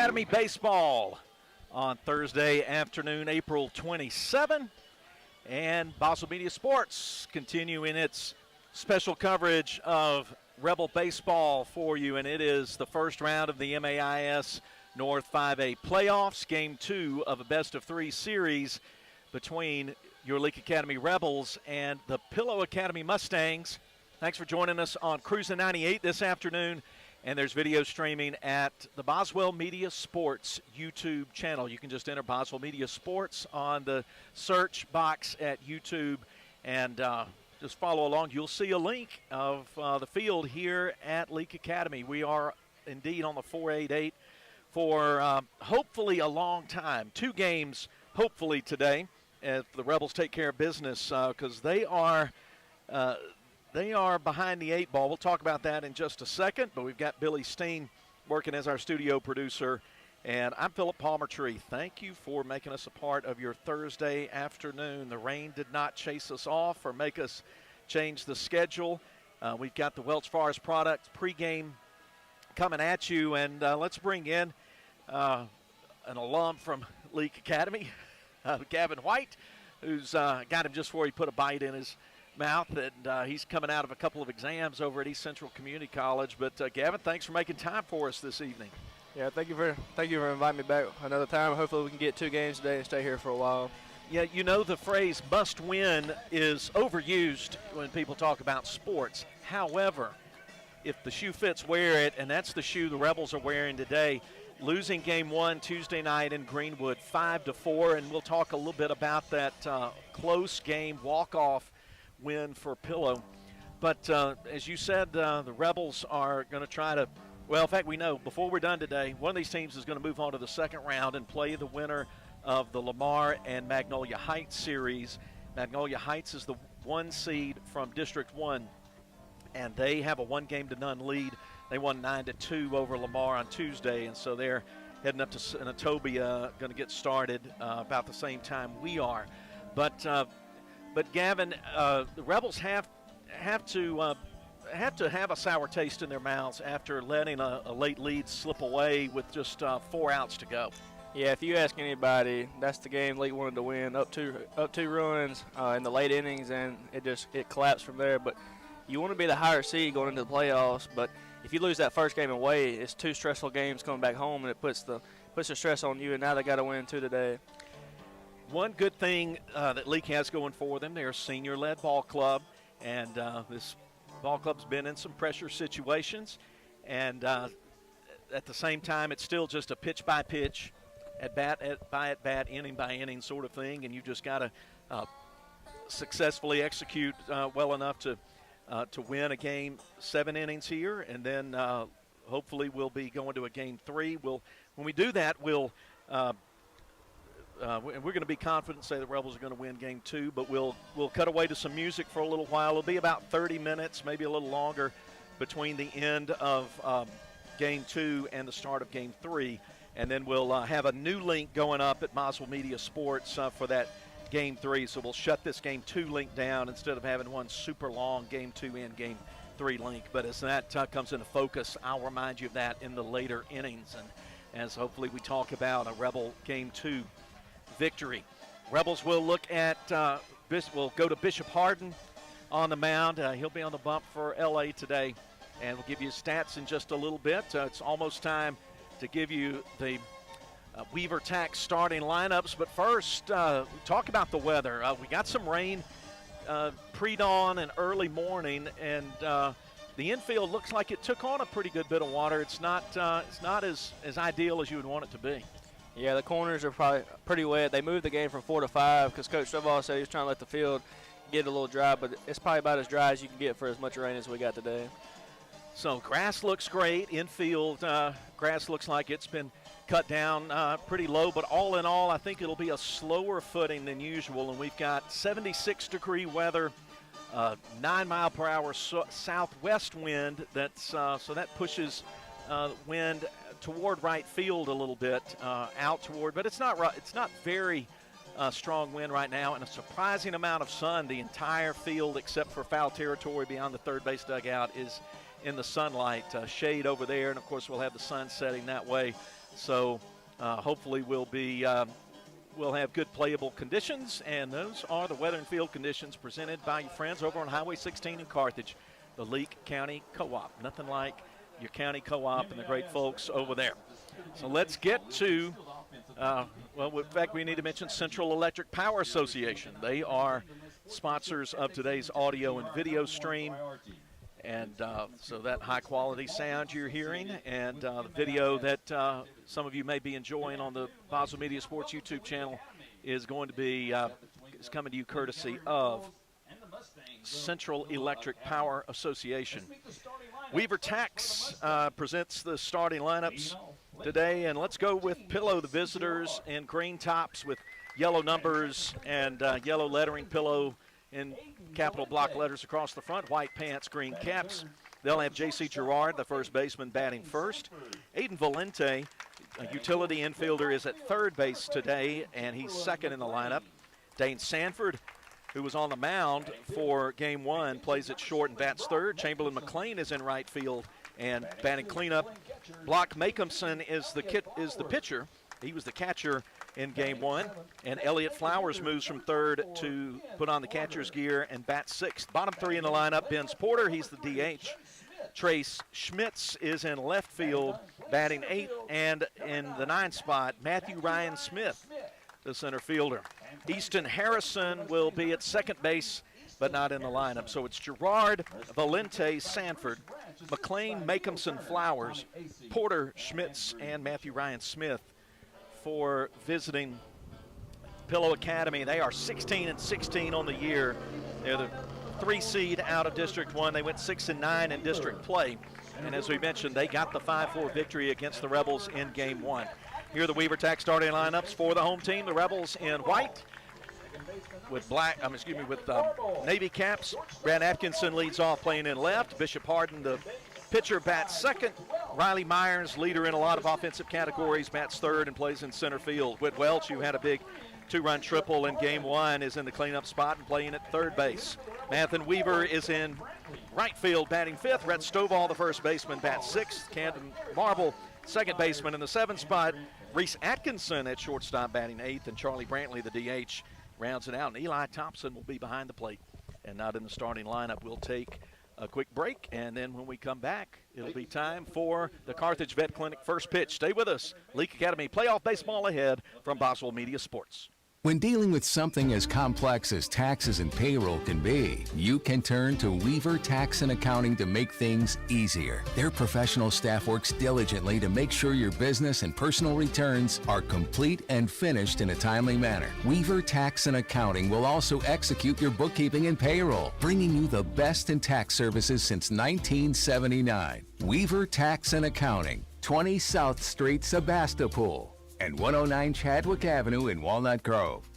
Academy Baseball on Thursday afternoon, April 27. And Boswell Media Sports continuing its special coverage of Rebel Baseball for you. And it is the first round of the MAIS North 5A playoffs, game 2 of a best-of-3 series between your Leake Academy Rebels and the Pillow Academy Mustangs. Thanks for joining us on Cruisin' 98 this afternoon. And there's video streaming at the Boswell Media Sports YouTube channel. You can just enter Boswell Media Sports on the search box at YouTube and just follow along. You'll see a link of the field here at Leake Academy. We are indeed on the 488 for hopefully a long time. 2 games hopefully today if the Rebels take care of business because they are behind the 8 ball. We'll talk about that in just a second, but we've got Billy Steen working as our studio producer, and I'm Philip Palmertree. Thank you for making us a part of your Thursday afternoon. The rain did not chase us off or make us change the schedule. We've got the Welch Forest Products pregame coming at you, and let's bring in an alum from Leake Academy, Gavin White, who's got him just before he put a bite in his mouth, and he's coming out of a couple of exams over at East Central Community College. But Gavin, thanks for making time for us this evening. Yeah, thank you for inviting me back another time. Hopefully we can get 2 games today and stay here for a while. Yeah, you know the phrase must win is overused when people talk about sports. However, if the shoe fits, wear it, and that's the shoe the Rebels are wearing today. Losing game 1 Tuesday night in Greenwood 5-4, and we'll talk a little bit about that close game walk-off win for Pillow. But as you said, the Rebels are going to try to, well, in fact, we know before we're done today, one of these teams is going to move on to the second round and play the winner of the Lamar and Magnolia Heights series. Magnolia Heights is the 1 seed from District 1, and they have a 1-game-to-none lead. They won 9-2 over Lamar on Tuesday, and so they're heading up to Senatobia, going to get started about the same time we are. But Gavin, the Rebels have to have a sour taste in their mouths after letting a late lead slip away with just 4 outs to go. Yeah, if you ask anybody, that's the game Leake wanted to win. Up two runs in the late innings, and it collapsed from there. But you want to be the higher seed going into the playoffs. But if you lose that first game away, it's 2 stressful games coming back home, and it puts the stress on you. And now they got to win 2 today. One good thing that Leake has going for them, they're a senior-led ball club, and this ball club's been in some pressure situations. And at the same time, it's still just a pitch-by-pitch, at-bat, inning-by-inning sort of thing, and you just got to successfully execute well enough to win a game 7 innings here, and then hopefully we'll be going to a game 3. When we do that, we're going to be confident and say the Rebels are going to win game 2, but we'll cut away to some music for a little while. It'll be about 30 minutes, maybe a little longer, between the end of game 2 and the start of game 3. And then we'll have a new link going up at Boswell Media Sports for that game 3. So we'll shut this game 2 link down instead of having one super long game 2 and game 3 link. But as that comes into focus, I'll remind you of that in the later innings. And as hopefully we talk about a Rebel game 2 victory. Rebels will look at, we'll go to Bishop Hardin on the mound. He'll be on the bump for LA today, and we'll give you stats in just a little bit. It's almost time to give you the Weaver Tax starting lineups, but first, talk about the weather. We got some rain pre-dawn and early morning, and the infield looks like it took on a pretty good bit of water. It's not as ideal as you would want it to be. Yeah, the corners are probably pretty wet. They moved the game from 4 to 5 because Coach Stovall said he was trying to let the field get a little dry, but it's probably about as dry as you can get for as much rain as we got today. So grass looks great. Infield grass looks like it's been cut down pretty low, but all in all, I think it'll be a slower footing than usual, and we've got 76-degree weather, 9-mile-per-hour southwest wind. So that pushes wind toward right field a little bit, out toward, but it's not very strong wind right now, and a surprising amount of sun. The entire field, except for foul territory beyond the third base dugout, is in the sunlight. Shade over there, and of course we'll have the sun setting that way. So hopefully we'll have good playable conditions, and those are the weather and field conditions presented by your friends over on Highway 16 in Carthage, the Leake County Co-op. Nothing like your county co-op and the great folks over there. So let's get to, in fact, we need to mention Central Electric Power Association. They are sponsors of today's audio and video stream. And so that high-quality sound you're hearing and the video that some of you may be enjoying on the Boswell Media Sports YouTube channel is going to be is coming to you courtesy of Central Electric Power Association. Weaver Tax presents the starting lineups today, and let's go with Pillow, the visitors, in green tops with yellow numbers and yellow lettering. Pillow in capital block letters across the front, white pants, green caps. They'll have J.C. Gerard, the first baseman, batting first. Aiden Valente, a utility infielder, is at third base today, and he's second in the lineup. Dane Sanford, who was on the mound for game one, plays at short and bats third. Chamberlain McLean is in right field and batting cleanup. Block Makeumson is the pitcher. He was the catcher in game one. And Elliott Flowers moves from third to put on the catcher's gear and bat sixth. Bottom three in the lineup, Benz Porter, he's the DH. Trace Schmitz is in left field, batting eighth. And in the ninth spot, Matthew Ryan Smith, the center fielder. Easton Harrison will be at second base, but not in the lineup. So it's Gerard, Valente, Sanford, McLean, Makeumson, Flowers, Porter, Schmitz, and Matthew Ryan Smith for visiting Pillow Academy. They are 16-16 on the year. They're the 3 seed out of District 1. They went 6-9 in district play. And as we mentioned, they got the 5-4 victory against the Rebels in game one. Here are the Weaver Tax starting lineups for the home team. The Rebels in white with navy caps. Brad Atkinson leads off playing in left. Bishop Harden, the pitcher, bats second. Riley Myers, leader in a lot of offensive categories, bats third and plays in center field. Whit Welch, who had a big 2-run triple in game one, is in the cleanup spot and playing at third base. Mathan Weaver is in right field, batting fifth. Rhett Stovall, the first baseman, bats sixth. Camden Marble, second baseman in the seventh spot. Reese Atkinson at shortstop, batting eighth. And Charlie Brantley, the DH, rounds it out. And Eli Thompson will be behind the plate and not in the starting lineup. We'll take a quick break, and then when we come back, it'll be time for the Carthage Vet Clinic first pitch. Stay with us. Leake Academy playoff baseball ahead from Boswell Media Sports. When dealing with something as complex as taxes and payroll can be, you can turn to Weaver Tax and Accounting to make things easier. Their professional staff works diligently to make sure your business and personal returns are complete and finished in a timely manner. Weaver Tax and Accounting will also execute your bookkeeping and payroll, bringing you the best in tax services since 1979. Weaver Tax and Accounting, 20 South Street, Sebastopol, and 109 Chadwick Avenue in Walnut Grove.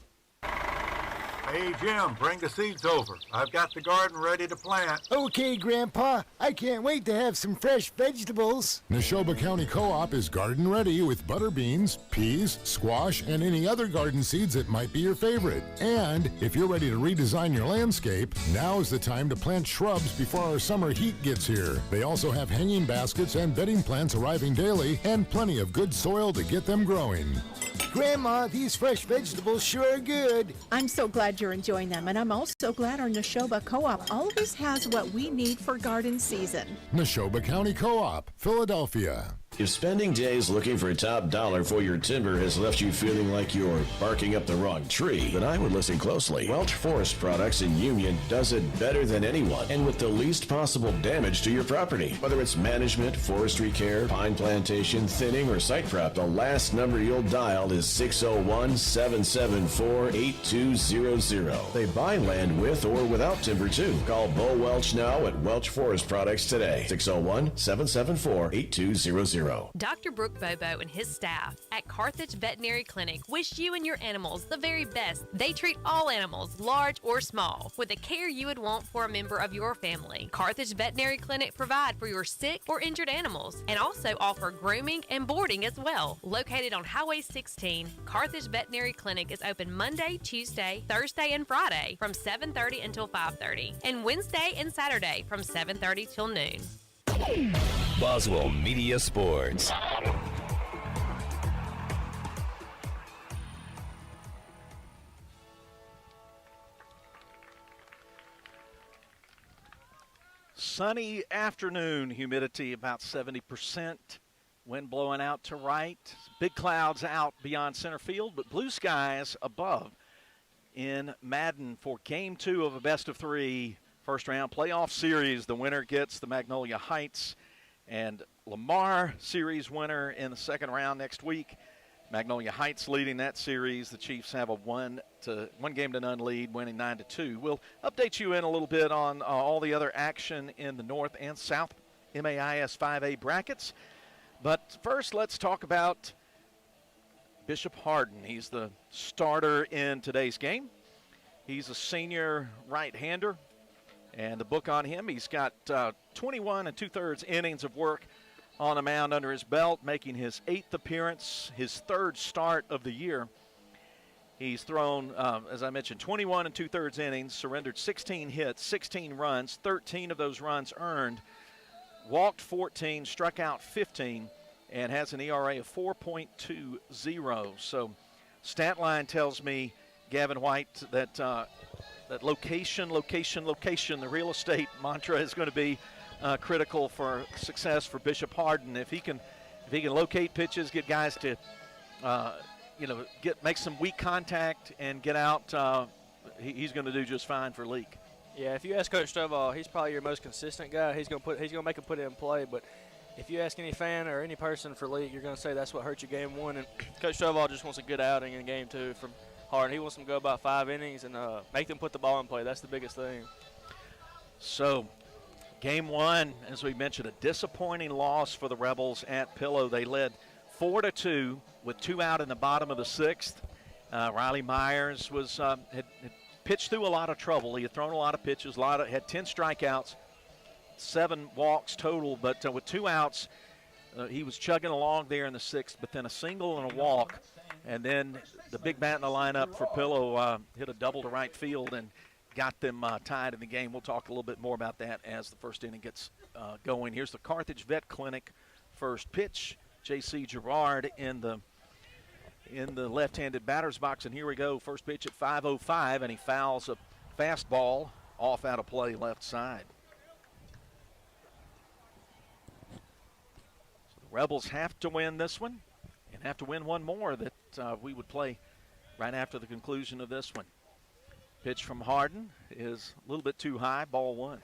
Hey, Jim, bring the seeds over. I've got the garden ready to plant. Okay, Grandpa. I can't wait to have some fresh vegetables. Neshoba County Co-op is garden ready with butter beans, peas, squash, and any other garden seeds that might be your favorite. And if you're ready to redesign your landscape, now is the time to plant shrubs before our summer heat gets here. They also have hanging baskets and bedding plants arriving daily and plenty of good soil to get them growing. Grandma, these fresh vegetables sure are good. I'm so glad you're enjoying them, and I'm also glad our Neshoba Co-op always has what we need for garden season. Neshoba County Co-op, Philadelphia. If spending days looking for top dollar for your timber has left you feeling like you're barking up the wrong tree, then I would listen closely. Welch Forest Products in Union does it better than anyone and with the least possible damage to your property. Whether it's management, forestry care, pine plantation, thinning, or site prep, the last number you'll dial is 601-774-8200. They buy land with or without timber too. Call Bo Welch now at Welch Forest Products today. 601-774-8200. Dr. Brooke Bobo and his staff at Carthage Veterinary Clinic wish you and your animals the very best. They treat all animals, large or small, with the care you would want for a member of your family. Carthage Veterinary Clinic provide for your sick or injured animals and also offer grooming and boarding as well. Located on Highway 16, Carthage Veterinary Clinic is open Monday, Tuesday, Thursday, and Friday from 7:30 until 5:30, and Wednesday and Saturday from 7:30 till noon. Boswell Media Sports. sunny afternoon, humidity about 70%, wind blowing out to right. Big clouds out beyond center field, but blue skies above in Madden for Game 2 of a best-of-3 first-round playoff series. The winner gets the Magnolia Heights and Lamar series winner in the second round next week. Magnolia Heights leading that series. The Chiefs have a 1-game-to-none lead, winning 9-2. We'll update you in a little bit on all the other action in the North and South MAIS 5A brackets. But first, let's talk about Bishop Hardin. He's the starter in today's game. He's a senior right-hander, and the book on him, he's got 21 2/3 innings of work on the mound under his belt, making his 8th appearance, his 3rd start of the year. He's thrown, as I mentioned, 21 2/3 innings, surrendered 16 hits, 16 runs, 13 of those runs earned, walked 14, struck out 15, and has an ERA of 4.20. So stat line tells me, Gavin White, that that location, the real estate mantra is going to be critical for success for Bishop Hardin. If he can locate pitches, get guys to make some weak contact and get out, he's going to do just fine for Leake. Yeah, if you ask Coach Stovall, he's probably your most consistent guy. He's going to make him put it in play. But if you ask any fan or any person for Leake, you're going to say that's what hurt you game 1. And Coach Stovall just wants a good outing in game 2 from Hardin. He wants them to go about 5 innings and make them put the ball in play. That's the biggest thing. So game 1, as we mentioned, a disappointing loss for the Rebels at Pillow. They led 4-2 with 2 out in the bottom of the 6th. Riley Myers was had pitched through a lot of trouble. He had thrown a lot of pitches, had 10 strikeouts, 7 walks total, but with 2 outs, he was chugging along there in the 6th, but then a single and a walk, and then the big bat in the lineup for Pillow hit a double to right field and got them tied in the game. We'll talk a little bit more about that as the first inning gets going. Here's the Carthage Vet Clinic first pitch. J.C. Gerard in the left-handed batter's box, and here we go. First pitch at 5:05, and he fouls a fastball off out of play left side. So the Rebels have to win this one and have to win one more that we would play right after the conclusion of this one. Pitch from Hardin is a little bit too high, ball 1.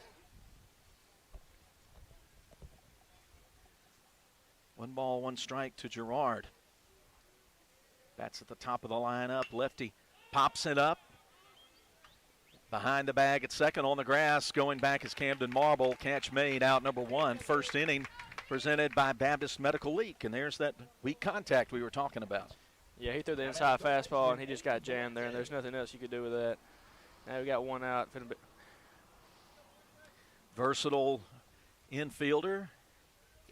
1 ball, 1 strike to Gerard. Bats at the top of the lineup. Lefty pops it up. Behind the bag at second on the grass. Going back is Camden Marble. Catch made, out number 1. First inning presented by Baptist Medical Leake. And there's that weak contact we were talking about. Yeah, he threw the inside fastball, and he just got jammed there, and there's nothing else you could do with that. Now we got 1 out. Versatile infielder.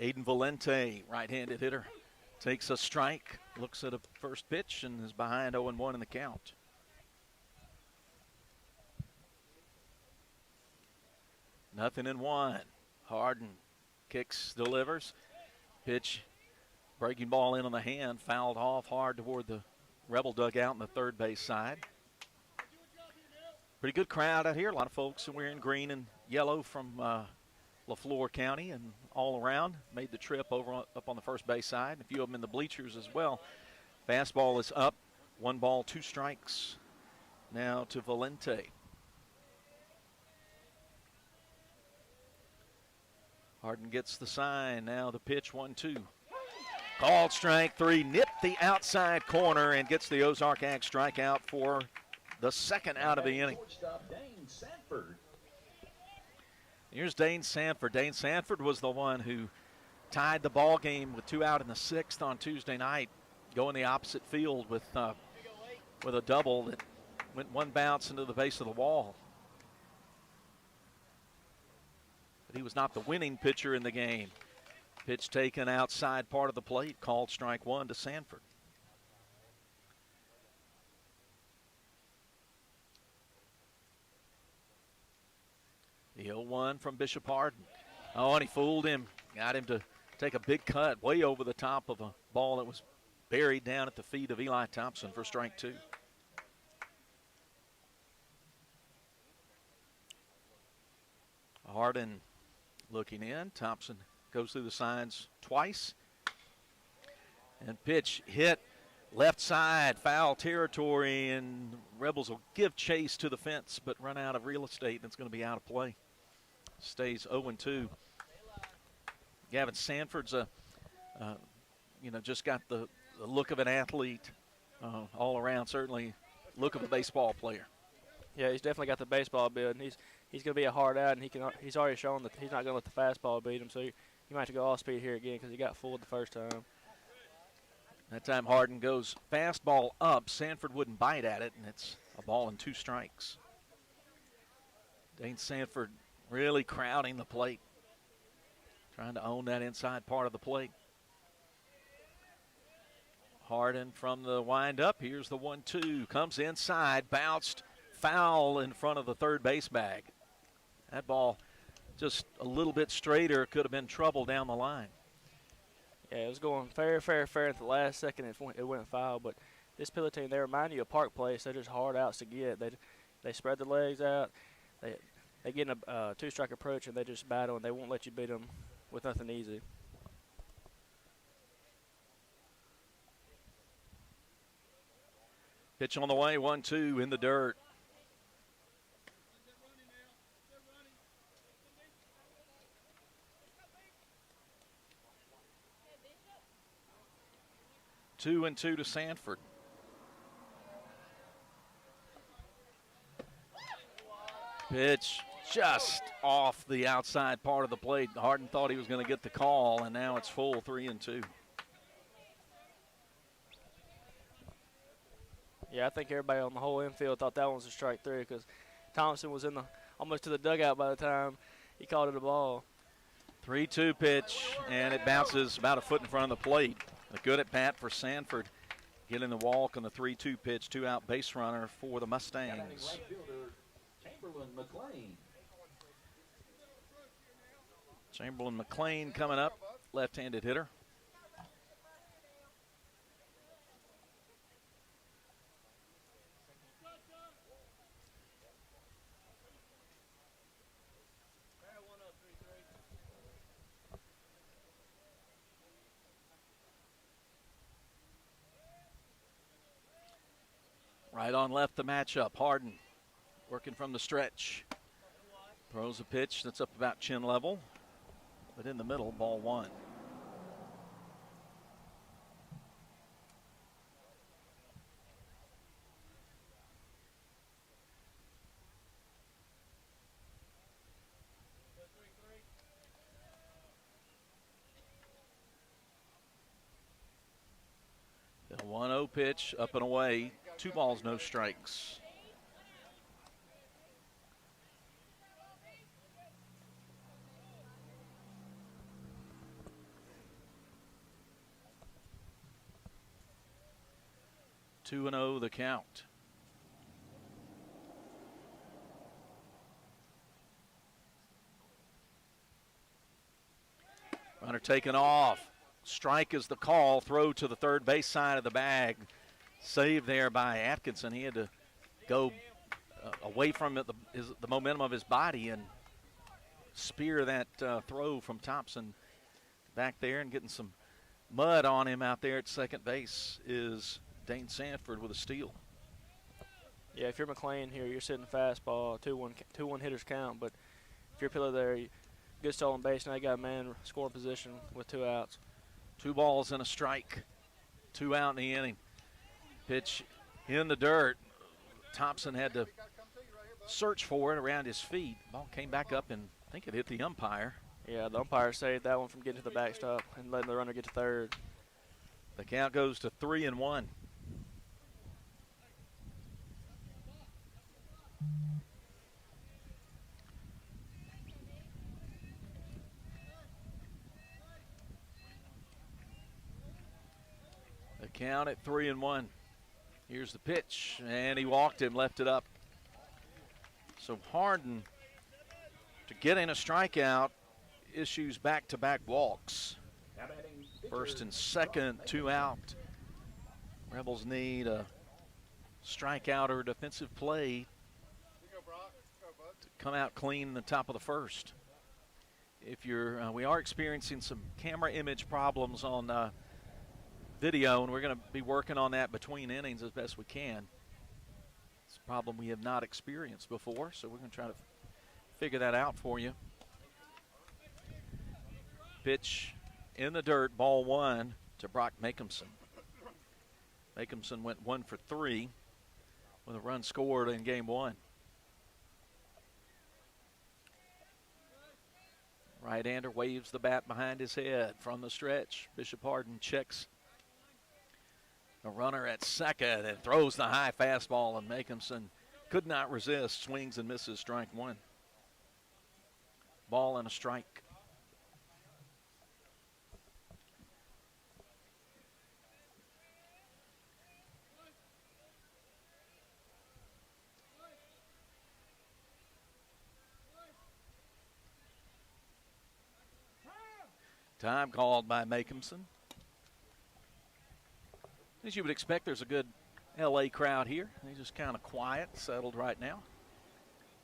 Aiden Valente, right-handed hitter, takes a strike, looks at a first pitch, and is behind 0-1 in the count. Nothing in 1. Hardin kicks, delivers. Pitch, breaking ball in on the hand, fouled off hard toward the Rebel dugout on the third base side. Pretty good crowd out here. A lot of folks are wearing green and yellow from LaFleur County and all around. Made the trip up on the first base side. A few of them in the bleachers as well. Fastball is up. 1 ball, 2 strikes. Now to Valente. Hardin gets the sign. Now the pitch, 1-2. Called strike 3. Nipped the outside corner and gets the Ozark Ag strikeout for the second out of the inning. Here's Dane Sanford. Dane Sanford was the one who tied the ball game with 2 out in the 6th on Tuesday night, going the opposite field with a double that went 1 bounce into the base of the wall. But he was not the winning pitcher in the game. Pitch taken outside part of the plate, called strike 1 to Sanford. The 0-1 from Bishop Hardin. Oh, and he fooled him. Got him to take a big cut way over the top of a ball that was buried down at the feet of Eli Thompson for strike 2. Hardin looking in. Thompson goes through the signs twice. And pitch hit left side, foul territory, and Rebels will give chase to the fence but run out of real estate, and it's going to be out of play. Stays 0-2. Gavin Sanford's just got the look of an athlete all around, certainly look of a baseball player. Yeah, he's definitely got the baseball build, and he's going to be a hard out, and he's already shown that he's not going to let the fastball beat him, so he might have to go all speed here again because he got fooled the first time. That time Harden goes fastball up. Sanford wouldn't bite at it, and it's a ball and 2 strikes. Dane Sanford really crowding the plate, trying to own that inside part of the plate. Harden from the windup. Here's the 1-2. Comes inside, bounced, foul in front of the third base bag. That ball just a little bit straighter, could have been trouble down the line. Yeah, it was going fair at the last second. It went foul, but this Pillar team, they remind you of Park Place. They're just hard outs to get. They spread the legs out. They get in a 2-strike approach, and they just battle, and they won't let you beat them with nothing easy. Pitch on the way, 1-2 in the dirt. Two and 2 to Sanford. Pitch just off the outside part of the plate. Harden thought he was going to get the call, and now it's full 3-2. Yeah, I think everybody on the whole infield thought that one was a strike 3 because Thompson was almost to the dugout by the time he called it a ball. 3-2 pitch, and it bounces about a foot in front of the plate. A good at bat for Sanford, getting the walk on the 3-2 pitch, 2-out base runner for the Mustangs. Chamberlain McLean coming up, left-handed hitter. Right on left the matchup. Harden working from the stretch. Throws a pitch that's up about chin level, but in the middle, ball 1. The 1-0 pitch up and away. 2 balls, no strikes. Two and 0 the count. Runner taken off. Strike is the call. Throw to the third base side of the bag. Saved there by Atkinson. He had to go away from it, the momentum of his body and spear that throw from Thompson back there, and getting some mud on him out there at second base is Dane Sanford with a steal. Yeah, if you're McLean here, you're sitting fastball, 2-1 hitters count, but if you're Pillar there, good stolen base, now you got a man scoring position with 2 outs. 2 balls and a strike. 2 out in the inning. Pitch in the dirt. Thompson had to search for it around his feet. Ball came back up, and I think it hit the umpire. Yeah, the umpire saved that one from getting to the backstop and letting the runner get to third. The count goes to 3-1. The count at 3-1. Here's the pitch, and he walked him, left it up. So Harden, to get in a strikeout, issues back-to-back walks. First and second, 2 out. Rebels need a strikeout or defensive play to come out clean in the top of the first. if you're, we are experiencing some camera image problems on video, and we're going to be working on that between innings as best we can. It's a problem we have not experienced before, so we're going to try to figure that out for you. Pitch in the dirt, ball 1 to Brock Makeumson. Makeumson went 1 for 3 with a run scored in game 1. Right-hander waves the bat behind his head from the stretch. Bishop Hardin checks the runner at second and throws the high fastball, and Makeumson could not resist, swings and misses, strike 1. Ball and a strike. Time called by Makeumson. As you would expect, there's a good LA crowd here. They're just kind of quiet, settled right now.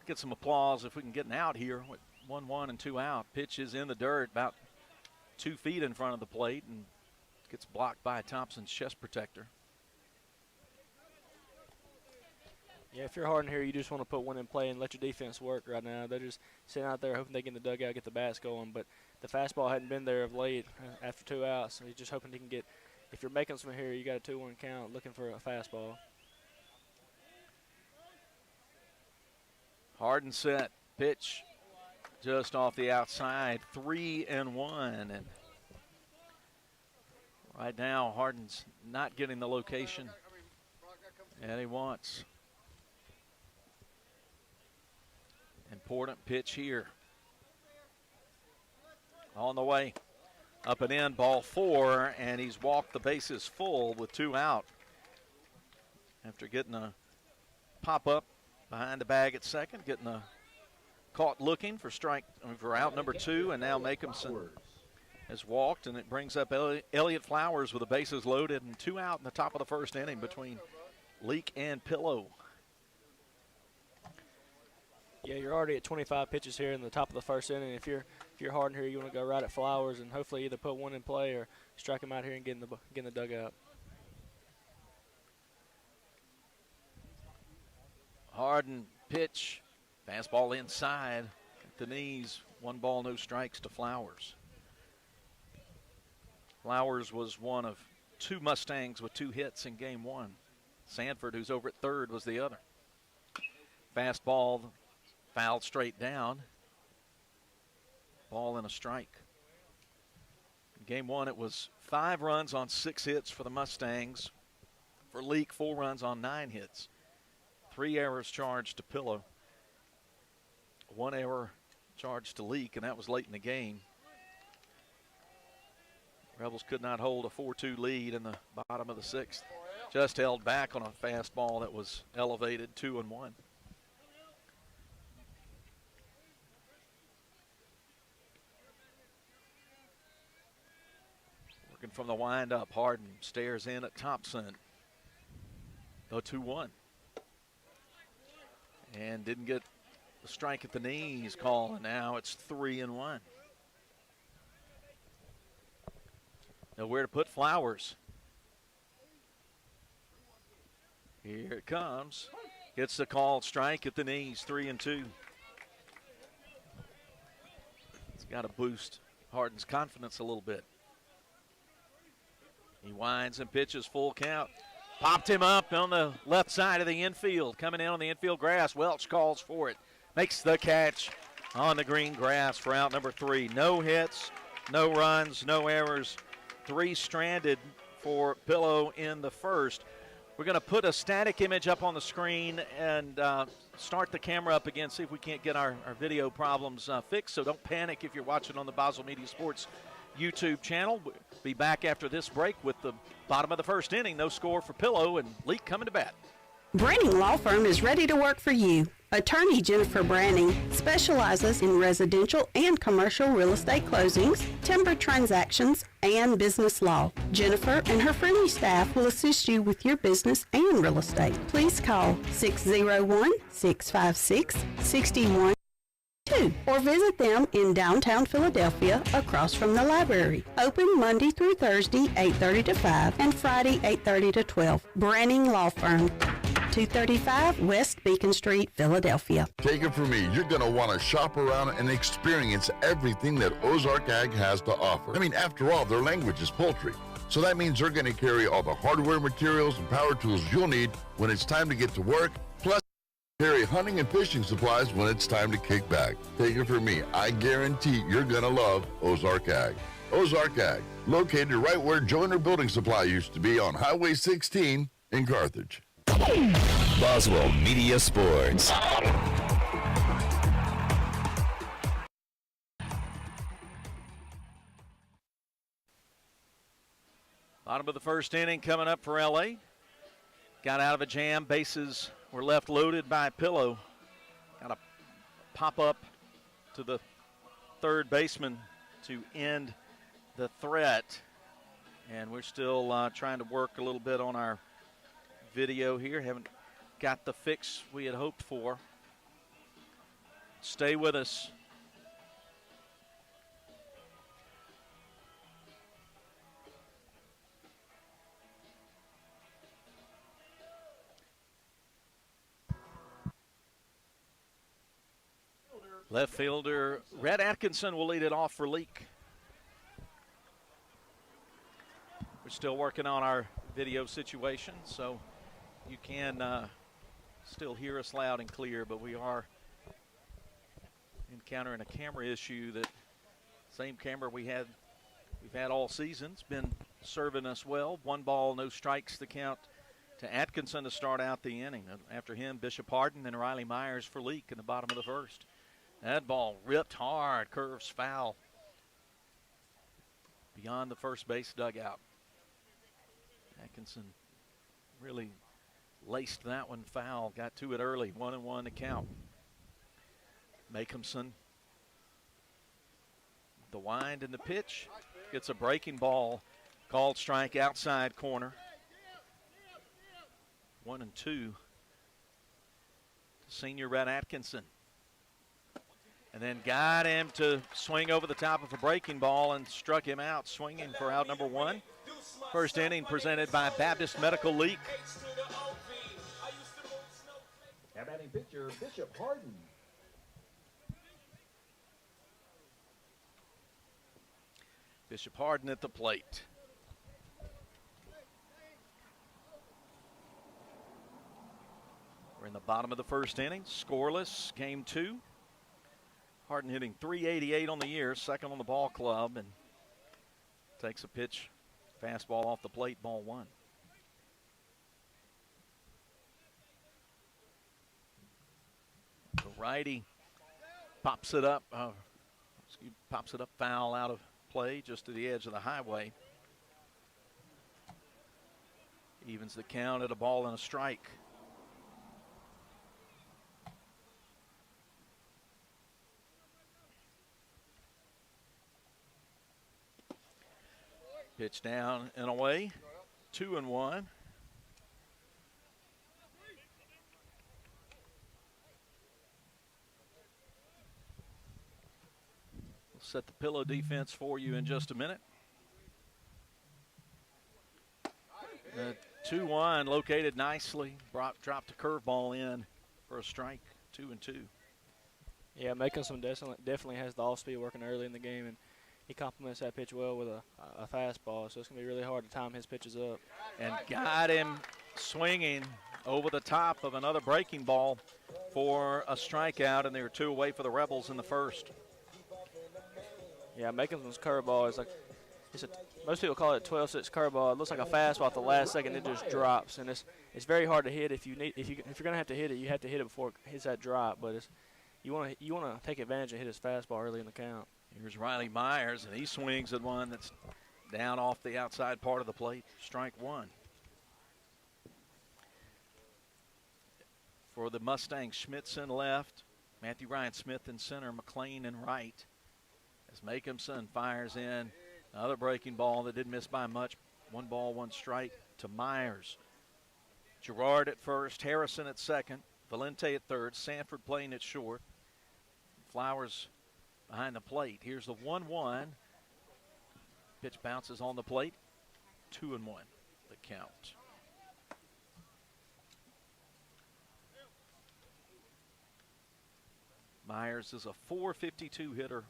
Get some applause if we can get an out here with 1-1 and 2 out. Pitch is in the dirt about 2 feet in front of the plate and gets blocked by Thompson's chest protector. Yeah, if you're Hardin here, you just want to put one in play and let your defense work right now. They're just sitting out there hoping they get in the dugout, get the bats going. But the fastball hadn't been there of late after 2 outs, so he's just hoping he can get. If you're making some here, you got a 2-1 count, looking for a fastball. Hardin set, pitch just off the outside, 3-1, and right now Hardin's not getting the location that he wants. Important pitch here. On the way, up and in, ball 4, and he's walked the bases full with 2 out after getting a pop-up behind the bag at second, getting a caught looking for out number 2, and now Makeumson has walked, and it brings up Elliott Flowers with the bases loaded and 2 out in the top of the first inning between Leake and Pillow. Yeah, you're already at 25 pitches here in the top of the first inning. If you're Hardin here, you want to go right at Flowers and hopefully either put one in play or strike him out here and get in the dugout. Hardin pitch, fastball inside at the knees. 1 ball, no strikes to Flowers. Flowers was one of 2 Mustangs with 2 hits in game 1. Sanford, who's over at third, was the other. Fastball fouled straight down. Ball and a strike. In game 1, it was 5 runs on 6 hits for the Mustangs. For Leake, 4 runs on 9 hits. 3 errors charged to Pillow. 1 error charged to Leake, and that was late in the game. Rebels could not hold a 4-2 lead in the bottom of the 6th. Just held back on a fastball that was elevated, 2-1. Working from the windup, Hardin stares in at Thompson. The 2-1. And didn't get the strike at the knees call, and now it's 3-1. Nowhere to put Flowers. Here it comes. Gets the called strike at the knees, 3-2. It's got to boost Hardin's confidence a little bit. He winds and pitches, full count. Popped him up on the left side of the infield. Coming in on the infield grass. Welch calls for it. Makes the catch on the green grass for out number 3. No hits, no runs, no errors. 3 stranded for Pillow in the first. We're going to put a static image up on the screen and start the camera up again, see if we can't get our video problems fixed. So don't panic if you're watching on the Basel Media Sports YouTube channel. We'll be back after this break with the bottom of the first inning. No score for Pillow, and Leake coming to bat. Branning Law Firm is ready to work for you. Attorney Jennifer Branning specializes in residential and commercial real estate closings, timber transactions, and business law. Jennifer and her friendly staff will assist you with your business and real estate. Please call 601-656-6122 too. Or visit them in downtown Philadelphia across from the library. Open Monday through Thursday, 8:30 to 5, and Friday, 8:30 to 12. Branning Law Firm, 235 West Beacon Street, Philadelphia. Take it from me, you're going to want to shop around and experience everything that Ozark Ag has to offer. I mean, after all, their language is poultry. So that means they're going to carry all the hardware, materials, and power tools you'll need when it's time to get to work, plus carry hunting and fishing supplies when it's time to kick back. Take it from me, I guarantee you're going to love Ozark Ag. Ozark Ag, located right where Joyner Building Supply used to be on Highway 16 in Carthage. Boswell Media Sports. Bottom of the first inning coming up for LA. Got out of a jam. Bases were left loaded by Pillow. Got a pop up to the third baseman to end the threat. And we're still trying to work a little bit on our video here. Haven't got the fix we had hoped for. Stay with us. Left fielder Rhett Atkinson will lead it off for Leake. We're still working on our video situation, so you can still hear us loud and clear, but we are encountering a camera issue. That same camera we've had all season. It's been serving us well. 1 ball, no strikes, the count to Atkinson to start out the inning. After him, Bishop Harden and Riley Myers for Leake in the bottom of the first. That ball ripped hard, curves foul beyond the first base dugout. Atkinson really laced that one foul, got to it early, 1-1 to count. Makehamson, the wind and the pitch, gets a breaking ball, called strike outside corner. 1-2 senior Rhett Atkinson. And then got him to swing over the top of a breaking ball and struck him out, swinging for out number 1. First inning presented by Baptist Medical League. Our batting pitcher, Bishop Harden. Bishop Harden at the plate. We're in the bottom of the first inning, scoreless, game 2. Harden hitting .388 on the year, second on the ball club, and takes a pitch, fastball off the plate, ball 1. The righty pops it up, foul out of play, just to the edge of the highway. Evens the count at a ball and a strike. Pitch down and away, 2-1. We'll set the pillow defense for you in just a minute. 2-1 located nicely, dropped a curveball in for a strike, 2-2. Yeah, Makehamson definitely has the off speed working early in the game, and he complements that pitch well with a fastball, so it's going to be really hard to time his pitches up. And got him swinging over the top of another breaking ball for a strikeout, and they were 2 away for the Rebels in the first. Yeah, Makehamson's curveball is like, most people call it a 12-6 curveball. It looks like a fastball at the last second. It just drops, and it's very hard to hit. If you're going to have to hit it, you have to hit it before it hits that drop. But you want to take advantage and hit his fastball early in the count. Here's Riley Myers, and he swings at one that's down off the outside part of the plate. Strike 1. For the Mustangs, Schmidtson left, Matthew Ryan Smith in center, McLean in right. As Makehamson fires in another breaking ball that didn't miss by much. 1 ball, 1 strike to Myers. Gerard at first, Harrison at second, Valente at third, Sanford playing at short. Flowers behind the plate. Here's the 1-1. Pitch bounces on the plate. 2-1 the count. Myers is a .452 hitter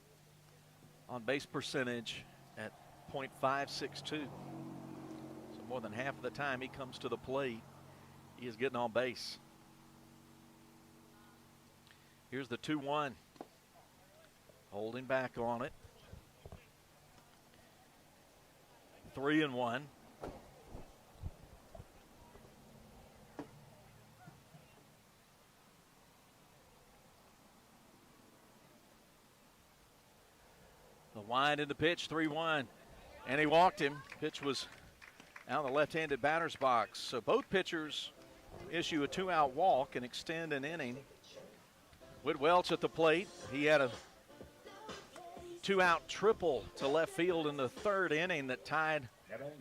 on base percentage at .562. So more than half of the time he comes to the plate, he is getting on base. Here's the 2-1. Holding back on it. 3-1. The wind in the pitch, 3-1. And he walked him. Pitch was out of the left-handed batter's box. So both pitchers issue a 2-out walk and extend an inning. Whit Welch at the plate. He had a 2-out triple to left field in the third inning that tied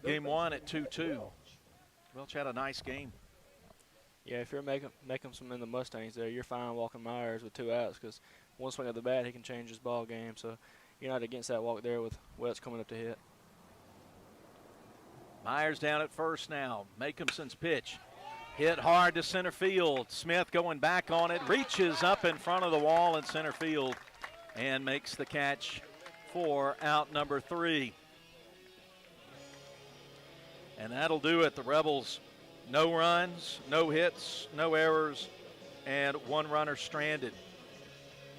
game one at 2-2. Welch had a nice game. Yeah, if you're making some in the Mustangs there, you're fine walking Myers with 2 outs because one swing of the bat, he can change his ball game. So you're not against that walk there with Welch coming up to hit. Myers down at first now. Makemson's pitch. Hit hard to center field. Smith going back on it. Reaches up in front of the wall in center field and makes the catch for out number 3. And that'll do it. The Rebels, no runs, no hits, no errors, and 1 runner stranded.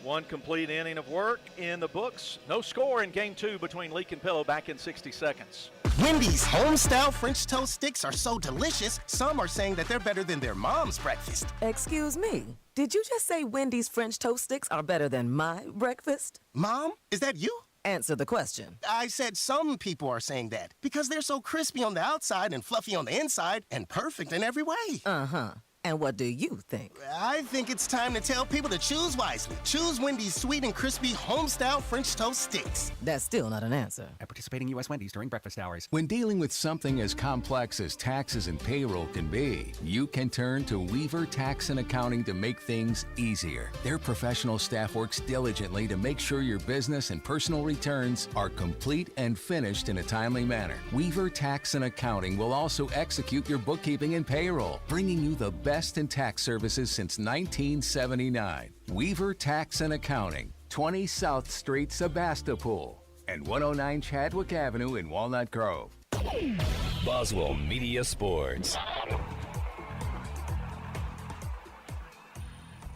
1 complete inning of work in the books. No score in game 2 between Leake and Pillow back in 60 seconds. Wendy's home-style French toast sticks are so delicious, some are saying that they're better than their mom's breakfast. Excuse me, did you just say Wendy's French toast sticks are better than my breakfast? Mom, is that you? Answer the question. I said some people are saying that because they're so crispy on the outside and fluffy on the inside and perfect in every way. Uh-huh. And what do you think? I think it's time to tell people to choose wisely. Choose Wendy's sweet and crispy home-style French toast sticks. That's still not an answer. At participating U.S. Wendy's during breakfast hours. When dealing with something as complex as taxes and payroll can be, you can turn to Weaver Tax and Accounting to make things easier. Their professional staff works diligently to make sure your business and personal returns are complete and finished in a timely manner. Weaver Tax and Accounting will also execute your bookkeeping and payroll, bringing you the best in tax services since 1979. Weaver Tax and Accounting, 20 South Street, Sebastopol, and 109 Chadwick Avenue in Walnut Grove. Boswell Media Sports.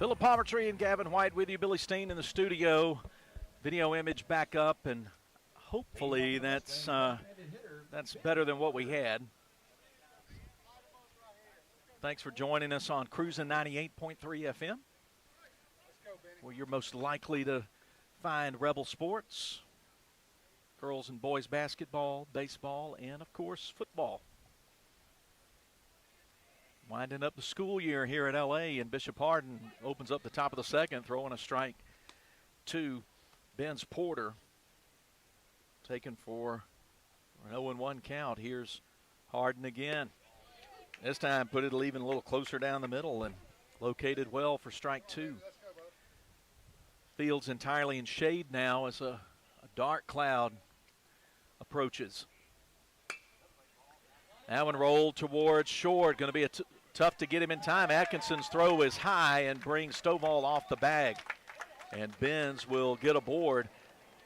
Philip Povertree and Gavin White with you. Billy Steen in the studio. Video image back up, and hopefully that's better than what we had. Thanks for joining us on Cruisin' 98.3 FM, where you're most likely to find Rebel sports, girls and boys basketball, baseball, and, of course, football. Winding up the school year here at L.A., and Bishop Hardin opens up the top of the second, throwing a strike to Benz Porter, taken for an 0-1 count. Here's Hardin again. This time put it even a little closer down the middle and located well for strike 2. Field's entirely in shade now as a dark cloud approaches. That one rolled towards short. Going to be tough to get him in time. Atkinson's throw is high and brings Stovall off the bag. And Benz will get aboard.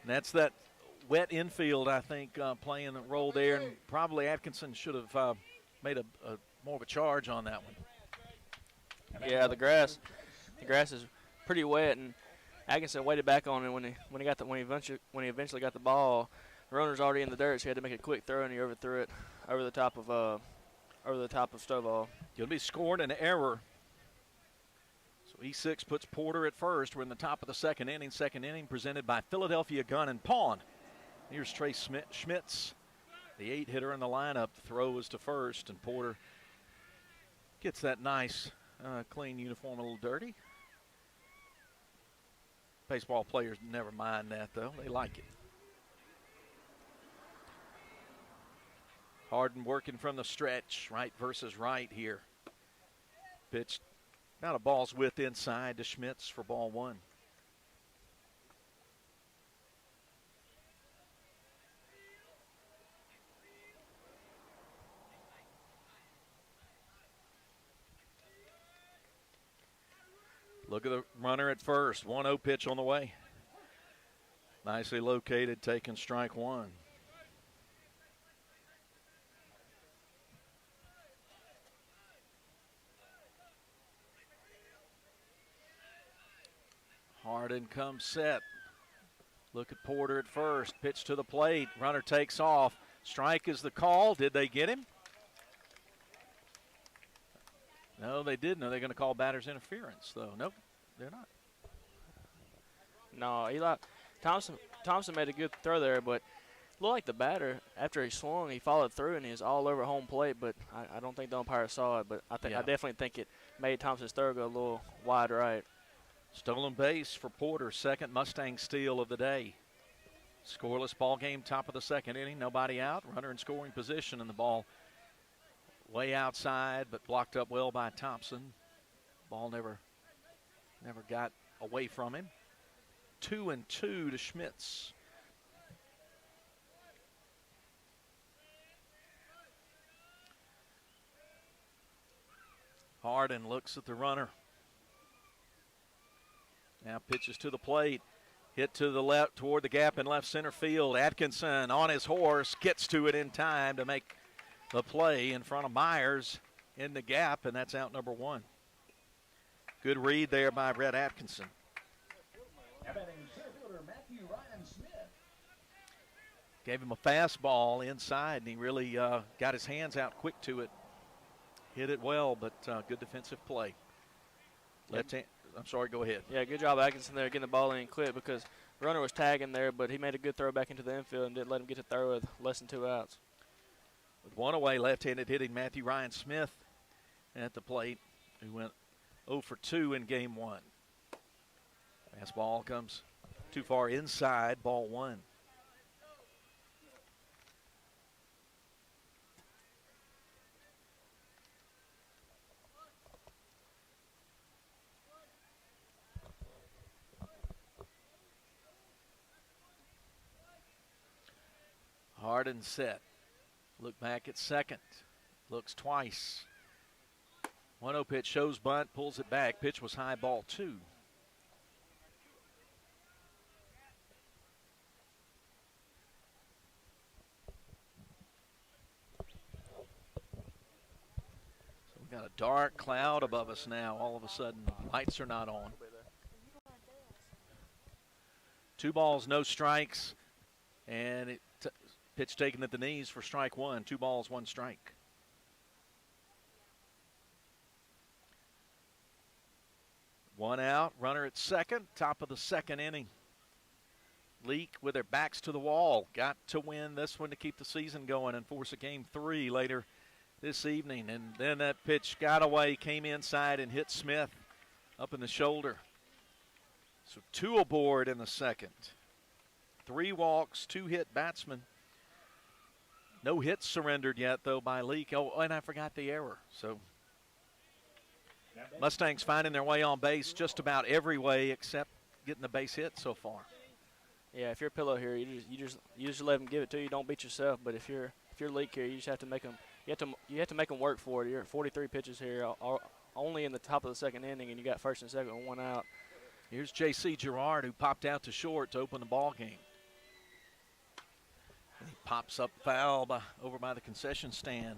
And that's that wet infield, I think, playing a role there. And probably Atkinson should have made a more of a charge on that one. Yeah, the grass is pretty wet, and Atkinson waited back on it when he eventually got the ball. The runner's already in the dirt, so he had to make a quick throw, and he overthrew it over the top of Stovall. He'll be scored an error. So E6 puts Porter at first. We're in the top of the second inning. Second inning presented by Philadelphia Gun and Pawn. Here's Trey Schmitz, the 8-hitter in the lineup. The throw is to first, and Porter gets that nice, clean uniform a little dirty. Baseball players never mind that, though. They like it. Hardin working from the stretch, right versus right here. Pitched about a ball's width inside to Schmitz for ball 1. Look at the runner at first. 1-0 pitch on the way. Nicely located, taking strike one. Harden comes set. Look at Porter at first. Pitch to the plate. Runner takes off. Strike is the call. Did they get him? No, they didn't. Are they going to call batter's interference, though? Nope, they're not. No, Eli Thompson made a good throw there, but looked like the batter, after he swung, he followed through and he was all over home plate, but I don't think the umpire saw it, but I definitely think it made Thompson's throw go a little wide right. Stolen base for Porter, second Mustang steal of the day. Scoreless ball game, top of the second inning, nobody out, runner in scoring position, and the ball way outside, but blocked up well by Thompson. Ball never got away from him. 2-2 to Schmitz. Harden looks at the runner. Now pitches to the plate. Hit to the left, toward the gap in left center field. Atkinson on his horse, gets to it in time to make the play in front of Myers in the gap, and that's out number one. Good read there by Brett Atkinson. Gave him a fastball inside, and he really got his hands out quick to it. Hit it well, but good defensive play. Left hand. I'm sorry, go ahead. Yeah, good job Atkinson there getting the ball in quick because the runner was tagging there, but he made a good throw back into the infield and didn't let him get to throw with less than 2 outs. With one away, left-handed hitting Matthew Ryan Smith at the plate, who went 0 for 2 in game one. Fastball comes too far inside, ball one. Harden set. Look back at second. Looks twice. 1-0 pitch, shows bunt, pulls it back. Pitch was high, ball two. So we've got a dark cloud above us now. All of a sudden, lights are not on. 2 balls, no strikes, and pitch taken at the knees for strike one. 2 balls, 1 strike. One out, runner at second, top of the second inning. Leake with their backs to the wall. Got to win this one to keep the season going and force a game 3 later this evening. And then that pitch got away, came inside and hit Smith up in the shoulder. So 2 aboard in the second. 3 walks, 2 hit batsmen. No hits surrendered yet, though, by Leake. Oh, and I forgot the error. So Mustangs finding their way on base just about every way except getting the base hit so far. Yeah, if you're a pillow here, you just let them give it to you. Don't beat yourself. But if you're Leake here, you just have to make them. You have to make them work for it. You're at 43 pitches here, only in the top of the second inning, and you got first and second with 1 out. Here's J.C. Girard, who popped out to short to open the ball game. He pops up foul over by the concession stand.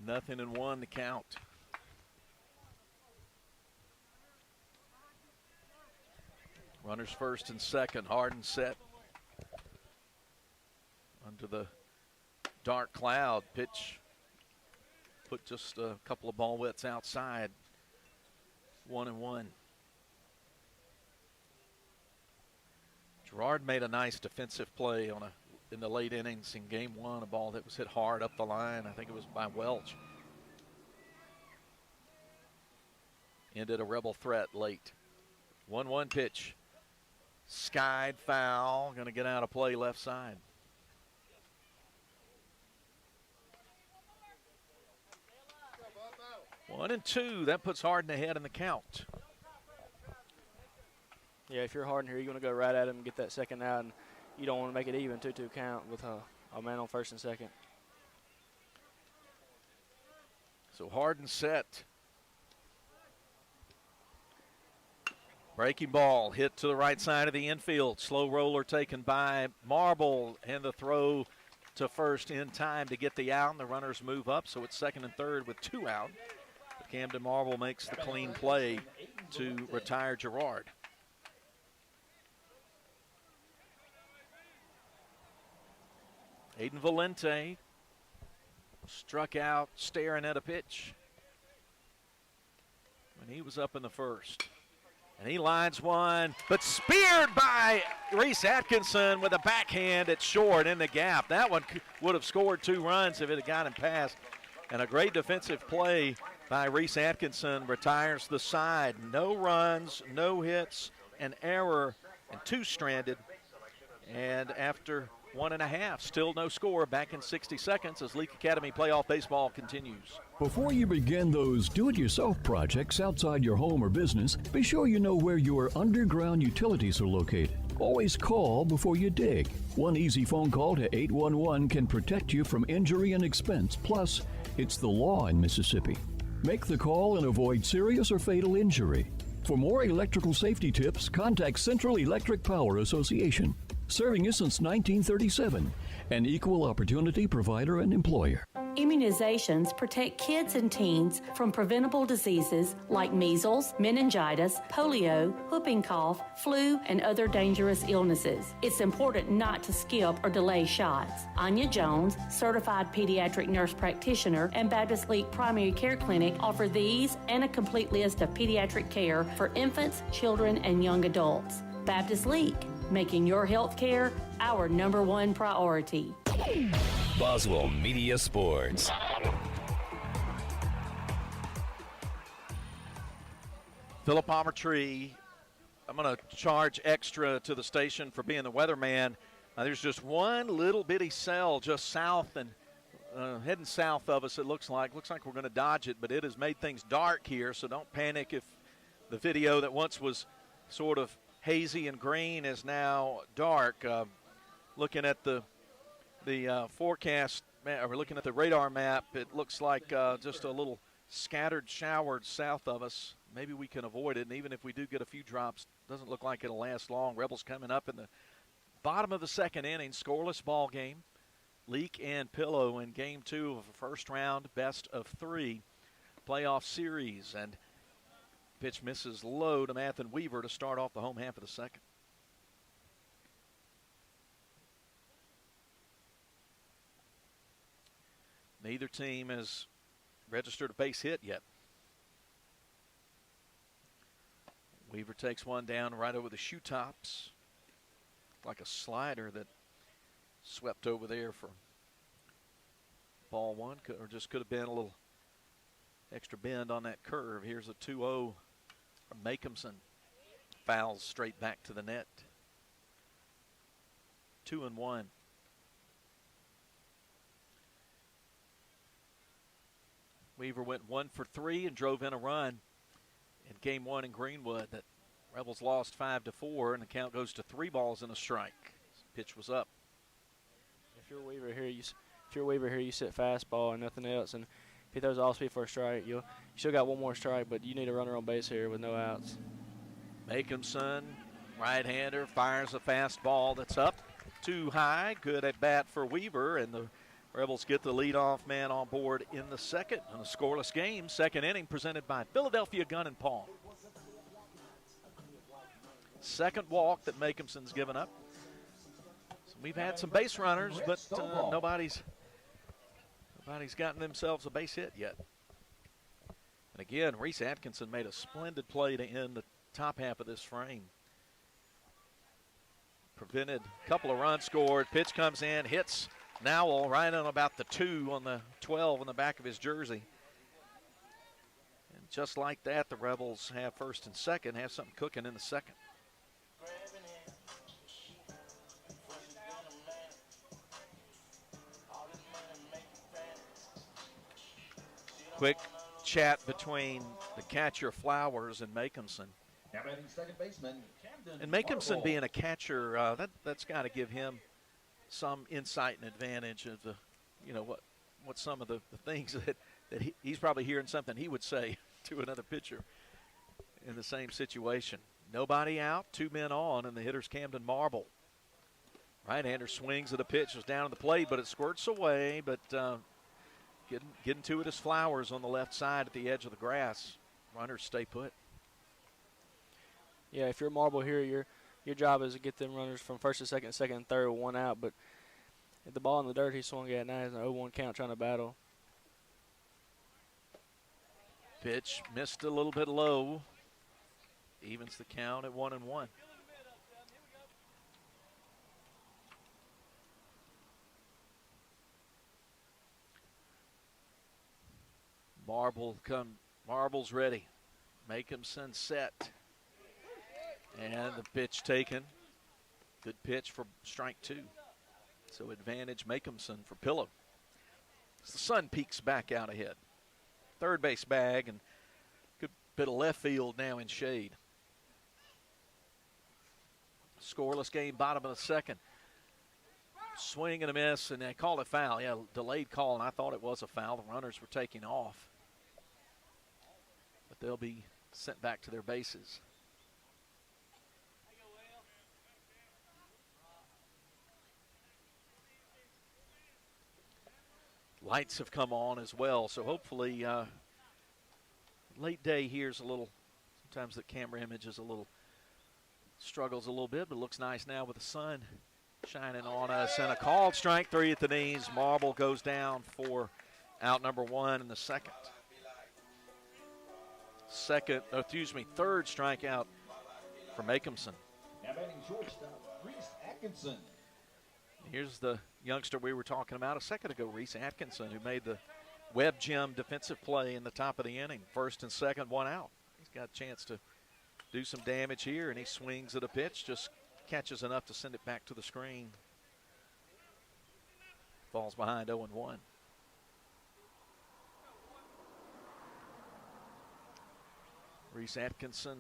Nothing in 1 to count. Runners first and second. Harden set. Under the dark cloud. Pitch put just a couple of ball widths outside. 1-1. Girard made a nice defensive play in the late innings in game 1, a ball that was hit hard up the line. I think it was by Welch. Ended a Rebel threat late. 1-1 pitch. Skied foul. Going to get out of play left side. One and two. That puts Harden ahead in the count. Yeah, if you're Harden here, you're going to go right at him and get that second out, and you don't want to make it even 2-2 count with a man on first and second. So Harden set. Breaking ball hit to the right side of the infield. Slow roller taken by Marble, and the throw to first in time to get the out, and the runners move up, so it's second and third with 2 out. But Camden Marble makes the clean play to retire Gerard. Aiden Valente struck out staring at a pitch when he was up in the first. And he lines one, but speared by Reese Atkinson with a backhand at short in the gap. That one would have scored 2 runs if it had gotten past. And a great defensive play by Reese Atkinson retires the side. No runs, no hits, an error, and 2 stranded. And after 1.5, still no score, back in 60 seconds as Leake Academy playoff baseball continues. Before you begin those do-it-yourself projects outside your home or business, be sure you know where your underground utilities are located. Always call before you dig. One easy phone call to 811 can protect you from injury and expense. Plus, it's the law in Mississippi. Make the call and avoid serious or fatal injury. For more electrical safety tips, contact Central Electric Power Association, serving you since 1937, an equal opportunity provider and employer. Immunizations protect kids and teens from preventable diseases like measles, meningitis, polio, whooping cough, flu, and other dangerous illnesses. It's important not to skip or delay shots. Anya Jones, certified pediatric nurse practitioner, and Baptist Leake Primary Care Clinic offer these and a complete list of pediatric care for infants, children, and young adults. Baptist Leake, making your health care our #1 priority. Boswell Media Sports. Philip Palmertree, I'm going to charge extra to the station for being the weatherman. There's just one little bitty cell just south and heading south of us, it looks like. Looks like we're going to dodge it, but it has made things dark here, so don't panic if the video that once was sort of hazy and green is now dark. Looking at the forecast, or looking at the radar map, it looks like just a little scattered shower south of us. Maybe we can avoid it, and even if we do get a few drops, doesn't look like it'll last long. Rebels coming up in the bottom of the second inning, scoreless ball game. Leake and Pillow in game 2 of a first round best of 3 playoff series, and pitch misses low to Mathen Weaver to start off the home half of the second. Neither team has registered a base hit yet. Weaver takes one down right over the shoe tops. Like a slider that swept over there for ball 1, or just could have been a little extra bend on that curve. Here's a 2-0 from Makehamson. Fouls straight back to the net. 2-1. Weaver went 1 for 3 and drove in a run in game 1 in Greenwood. That Rebels lost 5-4, and the count goes to 3 balls and a strike. Pitch was up. If you're Weaver here, you sit fastball and nothing else, and if he throws off speed for a strike, you still got one more strike, but you need a runner on base here with no outs. Makehamson, right-hander, fires a fastball that's up too high. Good at bat for Weaver, and the Rebels get the leadoff man on board in the second in a scoreless game. Second inning presented by Philadelphia Gun and Pawn. Second walk that Makehamson's given up. So we've had some base runners, but nobody's gotten themselves a base hit yet. And again, Reese Atkinson made a splendid play to end the top half of this frame. Prevented a couple of runs scored. Pitch comes in, hits Nowell right on about the 2 on the 12 on the back of his jersey. And just like that, the Rebels have first and second, have something cooking in the second. Quick chat between the catcher Flowers and Makehamson. Now batting second baseman, Camden And Makehamson Marble. being a catcher, that's got to give him some insight and advantage of the, what some of the things that he's probably hearing something he would say to another pitcher in the same situation. Nobody out, 2 men on, and the hitter's Camden Marble. Right-hander swings at a pitch, is down to the plate, but it squirts away, but getting to it as Flowers on the left side at the edge of the grass. Runners stay put. Yeah, if you're Marble here, your job is to get them runners from first to second and third with 1 out, but if the ball in the dirt he swung at, now he's an 0-1 count trying to battle. Pitch missed a little bit low. Evens the count at 1-1. Marble's ready. Makehamson set. And the pitch taken. Good pitch for strike 2. So advantage Makehamson for Pillow. As the sun peeks back out ahead. Third base bag and good bit of left field now in shade. Scoreless game, bottom of the second. Swing and a miss, and they called it foul. Yeah, delayed call, and I thought it was a foul. The runners were taking off. But they'll be sent back to their bases. Lights have come on as well, so hopefully late day here's a little, sometimes the camera image is a little, struggles a little bit, but it looks nice now with the sun shining on us. And a called strike 3 at the knees. Marble goes down for out number 1 in the second. Third strikeout for Makehamson. Now batting shortstop, Reese Atkinson. Here's the youngster we were talking about a second ago, Reese Atkinson, who made the Webb Gym defensive play in the top of the inning. First and second, 1 out. He's got a chance to do some damage here, and he swings at a pitch, just catches enough to send it back to the screen. Falls behind 0-1. Reese Atkinson,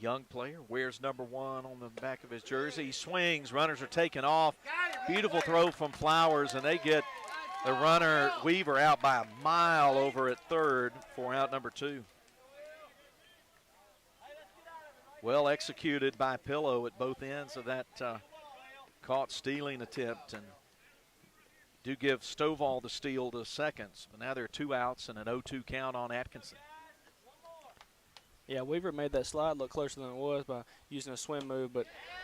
young player, wears number 1 on the back of his jersey. He swings, runners are taken off. Beautiful throw from Flowers, and they get the runner Weaver out by a mile over at third for out number 2. Well executed by Pillow at both ends of that caught stealing attempt, and do give Stovall the steal to seconds. But now there are 2 outs and an 0-2 count on Atkinson. Yeah, Weaver made that slide look closer than it was by using a swim move,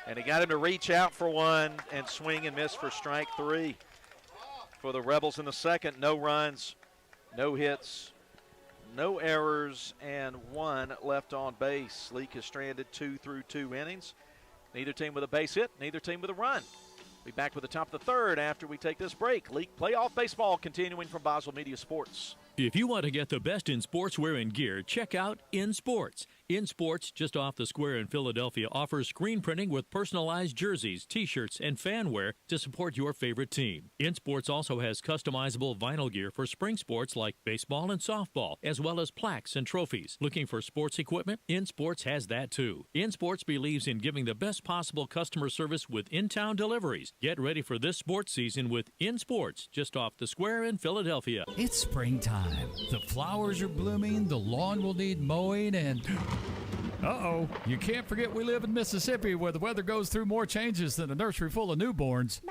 and he got him to reach out for 1 and swing and miss for strike 3 for the Rebels in the second. No runs, no hits, no errors, and 1 left on base. Leake is stranded 2 through 2 innings. Neither team with a base hit, neither team with a run. Be back with the top of the third after we take this break. Leake playoff baseball continuing from Boswell Media Sports. If you want to get the best in sportswear and gear, check out In Sports. In Sports, just off the square in Philadelphia, offers screen printing with personalized jerseys, T-shirts, and fan wear to support your favorite team. In Sports also has customizable vinyl gear for spring sports like baseball and softball, as well as plaques and trophies. Looking for sports equipment? In Sports has that too. In Sports believes in giving the best possible customer service with in-town deliveries. Get ready for this sports season with In Sports, just off the square in Philadelphia. It's springtime. The flowers are blooming, the lawn will need mowing, and uh-oh, you can't forget we live in Mississippi where the weather goes through more changes than a nursery full of newborns.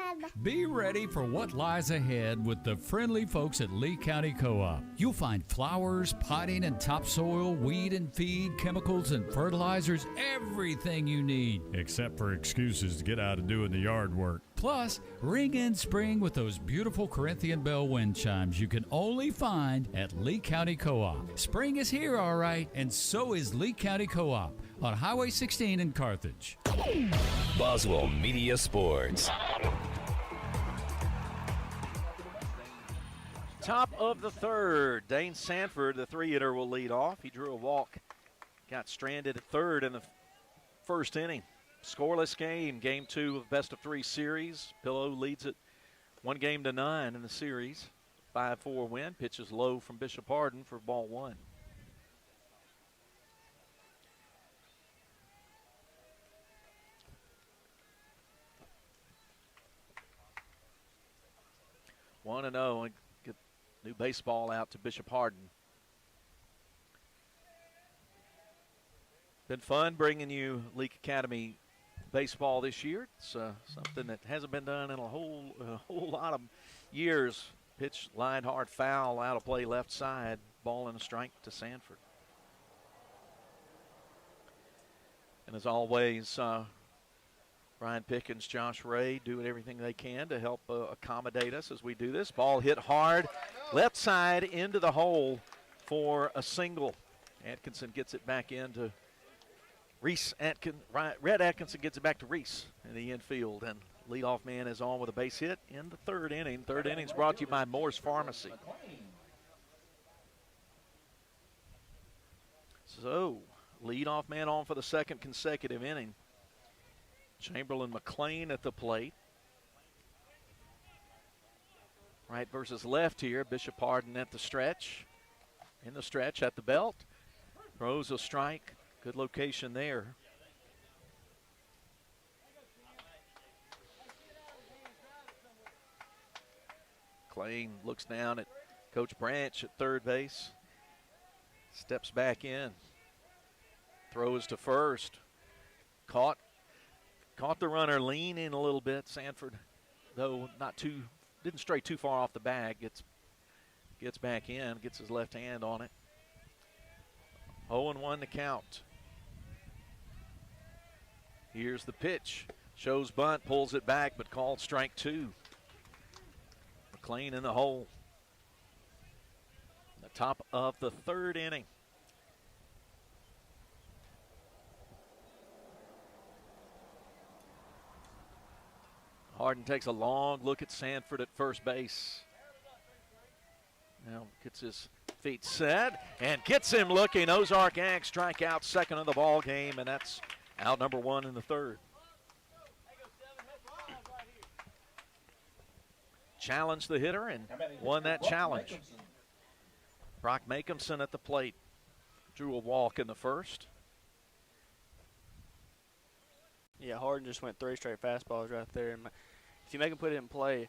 Be ready for what lies ahead with the friendly folks at Lee County Co-op. You'll find flowers, potting and topsoil, weed and feed, chemicals and fertilizers, everything you need. Except for excuses to get out and doing the yard work. Plus, ring in spring with those beautiful Corinthian bell wind chimes you can only find at Lee County Co-op. Spring is here, all right, and so is Lee County Co-op on Highway 16 in Carthage. Boswell Media Sports. Top of the third, Dane Sanford, the 3-hitter, will lead off. He drew a walk, got stranded at third in the first inning. Scoreless game, game 2 of best-of-3 series. Pillow leads it 1-0 in the series. 5-4 win. Pitches low from Bishop Hardin for ball 1. 1-0 and get new baseball out to Bishop Hardin. Been fun bringing you Leake Academy baseball this year. It's something that hasn't been done in a whole lot of years. Pitch, line hard, foul, out of play, left side, ball and a strike to Sanford. And as always, Brian Pickens, Josh Ray doing everything they can to help accommodate us as we do this. Ball hit hard, left side into the hole for a single. Atkinson gets it back into Reese Atkinson. Red Atkinson gets it back to Reese in the infield, and leadoff man is on with a base hit in the third inning. Third inning's brought to you by Moore's Pharmacy. So, leadoff man on for the second consecutive inning. Chamberlain McLean at the plate. Right versus left here. Bishop Hardin at the stretch. In the stretch at the belt. Throws a strike. Good location there. McLean looks down at Coach Branch at third base. Steps back in. Throws to first. Caught the runner leaning a little bit. Sanford, though, didn't stray too far off the bag. Gets back in, gets his left hand on it. 0-1 to count. Here's the pitch. Shows bunt, pulls it back, but called strike two. McLean in the hole. The top of the third inning. Hardin takes a long look at Sanford at first base. Now gets his feet set and gets him looking. Ozark Ag strike out, second of the ball game, and that's out number one in the third. Challenged the hitter and won that challenge. Brock Makeumson at the plate. Drew a walk in the first. Yeah, Hardin just went 3 straight fastballs right there. If you make him put it in play,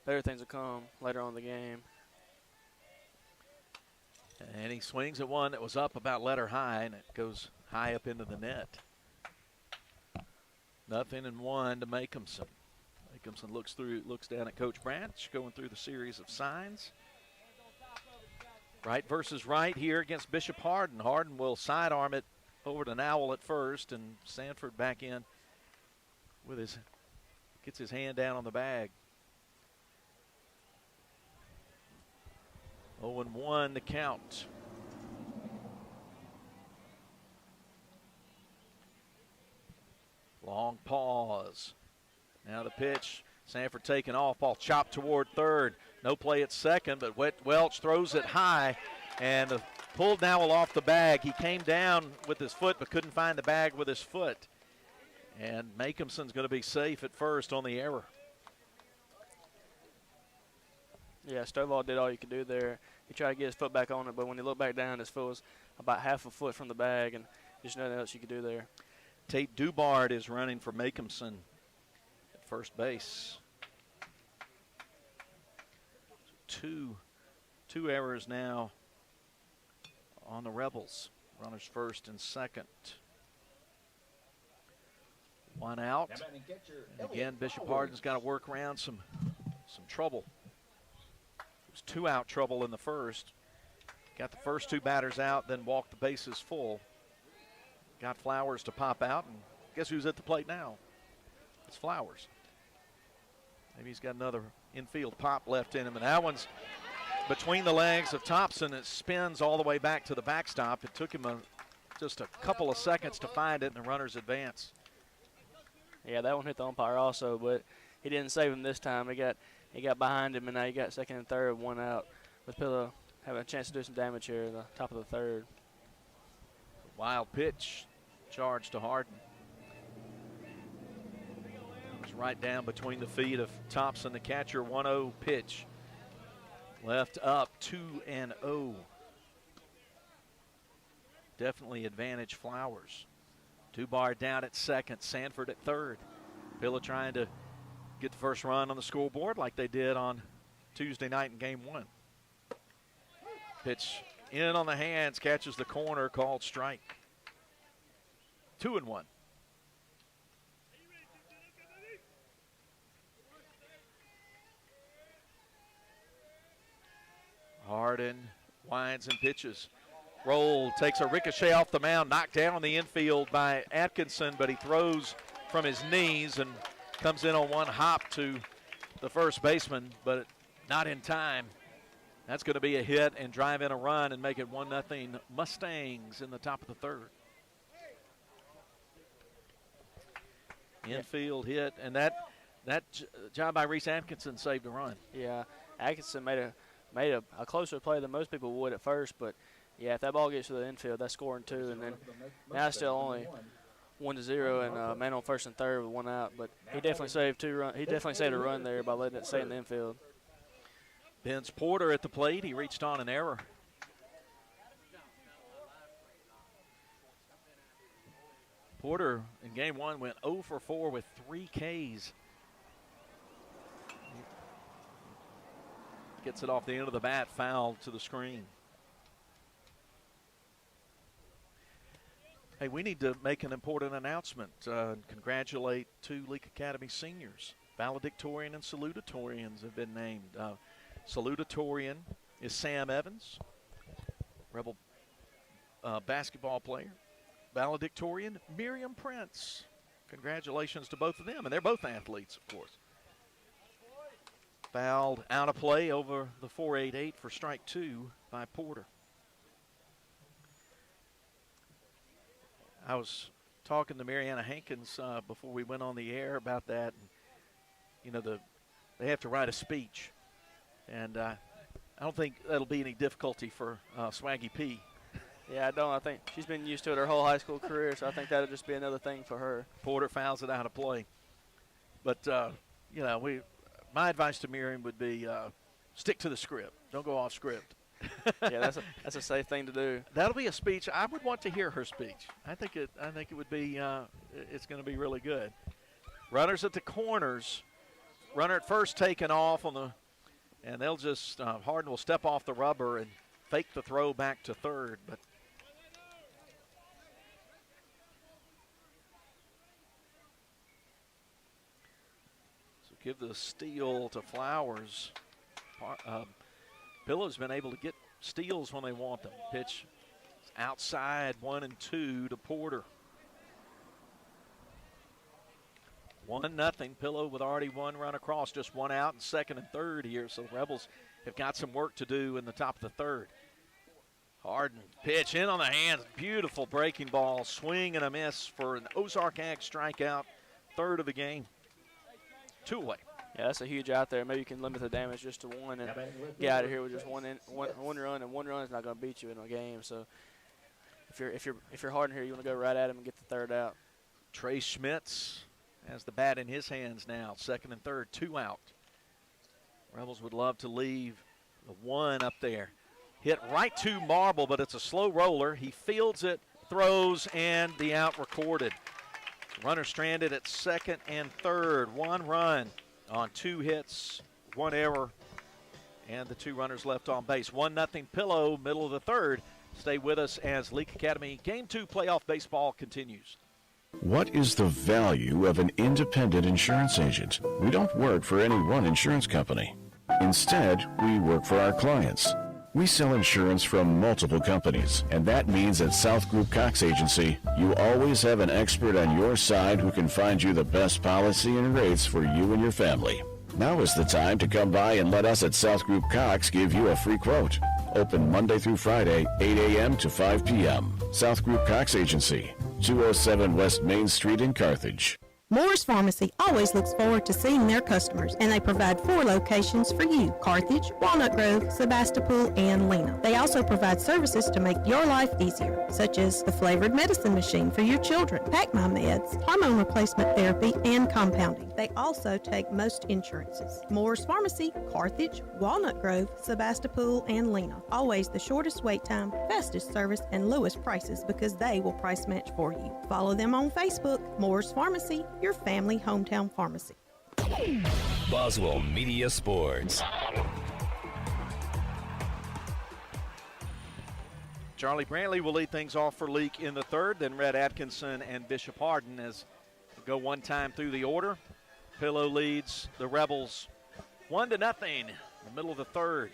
better things will come later on in the game. And he swings at one that was up about letter high, and it goes high up into the net. 0-1 to Makeumson. Makeumson looks down at Coach Branch, going through the series of signs. Right versus right here against Bishop Hardin. Hardin will sidearm it over to Nowell at first, and Sanford back in with gets his hand down on the bag. 0-1 the count. Long pause. Now the pitch. Sanford taking off. Ball chopped toward third. No play at second, but Welch throws it high and pulled Nowell off the bag. He came down with his foot but couldn't find the bag with his foot. And Makeumson's going to be safe at first on the error. Yeah, Stovall did all you could do there. He tried to get his foot back on it, but when he looked back down, his foot was about half a foot from the bag, and there's nothing else you could do there. Tate Dubard is running for Makeumson at first base. Two errors now on the Rebels. Runners first and second. One out. And again, Bishop Hardin's got to work around some trouble. It was 2-out trouble in the first. Got the first 2 batters out, then walked the bases full. Got Flowers to pop out, and guess who's at the plate now? It's Flowers. Maybe he's got another infield pop left in him, and that one's between the legs of Thompson. It spins all the way back to the backstop. It took him just a couple of seconds to find it, and the runners advance. Yeah, that one hit the umpire also, but he didn't save him this time. He got behind him, and now you got second and third, 1 out, with Pillow having a chance to do some damage here at the top of the third. Wild pitch, charge to Hardin. It was right down between the feet of Thompson, the catcher. 1-0 pitch. Left up, 2-0. Definitely advantage Flowers. Dubard down at second, Sanford at third. Pillow trying to get the first run on the scoreboard like they did on Tuesday night in game 1. Pitch in on the hands, catches the corner, called strike. 2-1. Harden winds and pitches. Roll takes a ricochet off the mound, knocked down in the infield by Atkinson, but he throws from his knees and comes in on one hop to the first baseman, but not in time. That's going to be a hit and drive in a run and make it 1-0 Mustangs in the top of the third. Infield hit, and that job by Reese Atkinson saved a run. Yeah, Atkinson made a closer play than most people would at first, but yeah, if that ball gets to the infield, that's scoring 2, and then now it's still only 1-0, and man on first and third with 1 out. But he definitely saved 2 runs. He definitely saved a run there by letting it stay in the infield. Ben's Porter at the plate. He reached on an error. Porter in game 1 went 0 for 4 with 3 Ks. Gets it off the end of the bat, fouled to the screen. Hey, we need to make an important announcement and congratulate 2 Leake Academy seniors. Valedictorian and salutatorians have been named. Salutatorian is Sam Evans, Rebel basketball player. Valedictorian, Miriam Prince. Congratulations to both of them, and they're both athletes, of course. Fouled out of play over the 4.88 for strike 2 by Porter. I was talking to Mariana Hankins before we went on the air about that. And, you know, they have to write a speech. And I don't think that'll be any difficulty for Swaggy P. Yeah, I don't. I think she's been used to it her whole high school career, so I think that'll just be another thing for her. Porter fouls it out of play. But, you know, my advice to Miriam would be stick to the script. Don't go off script. Yeah, that's a safe thing to do. That'll be a speech. I would want to hear her speech. I think it would be. It's going to be really good. Runners at the corners. Runner at first taken off and they'll just Harden will step off the rubber and fake the throw back to third, but. So give the steal to Flowers. Pillow's been able to get steals when they want them. Pitch outside 1-2 to Porter. 1-0. Pillow with already 1 run across, just 1 out in second and third here. So the Rebels have got some work to do in the top of the third. Harden pitch in on the hands. Beautiful breaking ball. Swing and a miss for an Ozark Ag strikeout. Third of the game. 2 away. Yeah, that's a huge out there. Maybe you can limit the damage just to 1 and get out of here with just one run, and 1 run is not going to beat you in a game. So if you're Harden here, you want to go right at him and get the third out. Trey Schmitz has the bat in his hands now. Second and third, 2 out. Rebels would love to leave the 1 up there. Hit right to Marble, but it's a slow roller. He fields it, throws, and the out recorded. Runner stranded at second and third. 1 run on 2 hits, 1 error, and the 2 runners left on base. 1-0 Pillow, middle of the third. Stay with us as Leake Academy Game 2 playoff baseball continues. What is the value of an independent insurance agent? We don't work for any one insurance company. Instead, we work for our clients. We sell insurance from multiple companies, and that means at South Group Cox Agency, you always have an expert on your side who can find you the best policy and rates for you and your family. Now is the time to come by and let us at South Group Cox give you a free quote. Open Monday through Friday, 8 a.m. to 5 p.m. South Group Cox Agency, 207 West Main Street in Carthage. Moore's Pharmacy always looks forward to seeing their customers, and they provide 4 locations for you: Carthage, Walnut Grove, Sebastopol, and Lena. They also provide services to make your life easier, such as the flavored medicine machine for your children, Pack My Meds, hormone replacement therapy, and compounding. They also take most insurances. Moore's Pharmacy, Carthage, Walnut Grove, Sebastopol, and Lena. Always the shortest wait time, fastest service, and lowest prices because they will price match for you. Follow them on Facebook. Moore's Pharmacy, your family hometown pharmacy. Boswell Media Sports. Charlie Brantley will lead things off for Leake in the third, then Red Atkinson and Bishop Hardin as we go one time through the order. Pillow leads the Rebels 1-0 in the middle of the third.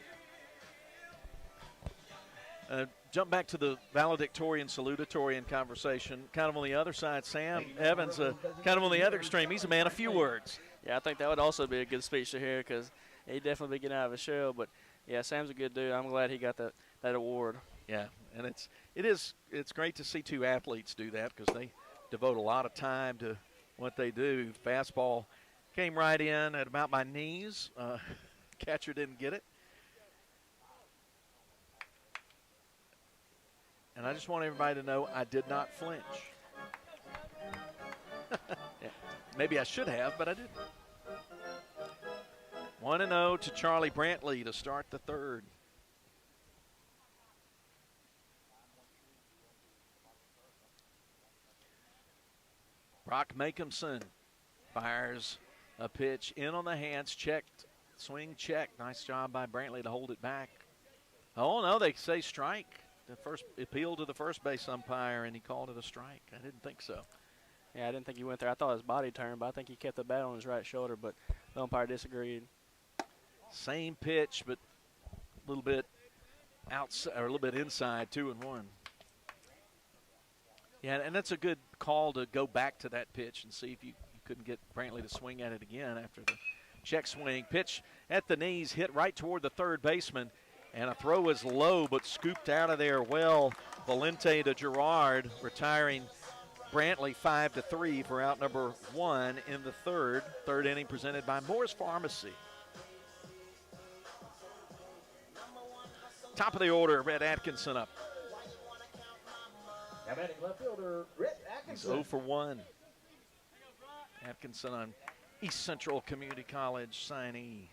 Jump back to the valedictorian, salutatorian conversation. Kind of on the other side, Sam Evans, kind of on the other extreme. He's a man of few words. Yeah, I think that would also be a good speech to hear because he'd definitely be getting out of his shell. But, yeah, Sam's a good dude. I'm glad he got that award. Yeah, and it's great to see two athletes do that because they devote a lot of time to what they do. Fastball came right in at about my knees. Catcher didn't get it. And I just want everybody to know I did not flinch. Yeah, maybe I should have, but I didn't. 1-0 to Charlie Brantley to start the third. Brock Makehamson fires a pitch in on the hands, checked, swing check. Nice job by Brantley to hold it back. Oh, no, they say strike. The first appeal to the first base umpire, and he called it a strike. I didn't think so. Yeah, I didn't think he went there. I thought his body turned, but I think he kept the bat on his right shoulder, but the umpire disagreed. Same pitch, but a little bit outside or a little bit inside, 2-1. Yeah, and that's a good call to go back to that pitch and see if you couldn't get Brantley to swing at it again after the check swing. Pitch at the knees, hit right toward the third baseman, and a throw is low but scooped out of there well. Valente to Gerard, retiring Brantley 5-3 for out number 1 in the third. Third inning presented by Moore's Pharmacy. Top of the order, Red Atkinson up. Now batting left fielder, Red He's Atkinson. 0 for 1. Atkinson on East Central Community College signee.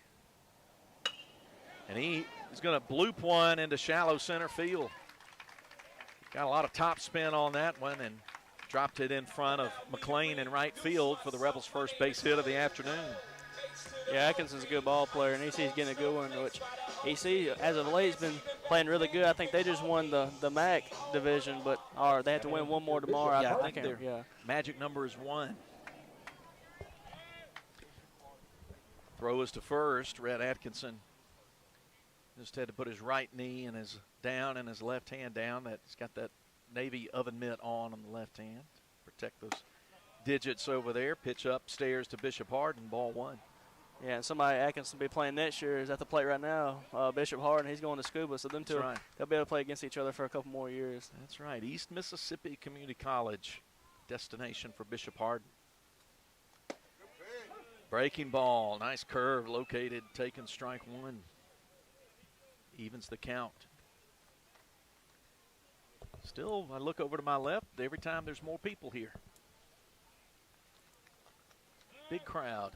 And he is going to bloop one into shallow center field. Got a lot of top spin on that one and dropped it in front of McLean in right field for the Rebels' first base hit of the afternoon. Yeah, Atkinson's a good ball player, and EC's getting a good one, which EC, as of late, has been playing really good. I think they just won the MAC division, but they have to win one more tomorrow. Yeah, I think their magic number is 1. Throw is to first. Red Atkinson just had to put his right knee and his down and his left hand down. He's got that Navy oven mitt on the left hand. Protect those digits over there. Pitch upstairs to Bishop Hardin, ball 1. Yeah, and somebody Atkinson will be playing next year is at the plate right now. Bishop Hardin, he's going to Scuba, so them two, right. They'll be able to play against each other for a couple more years. That's right. East Mississippi Community College, destination for Bishop Hardin. Breaking ball, nice curve, located, taken strike 1. Evens the count. Still, I look over to my left, every time there's more people here. Big crowd.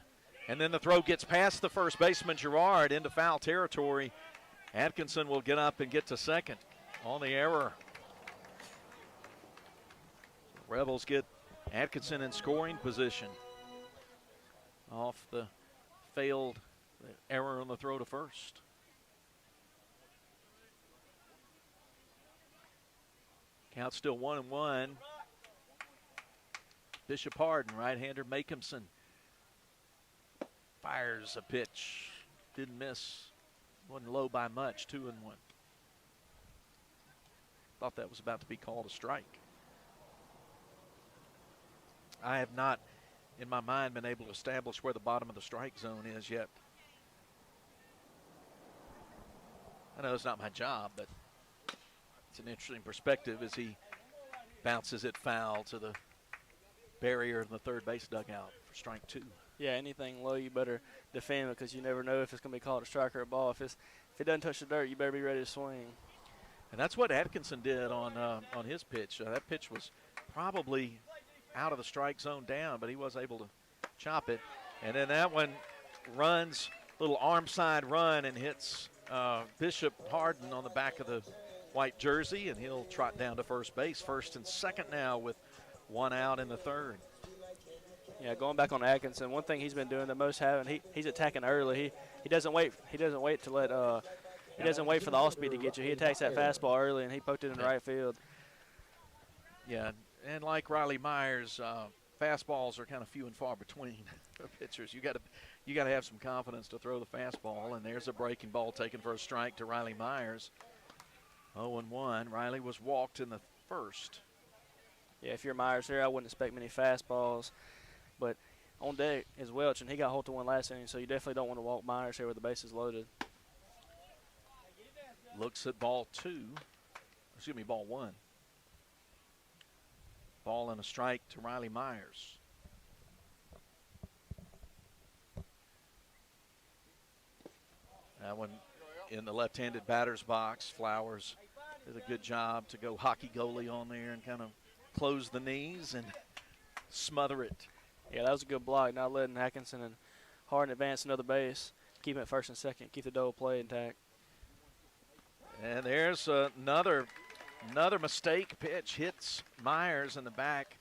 And then the throw gets past the first baseman, Gerard, into foul territory. Atkinson will get up and get to second on the error. Rebels get Atkinson in scoring position off the failed error on the throw to first. Count still 1-1. Bishop Hardin, right-hander Makehamson fires a pitch. Didn't miss. Wasn't low by much, 2-1. Thought that was about to be called a strike. I have not, in my mind, been able to establish where the bottom of the strike zone is yet. I know it's not my job, but it's an interesting perspective as he bounces it foul to the barrier in the third base dugout for strike 2. Yeah, anything low, you better defend it because you never know if it's going to be called a strike or a ball. If it doesn't touch the dirt, you better be ready to swing. And that's what Atkinson did on his pitch. That pitch was probably out of the strike zone down, but he was able to chop it. And then that one runs, little arm side run, and hits Bishop Hardin on the back of the white jersey, and he'll trot down to first base. First and second now with 1 out in the third. Yeah, going back on Atkinson, one thing he's been doing the most he's attacking early. He doesn't wait to let He doesn't wait for the off speed to get you. He attacks that fastball early, and he poked it in the right field. Yeah, and like Riley Myers, fastballs are kind of few and far between for pitchers. You got to have some confidence to throw the fastball, and there's a breaking ball taken for a strike to Riley Myers. 0-1. Riley was walked in the first. Yeah, if you're Myers here, I wouldn't expect many fastballs, but on deck is Welch, and he got hold to one last inning, so you definitely don't want to walk Myers here with the bases loaded. Looks at ball one. Ball and a strike to Riley Myers. That one in the left-handed batter's box. Flowers did a good job to go hockey goalie on there and kind of close the knees and smother it. Yeah, that was a good block, not letting Atkinson and Harden advance another base. Keep him at first and second. Keep the double play intact. And there's another mistake. Pitch hits Myers in the back.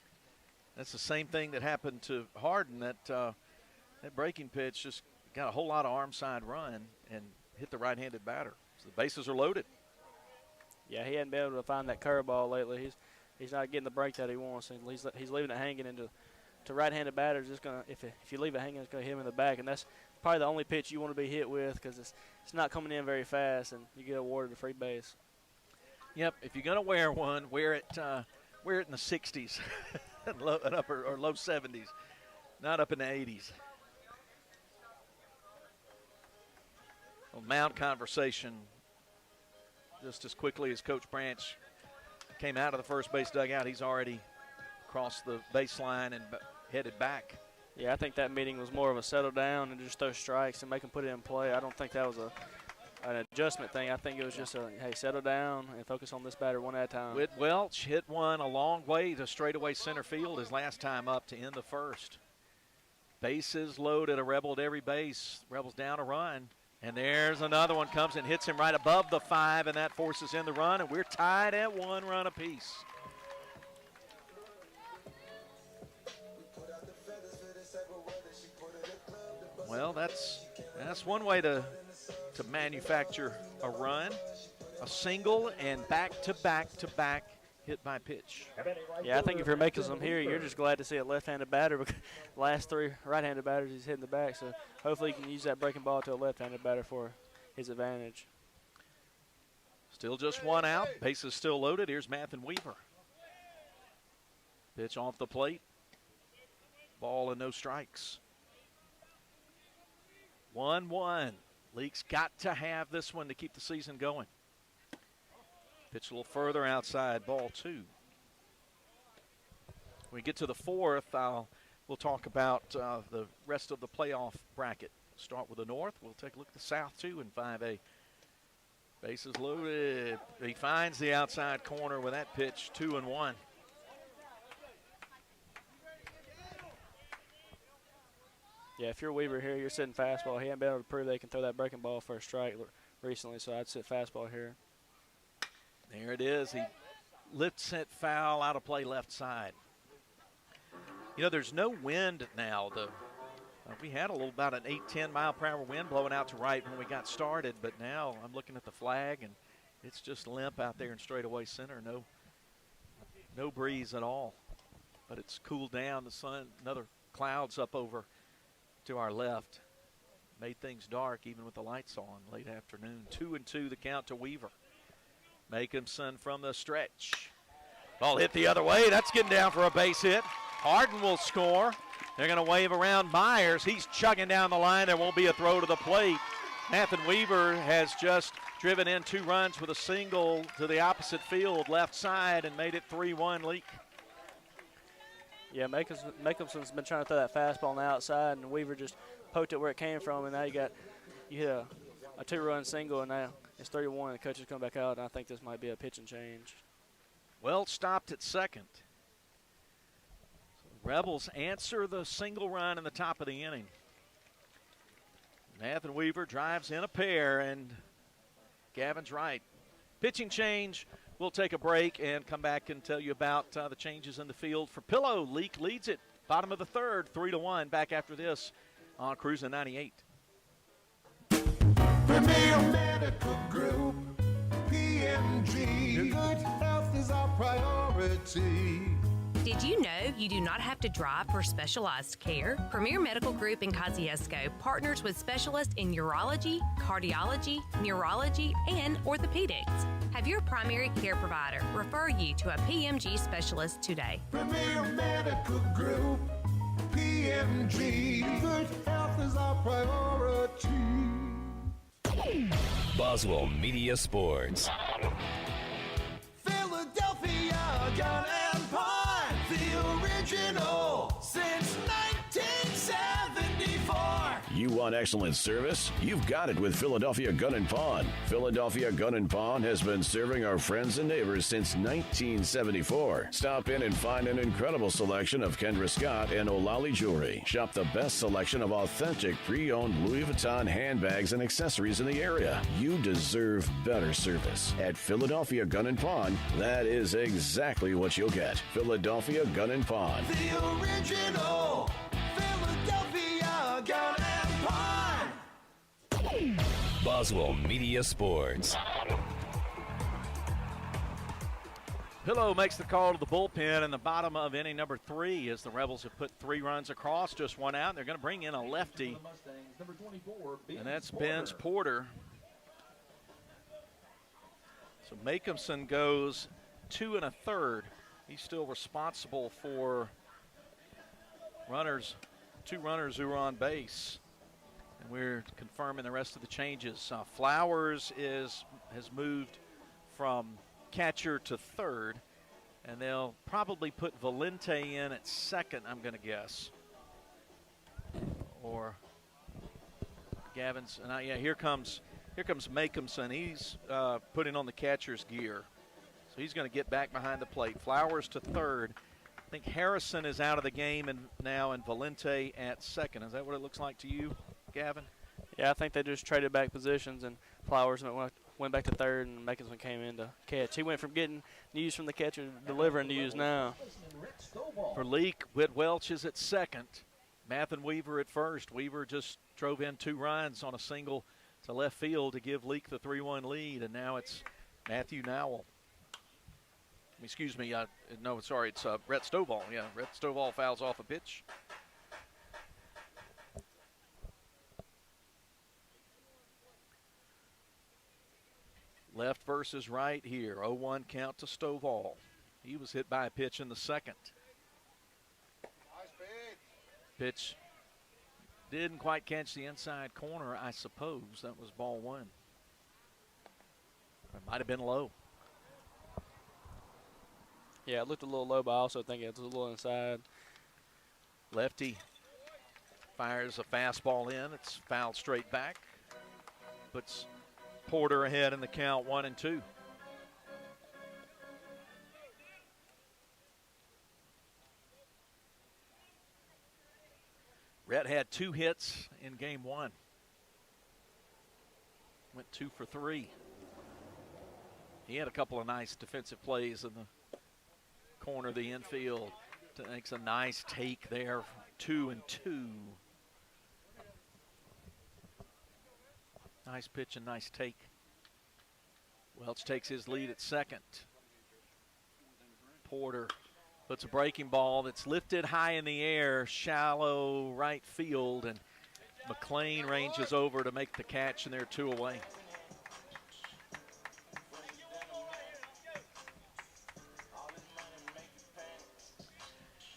That's the same thing that happened to Harden. That breaking pitch just got a whole lot of arm side run and hit the right-handed batter. So the bases are loaded. Yeah, he hadn't been able to find that curveball lately. He's not getting the break that he wants, and he's leaving it hanging into right-handed batters. It's gonna if you leave it hanging, it's gonna hit him in the back, and that's probably the only pitch you want to be hit with because it's not coming in very fast, and you get awarded a free base. Yep, if you're gonna wear one, wear it in the 60s, and upper or low 70s, not up in the 80s. Well, mound conversation just as quickly as Coach Branch came out of the first base dugout. He's already crossed the baseline and headed back. Yeah, I think that meeting was more of a settle down and just throw strikes and make them put it in play. I don't think that was an adjustment thing. I think it was just a, hey, settle down and focus on this batter one at a time. Whit Welch hit one a long way to straightaway center field his last time up to end the first. Bases loaded, a Rebel at every base. Rebels down a run. And there's another one, comes and hits him right above the 5, and that forces in the run, and we're tied at 1 run apiece. Well, that's one way to manufacture a run, a single and back-to-back hit by pitch. Yeah, I think if you're making some here, you're just glad to see a left-handed batter because the last 3 right-handed batters he's hitting the back. So hopefully he can use that breaking ball to a left-handed batter for his advantage. Still just 1 out. Bases still loaded. Here's Mathen Weaver. Pitch off the plate. Ball and no strikes. 1-1. Leake's got to have this one to keep the season going. Pitch a little further outside, ball 2. When we get to the 4th, we'll talk about the rest of the playoff bracket. Start with the North. We'll take a look at the South, too, in 5A. Bases loaded. He finds the outside corner with that pitch, 2-1. Yeah, if you're Weaver here, you're sitting fastball. He hasn't been able to prove they can throw that breaking ball for a strike recently, so I'd sit fastball here. There it is. He lifts it foul, out of play left side. You know, there's no wind now. We had about an 8-10 mile per hour wind blowing out to right when we got started, but now I'm looking at the flag and it's just limp out there in straightaway center. No breeze at all, but it's cooled down. The sun, another clouds up over to our left. Made things dark even with the lights on late afternoon. 2-2 the count to Weaver. Makinson from the stretch. Ball hit the other way. That's getting down for a base hit. Harden will score. They're going to wave around Myers. He's chugging down the line. There won't be a throw to the plate. Mathen Weaver has just driven in 2 runs with a single to the opposite field left side and made it 3-1 Leake. Yeah, Makinson's been trying to throw that fastball on the outside, and Weaver just poked it where it came from, and now you hit a 2-run single, and now it's 3-1. The coach is coming back out, and I think this might be a pitch and change. Well, stopped at second. So Rebels answer the single run in the top of the inning. Mathen Weaver drives in a pair, and Gavin's right. Pitching change. We'll take a break and come back and tell you about the changes in the field. For Pillow, Leake leads it. Bottom of the 3rd, 3-1. Back after this on Cruising 98. Premier Medical Group. priority. Did you know you do not have to drive for specialized care? Premier Medical Group in Kosciuszko partners with specialists in urology, cardiology, neurology, and orthopedics. Have your primary care provider refer you to a PMG specialist today. Premier Medical Group, PMG. Good health is our priority. Boswell Media Sports. Philadelphia Gun and Pawn, the original since 1974. You want excellent service? You've got it with Philadelphia Gun and Pawn. Philadelphia Gun and Pawn has been serving our friends and neighbors since 1974. Stop in and find an incredible selection of Kendra Scott and O'Lally jewelry. Shop the best selection of authentic pre-owned Louis Vuitton handbags and accessories in the area. You deserve better service. At Philadelphia Gun and Pawn, that is exactly what you'll get. Philadelphia Gun and Pawn. The original Philadelphia Gun and Pawn. Boswell Media Sports. Pillow makes the call to the bullpen in the bottom of inning number 3 as the Rebels have put 3 runs across, just 1 out. They're going to bring in a lefty, and that's Ben's Porter. So Makeumson goes 2 1/3. He's still responsible for runners, 2 runners who are on base. And we're confirming the rest of the changes. Flowers has moved from catcher to third, and they'll probably put Valente in at second, I'm going to guess. Or Gavin's, and yeah, here comes Makeumson. He's putting on the catcher's gear, so he's going to get back behind the plate. Flowers to third. I think Harrison is out of the game and Valente at second. Is that what it looks like to you, Gavin? Yeah, I think they just traded back positions, and Flowers went back to third, and Makeumson came in to catch. He went from getting news from the catcher to delivering news now. For Leake, Whit Welch is at second. Mathen Weaver at first. Weaver just drove in 2 runs on a single to left field to give Leake the 3-1 lead, and now it's Matthew Nowell. Excuse me, no, sorry, it's Rhett Stovall. Yeah, Rhett Stovall fouls off a pitch. Left versus right here. 0-1 count to Stovall. He was hit by a pitch in the second. Pitch didn't quite catch the inside corner, I suppose. That was ball 1. It might have been low. Yeah, it looked a little low, but I also think it was a little inside. Lefty fires a fastball in. It's fouled straight back. Puts Porter ahead in the count 1-2. Rhett had 2 hits in game 1. Went 2 for 3. He had a couple of nice defensive plays in the corner of the infield. Makes a nice take there, 2-2. Nice pitch and nice take. Welch takes his lead at second. Porter puts a breaking ball that's lifted high in the air, shallow right field, and McLean ranges over to make the catch, and they're 2 away.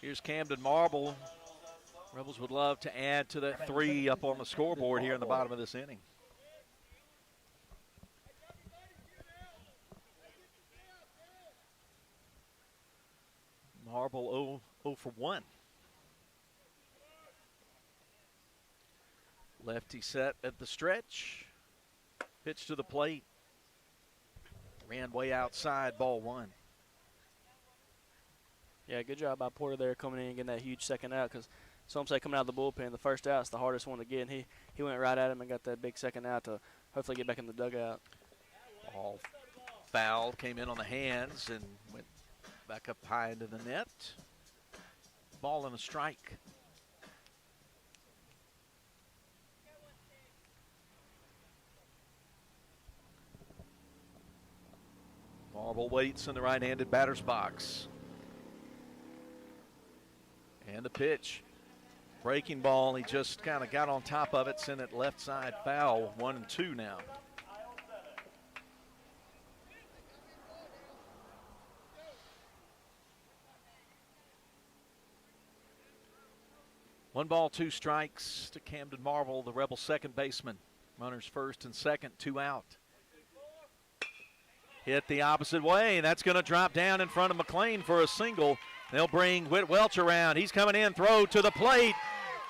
Here's Camden Marble. Rebels would love to add to that 3 up on the scoreboard here in the bottom of this inning. Marble 0 for 1. Lefty set at the stretch. Pitch to the plate. Ran way outside, ball 1. Yeah, good job by Porter there coming in and getting that huge second out, because some say coming out of the bullpen, the first out's the hardest one to get, and he went right at him and got that big second out to hopefully get back in the dugout. Ball fouled, came in on the hands and went back up high into the net. Ball and a strike. Marble waits in the right-handed batter's box. And the pitch. Breaking ball, he just kind of got on top of it, sent it left side foul, 1-2 now. One ball, two strikes to Camden Marble, the Rebel second baseman. Runners first and second, 2 out. Hit the opposite way, and that's going to drop down in front of McLean for a single. They'll bring Whit Welch around. He's coming in, throw to the plate,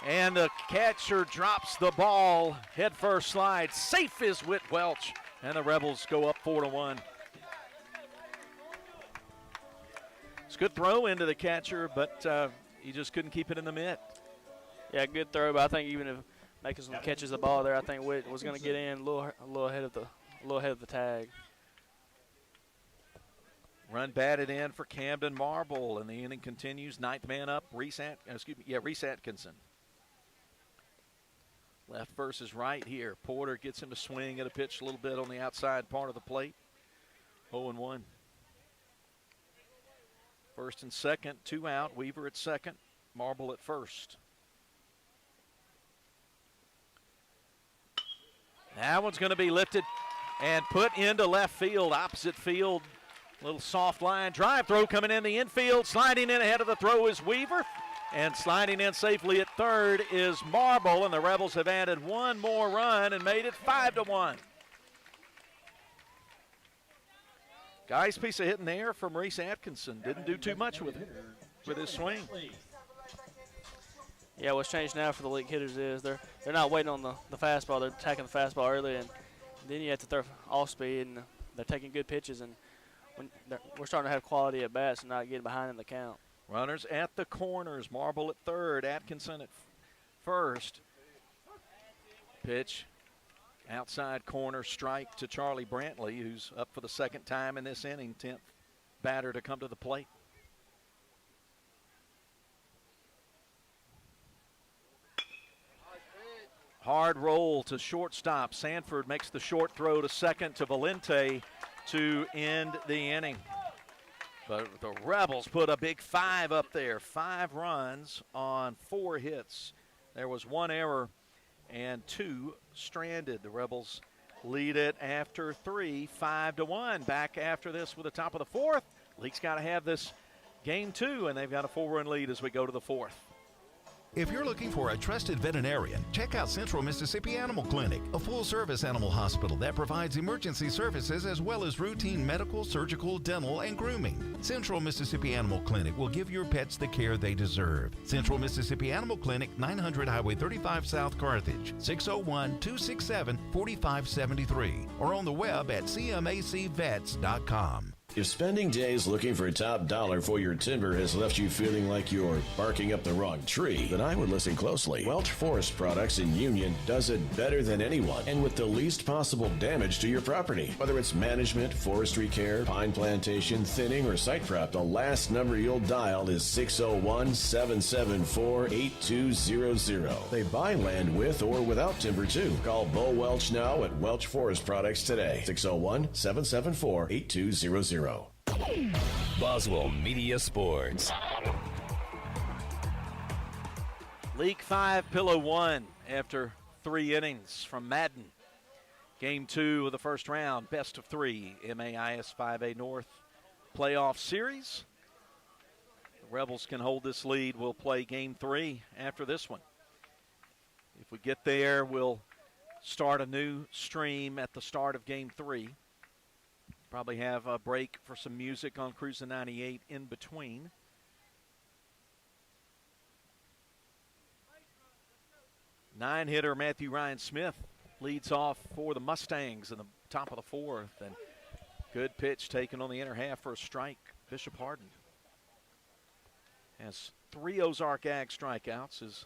and the catcher drops the ball. Head first slide. Safe is Whit Welch, and the Rebels go up 4-1. It's a good throw into the catcher, but he just couldn't keep it in the mitt. Yeah, good throw, but I think even if Mason catches the ball there, I think Whit was going to get in a little ahead of the tag. Run batted in for Camden Marble, and the inning continues. Ninth man up, Reese Atkinson. Left versus right here. Porter gets him to swing at a pitch a little bit on the outside part of the plate. 0-1. First and second, 2 out. Weaver at second, Marble at first. That one's going to be lifted and put into left field, opposite field. Little soft line drive throw coming in the infield. Sliding in ahead of the throw is Weaver. And sliding in safely at third is Marble. And the Rebels have added one more run and made it 5-1. Guy's piece of hit in the air from Reese Atkinson. Didn't do too much with it, with his swing. Yeah, what's changed now for the Leake hitters is they're not waiting on the fastball. They're attacking the fastball early, and then you have to throw off speed, and they're taking good pitches. And when we're starting to have quality at bats and not getting behind in the count. Runners at the corners. Marble at third. Atkinson at first. Pitch. Outside corner strike to Charlie Brantley, who's up for the second time in this inning. 10th batter to come to the plate. Hard roll to shortstop. Sanford makes the short throw to second to Valente to end the inning. But the Rebels put a big 5 up there. 5 runs on 4 hits. There was 1 error and 2 stranded. The Rebels lead it after 3, 5-1. Back after this with the top of the 4th. Leake's got to have this game 2, and they've got a 4-run lead as we go to the 4th. If you're looking for a trusted veterinarian, check out Central Mississippi Animal Clinic, a full-service animal hospital that provides emergency services as well as routine medical, surgical, dental, and grooming. Central Mississippi Animal Clinic will give your pets the care they deserve. Central Mississippi Animal Clinic, 900 Highway 35 South Carthage, 601-267-4573, or on the web at cmacvets.com. If spending days looking for top dollar for your timber has left you feeling like you're barking up the wrong tree, then I would listen closely. Welch Forest Products in Union does it better than anyone and with the least possible damage to your property. Whether it's management, forestry care, pine plantation, thinning, or site prep, the last number you'll dial is 601-774-8200. They buy land with or without timber too. Call Bo Welch now at Welch Forest Products today. 601-774-8200. Boswell Media Sports. Leake 5, Pillow 1 after 3 innings from Madden. Game 2 of the first round, best of 3, MAIS 5A North playoff series. The Rebels can hold this lead. We'll play game 3 after this one. If we get there, we'll start a new stream at the start of game 3. Probably have a break for some music on Cruisin' 98 in between. Nine-hitter Matthew Ryan Smith leads off for the Mustangs in the top of the 4th. And good pitch taken on the inner half for a strike. Bishop Harden has 3 Ozark Ag strikeouts, has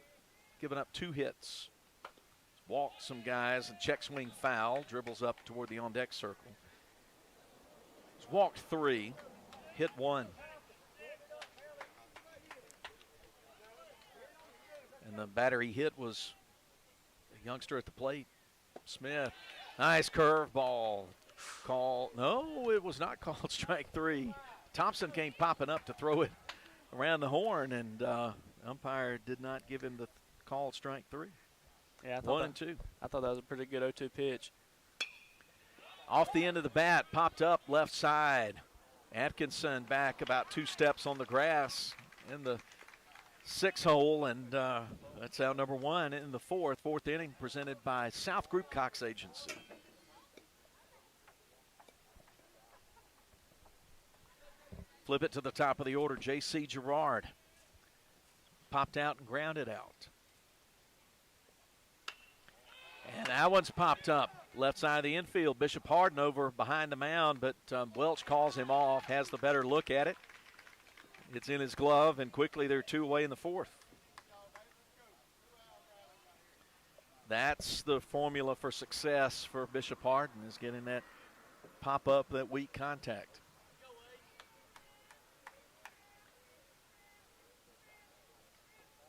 given up 2 hits. Walked some guys and check swing foul. Dribbles up toward the on-deck circle. Walked 3, hit 1. And the batter he hit was a youngster at the plate, Smith. Nice curveball. Call. No, it was was not called strike 3. Thompson came popping up to throw it around the horn, and umpire did not give him the call strike 3. Yeah, I thought 1 and 2. I thought that was a pretty good 0-2 pitch. Off the end of the bat, popped up left side. Atkinson back about 2 steps on the grass in the 6 hole, and that's out number 1 in the fourth inning, presented by South Group Cox Agency. Flip it to the top of the order. J.C. Girard popped out and grounded out. And that one's popped up. Left side of the infield. Bishop Harden over behind the mound, but Welch calls him off, has the better look at it. It's in his glove, and quickly they're 2 away in the 4th. That's the formula for success for Bishop Harden, is getting that pop up, that weak contact.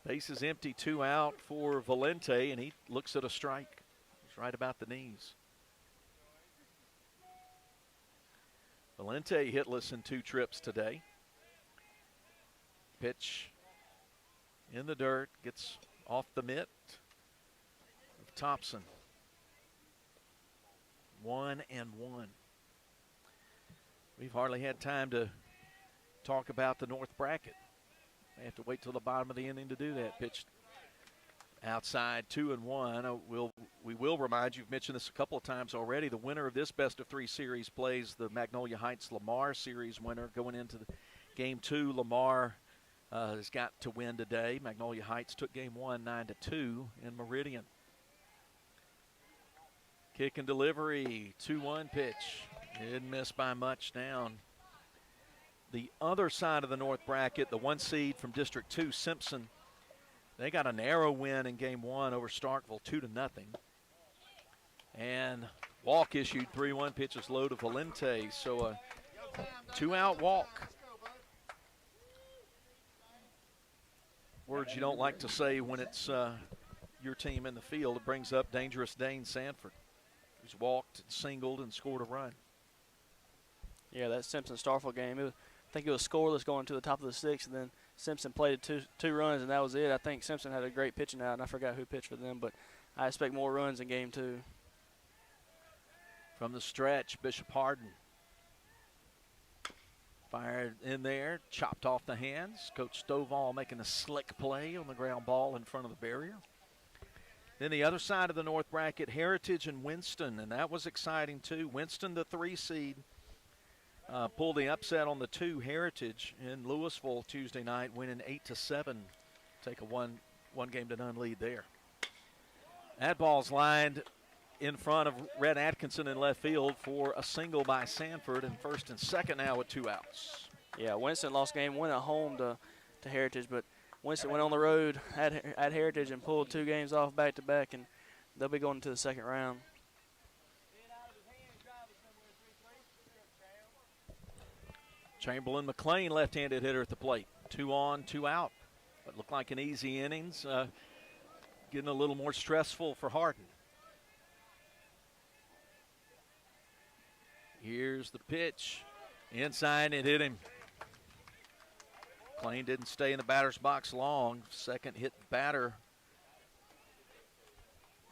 Base is empty, 2 out for Valente, and he looks at a strike. He's right about the knees. Valente hitless in 2 trips today. Pitch in the dirt, gets off the mitt of Thompson. 1-1. We've hardly had time to talk about the North bracket. They have to wait till the bottom of the inning to do that. Pitched outside, 2-1. We will remind you, I've mentioned this a couple of times already, the winner of this best-of-3 series plays the Magnolia Heights-Lamar series winner going into the Game 2. Lamar has got to win today. Magnolia Heights took Game 1 9-2 in Meridian. Kick and delivery, 2-1 pitch. Didn't miss by much down. The other side of the North bracket, the 1 seed from District 2, Simpson, they got a narrow win in Game 1 over Starkville, 2-0. And walk issued, 3-1 pitches low to Valente. So a 2-out walk. Words you don't like to say when it's your team in the field. It brings up dangerous Dane Sanford, who's walked, singled, and scored a run. Yeah, that Simpson-Starkville game, I think it was scoreless going to the top of the 6th, and then Simpson played two runs, and that was it. I think Simpson had a great pitching out, and I forgot who pitched for them, but I expect more runs in Game 2. From the stretch, Bishop Harden fired in there, chopped off the hands. Coach Stovall making a slick play on the ground ball in front of the barrier. Then the other side of the North bracket, Heritage and Winston, and that was exciting too. Winston, the 3 seed, pulled the upset on the 2 Heritage in Louisville Tuesday night, winning 8-7. Take a one game to none lead there. That ball's lined in front of Red Atkinson in left field for a single by Sanford, and first and second now with 2 outs. Yeah, Winston lost Game 1 at home to Heritage, but Winston went on the road at Heritage and pulled 2 games off back-to-back, and they'll be going to the second round. Chamberlain McLean, left-handed hitter at the plate. 2 on, 2 out. What looked like an easy innings, getting a little more stressful for Harden. Here's the pitch. Inside, it hit him. McLean didn't stay in the batter's box long. Second hit batter.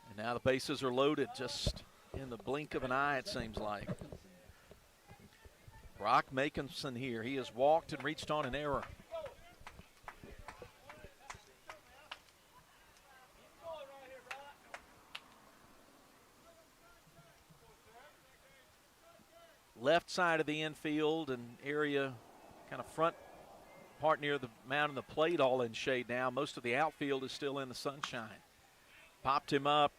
And now the bases are loaded just in the blink of an eye, it seems like. Brock Makinson here. He has walked and reached on an error. Left side of the infield and area, kind of front part near the mound and the plate, all in shade now. Most of the outfield is still in the sunshine. Popped him up,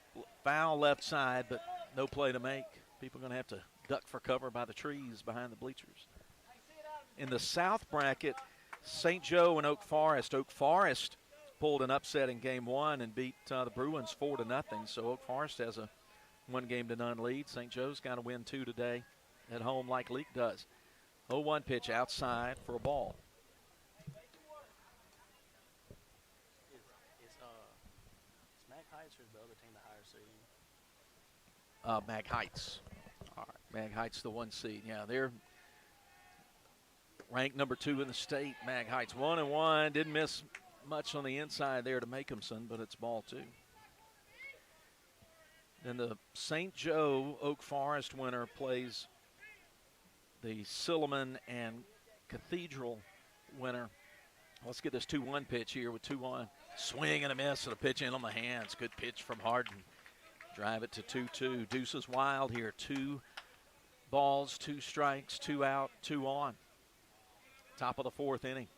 foul left side, but no play to make. People are going to have to duck for cover by the trees behind the bleachers. In the South bracket, St. Joe and Oak Forest. Oak Forest pulled an upset in Game 1 and beat the Bruins 4-0. So Oak Forest has a 1-0 lead. St. Joe's got to win 2 today at home like Leake does. 0-1 pitch outside for a ball. Is Mag Heights or is the other team the higher seed? Mag Heights. All right. Mag Heights, the 1 seed. Yeah, they're ranked number 2 in the state. Mag Heights 1-1. Didn't miss much on the inside there to Makehamson, but it's ball 2. Then the St. Joe Oak Forest winner plays the Silliman and Cathedral winner. Let's get this 2-1 pitch here with 2 on. Swing and a miss and a pitch in on the hands. Good pitch from Harden. Drive it to 2-2. Deuces wild here. 2 balls, 2 strikes, 2 out, 2 on. Top of the 4th inning.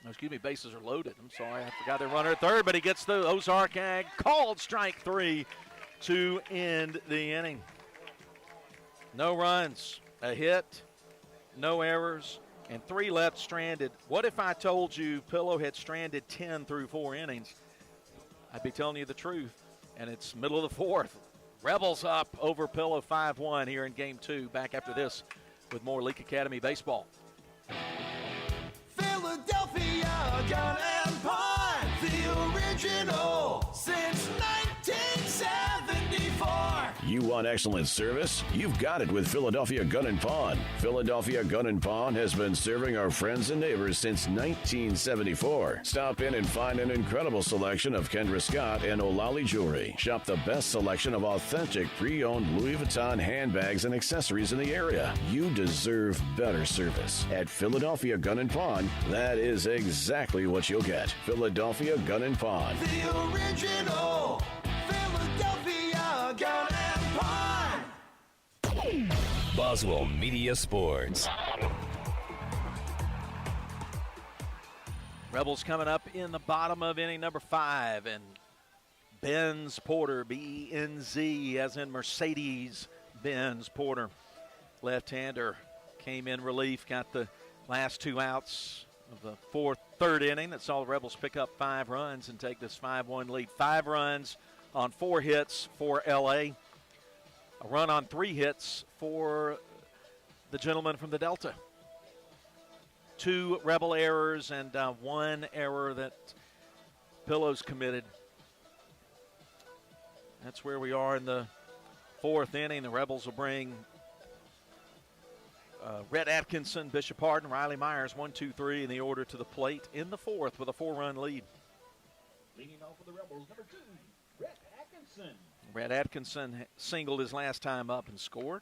Oh, excuse me, bases are loaded. I'm sorry, I forgot the runner at third, but he gets the Ozark Ag called strike 3 to end the inning. No runs, a hit, no errors, and 3 left stranded. What if I told you Pillow had stranded 10 through 4 innings? I'd be telling you the truth, and it's middle of the 4th. Rebels up over Pillow 5-1 here in Game 2. Back after this with more Leake Academy baseball. Philadelphia Gun and Pawn, the original since 1974. You want excellent service? You've got it with Philadelphia Gun and Pawn. Philadelphia Gun and Pawn has been serving our friends and neighbors since 1974. Stop in and find an incredible selection of Kendra Scott and Olali jewelry. Shop the best selection of authentic pre-owned Louis Vuitton handbags and accessories in the area. You deserve better service. At Philadelphia Gun and Pawn, that is exactly what you'll get. Philadelphia Gun and Pawn. The original Philadelphia Gun and Pawn. Boswell Media Sports. Rebels coming up in the bottom of inning number 5, and Benz Porter, B-E-N-Z, as in Mercedes-Benz Porter. Left-hander came in relief, got the last 2 outs of the third inning. That saw the Rebels pick up 5 runs and take this 5-1 lead. 5 runs on 4 hits for L.A., a run on 3 hits for the gentleman from the Delta. 2 Rebel errors and 1 error that Pillows committed. That's where we are in the 4th inning. The Rebels will bring Rhett Atkinson, Bishop Hardin, Riley Myers, 1, 2, 3 in the order to the plate in the 4th with a 4-run lead. Leading off for the Rebels, number 2, Rhett Atkinson. Rhett Atkinson singled his last time up and scored.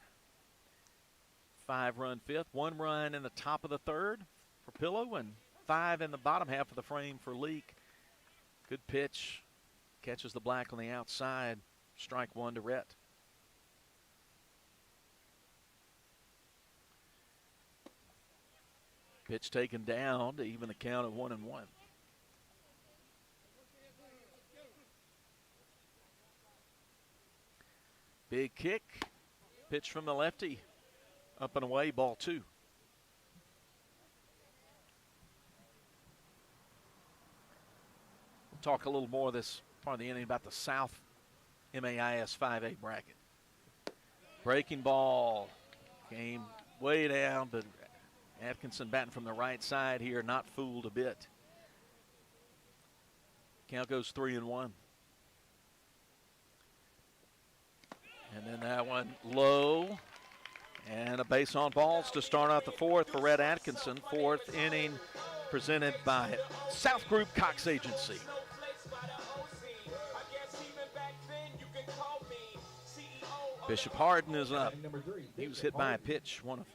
5-run 5th, 1 run in the top of the 3rd for Pillow, and 5 in the bottom half of the frame for Leake. Good pitch, catches the black on the outside. Strike 1 to Rhett. Pitch taken down to even the count of 1-1. Big kick, pitch from the lefty, up and away, ball 2. We'll talk a little more this part of the inning about the South MAIS 5A bracket. Breaking ball came way down, but Atkinson batting from the right side here, not fooled a bit. Count goes 3-1. And then that one low, and a base on balls to start out the 4th for Rhett Atkinson. 4th inning presented by South Group Cox Agency. Bishop Hardin is up. He was hit by a pitch, one of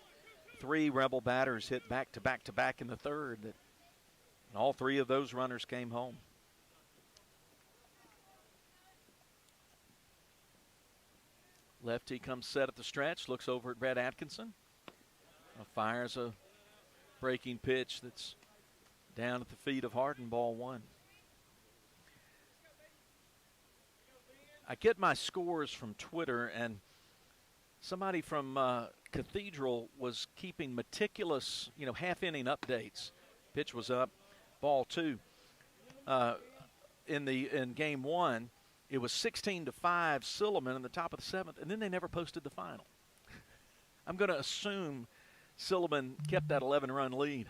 3 Rebel batters hit back to back to back in the 3rd. And all 3 of those runners came home. Lefty comes set at the stretch, looks over at Rhett Atkinson. Fires a breaking pitch that's down at the feet of Hardin, ball 1. I get my scores from Twitter, and somebody from Cathedral was keeping meticulous, half-inning updates. Pitch was up, ball 2. In game 1, it was 16-5 Silliman in the top of the 7th, and then they never posted the final. I'm going to assume Silliman kept that 11-run lead.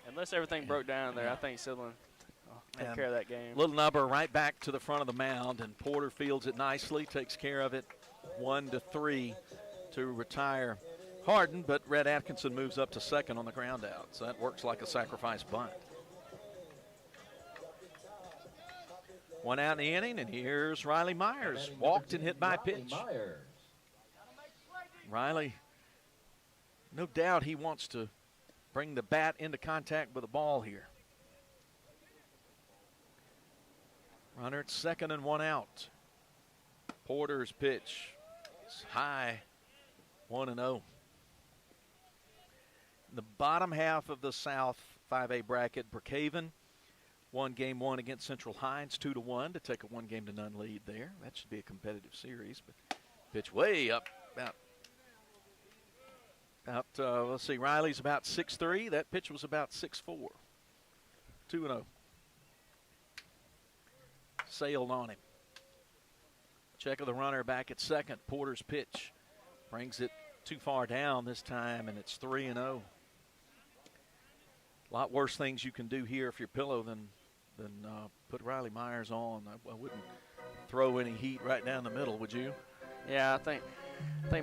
Unless everything broke down there, I think Silliman took care of that game. Little number right back to the front of the mound, and Porter fields it nicely, takes care of it 1-3 to retire Harden, but Red Atkinson moves up to second on the ground out. So that works like a sacrifice bunt. 1 out in the inning, and here's Riley Myers. Walked and hit by pitch. Riley, no doubt he wants to bring the bat into contact with the ball here. Runner at second and 1 out. Porter's pitch is high, 1-0. In the bottom half of the South 5A bracket, Brookhaven won game 1 against Central Hines 2-1 to take a 1-0 lead there. That should be a competitive series, but pitch way up about let's see, Riley's about 6'3". That pitch was about 6'4". 2-0. Sailed on him. Check of the runner back at second. Porter's pitch brings it too far down this time, and it's 3-0. A lot worse things you can do here if you're Pillow than put Riley Myers on. I wouldn't throw any heat right down the middle, would you? Yeah, I think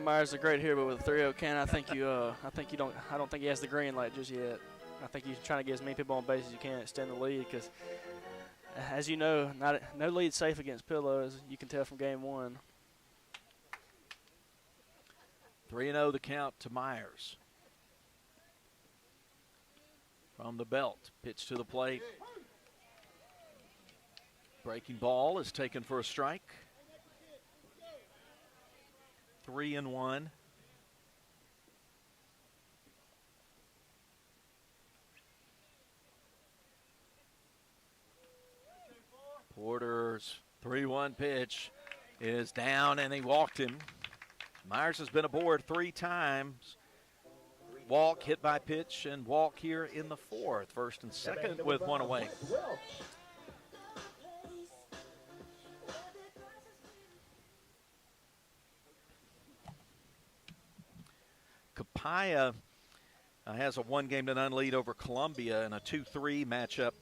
Myers is a great hitter, but with a 3-0 count, I don't think he has the green light just yet. I think he's trying to get as many people on base as you can, extend the lead, because as you know, no lead safe against Pillow, as you can tell from game 1. 3-0 the count to Myers. From the belt, pitch to the plate. Breaking ball is taken for a strike. 3-1. Porter's 3-1 pitch is down, and he walked him. Myers has been aboard 3 times. Walk, hit by pitch, and walk here in the 4th. First and second with 1 away. Capaya has a 1-0 lead over Columbia in a 2-3 matchup.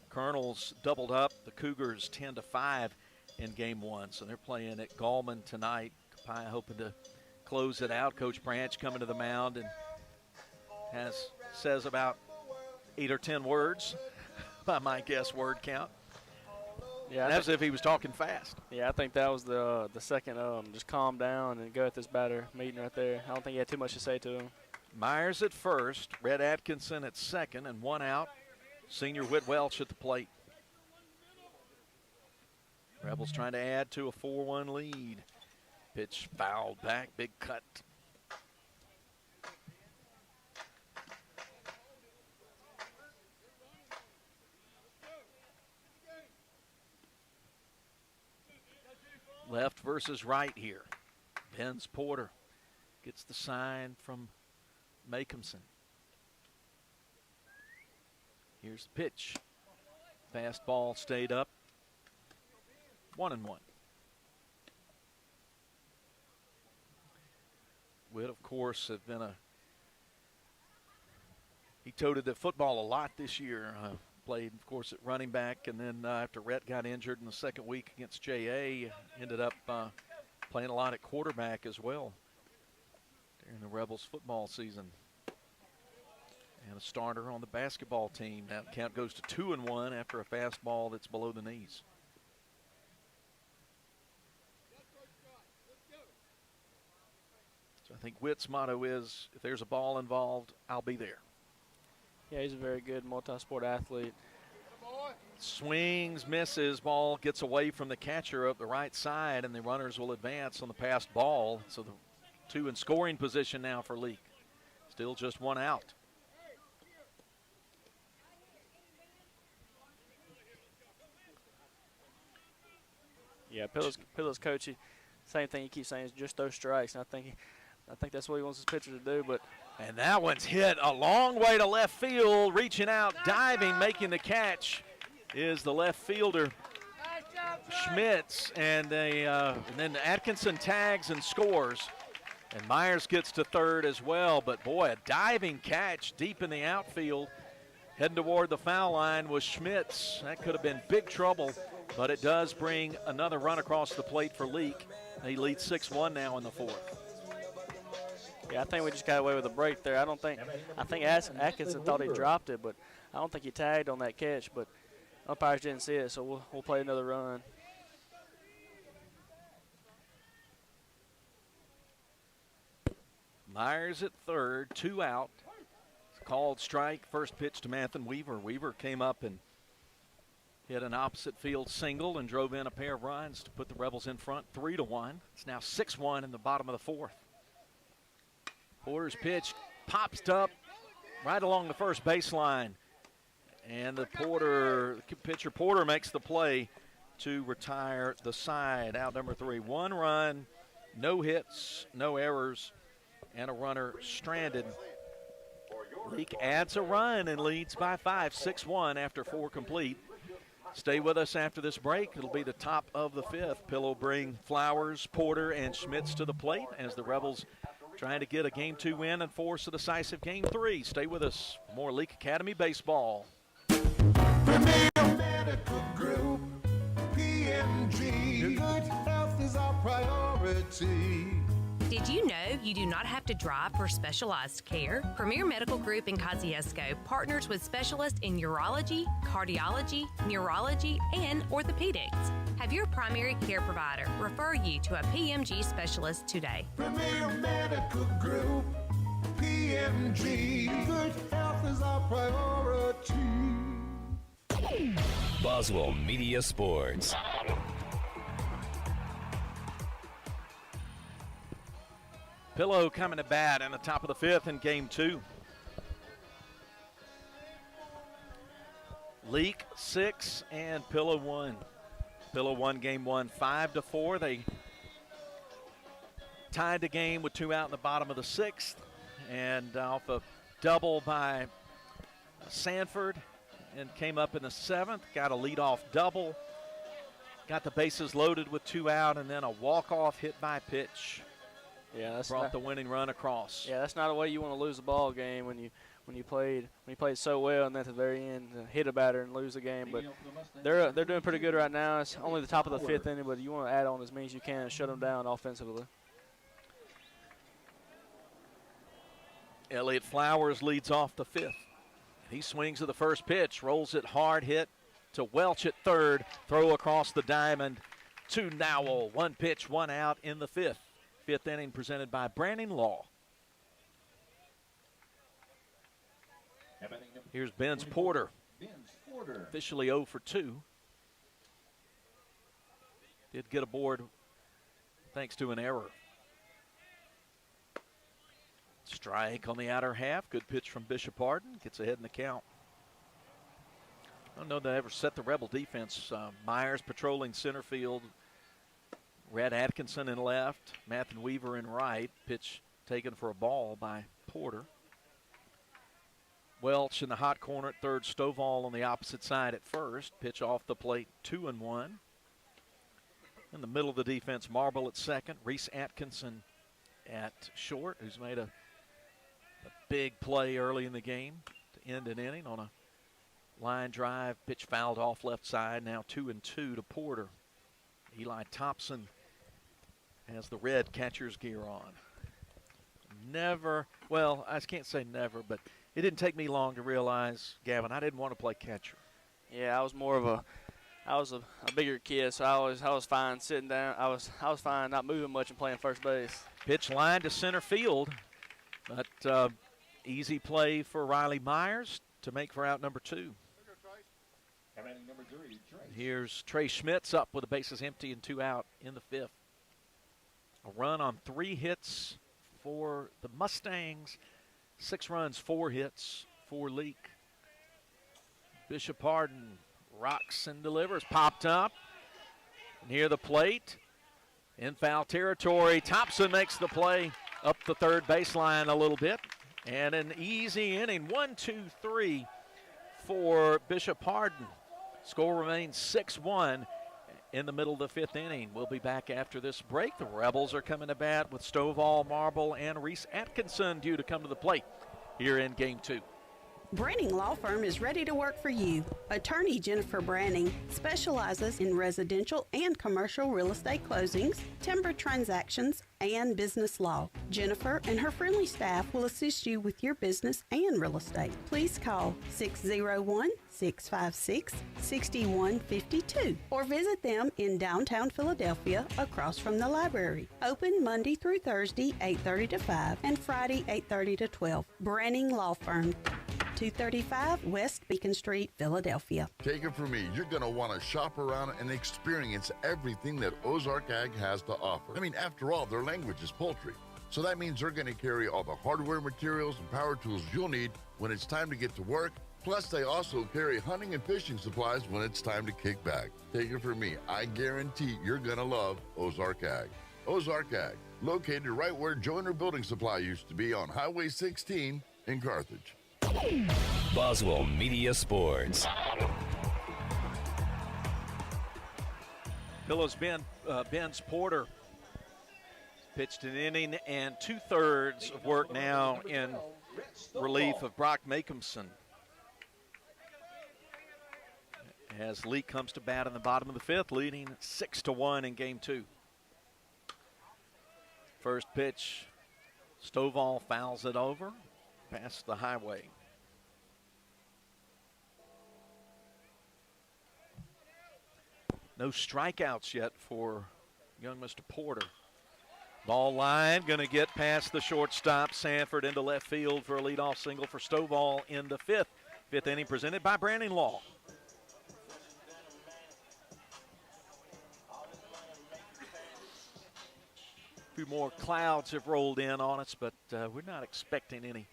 Colonels doubled up the Cougars 10-5 in game 1, so they're playing at Gallman tonight. Capaya hoping to close it out. Coach Branch coming to the mound and says about 8 or 10 words by my guess word count. Yeah, as if he was talking fast. Yeah, I think that was the second. Just calm down and go at this batter meeting right there. I don't think he had too much to say to him. Myers at first, Red Atkinson at second, and 1 out. Senior Whit Welch at the plate. Rebels trying to add to a 4-1 lead. Pitch fouled back, big cut. Left versus right here. Ben's Porter gets the sign from Macomson. Here's the pitch. Fastball stayed up. 1-1. Witt, of course, have been he toted the football a lot this year. Played, of course, at running back, and then after Rhett got injured in the second week against JA, ended up playing a lot at quarterback as well during the Rebels football season. And a starter on the basketball team. Now the count goes to 2-1 after a fastball that's below the knees. So I think Witt's motto is, if there's a ball involved, I'll be there. Yeah, he's a very good multi-sport athlete. Swings, misses, ball gets away from the catcher up the right side, and the runners will advance on the passed ball. So the 2 in scoring position now for Leake. Still just 1 out. Yeah, Pillow's coach, same thing he keeps saying is just those strikes. And I think that's what he wants his pitcher to do. And that one's hit a long way to left field, reaching out, diving, making the catch is the left fielder, Schmitz. And then Atkinson tags and scores. And Myers gets to third as well. But, boy, a diving catch deep in the outfield. Heading toward the foul line was Schmitz. That could have been big trouble But it does bring another run across the plate for Leake. He leads 6-1 now in the fourth. Yeah, I think we just got away with a break there. I think Atkinson thought he dropped it, but I don't think he tagged on that catch. But umpires didn't see it, so we'll play another run. Myers at third, 2 out. Called strike, first pitch to Mathen Weaver. Weaver came up and hit an opposite field single and drove in a pair of runs to put the Rebels in front 3-1. It's now 6-1 in the bottom of the fourth. Porter's pitch pops up right along the first baseline. And the pitcher Porter makes the play to retire the side. Out number 3, 1 run, no hits, no errors, and a runner stranded. Leake adds a run and leads by 5, 6-1 after 4 complete. Stay with us after this break. It'll be the top of the fifth. Pillow bring Flowers, Porter, and Schmitz to the plate as the Rebels trying to get a Game 2 win and force a decisive Game 3. Stay with us. More Leake Academy baseball. Premier Medical Group, PMG. Good health is our priority. Did you know you do not have to drive for specialized care? Premier Medical Group in Kosciuszko partners with specialists in urology, cardiology, neurology, and orthopedics. Have your primary care provider refer you to a PMG specialist today. Premier Medical Group, PMG. Good health is our priority. Boswell Media Sports. Pillow coming to bat in the top of the fifth in Game 2. Leake 6 and Pillow 1. Pillow won Game 1 5-4. They tied the game with 2 out in the bottom of the sixth, and off a double by Sanford, and came up in the seventh. Got a leadoff double. Got the bases loaded with 2 out, and then a walk-off hit by pitch. Yeah, that's brought the winning run across. Yeah, that's not a way you want to lose a ball game when you played so well, and then at the very end hit a batter and lose the game. But they're doing pretty good right now. It's only the top of the fifth inning, but you want to add on as many as you can and shut them down offensively. Elliott Flowers leads off the fifth. He swings at the first pitch, rolls it hard, hit to Welch at third, throw across the diamond to Nowell. 1 pitch, 1 out in the fifth. Fifth inning presented by Brandon Law. Here's Ben's Porter. Officially 0 for 2. Did get aboard thanks to an error. Strike on the outer half. Good pitch from Bishop Arden. Gets ahead in the count. I don't know that I ever set the Rebel defense. Myers patrolling center field. Red Atkinson in left, Mathen Weaver in right. Pitch taken for a ball by Porter. Welch in the hot corner at third, Stovall on the opposite side at first. Pitch off the plate, 2-1. In the middle of the defense, Marble at second, Reese Atkinson at short, who's made a big play early in the game to end an inning on a line drive. Pitch fouled off left side, now 2-2 to Porter. Eli Thompson has the red catcher's gear on. I can't say never, but it didn't take me long to realize, Gavin, I didn't want to play catcher. Yeah, I was a bigger kid, so I was fine sitting down. I was fine not moving much and playing first base. Pitch line to center field, but easy play for Riley Myers to make for out number 2. Here's Trey Schmitz up with the bases empty and 2 out in the fifth. A run on 3 hits for the Mustangs. 6 runs, 4 hits for Leake. Bishop Arden rocks and delivers. Popped up near the plate. In foul territory. Thompson makes the play up the third baseline a little bit. And an easy inning. 1-2-3 for Bishop Arden. Score remains 6-1 in the middle of the fifth inning. We'll be back after this break. The Rebels are coming to bat with Stovall, Marble, and Reese Atkinson due to come to the plate here in Game 2. Branning Law Firm is ready to work for you. Attorney Jennifer Branning specializes in residential and commercial real estate closings, timber transactions, and business law. Jennifer and her friendly staff will assist you with your business and real estate. Please call 601-656-6152 or visit them in downtown Philadelphia across from the library. Open Monday through Thursday, 8:30 to 5 and Friday, 8:30 to 12. Branning Law Firm, 235 West Beacon Street, Philadelphia. Take it from me, you're going to want to shop around and experience everything that Ozark Ag has to offer. I mean, after all, their language is poultry. So that means they're going to carry all the hardware materials and power tools you'll need when it's time to get to work. Plus, they also carry hunting and fishing supplies when it's time to kick back. Take it from me, I guarantee you're going to love Ozark Ag. Ozark Ag, located right where Joyner Building Supply used to be on Highway 16 in Carthage. Boswell Media Sports. Billows Ben's Porter pitched an inning and 2/3 of work now in relief of Brock Makomson. As Leake comes to bat in the bottom of the 5th, leading 6-1 in game 2. First pitch, Stovall fouls it over past the highway. No strikeouts yet for young Mr. Porter. Ball line, going to get past the shortstop. Sanford into left field for a leadoff single for Stovall in the 5th. 5th inning presented by Branning Law. A few more clouds have rolled in on us, but we're not expecting any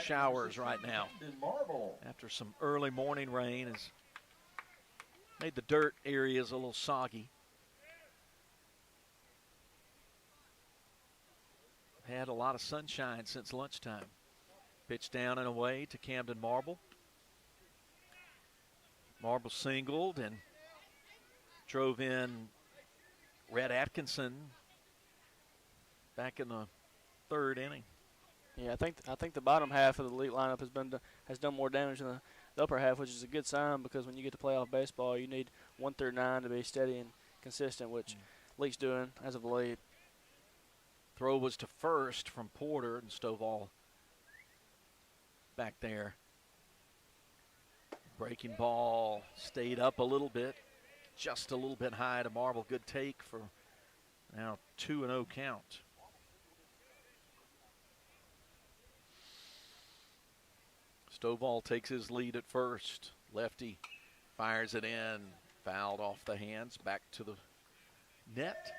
showers right now. After some early morning rain has made the dirt areas a little soggy. Had a lot of sunshine since lunchtime. Pitch down and away to Camden Marble. Marble singled and drove in Red Atkinson back in the 3rd inning. Yeah, I think the bottom half of the Leake lineup has done more damage than the upper half, which is a good sign because when you get to playoff baseball, you need 1 through 9 to be steady and consistent, which Leake's doing as of late. Throw was to first from Porter, and Stovall back there. Breaking ball stayed up a little bit, just a little bit high to Marble. Good take for now 2-0 count. Stovall takes his lead at first. Lefty fires it in, fouled off the hands, back to the net.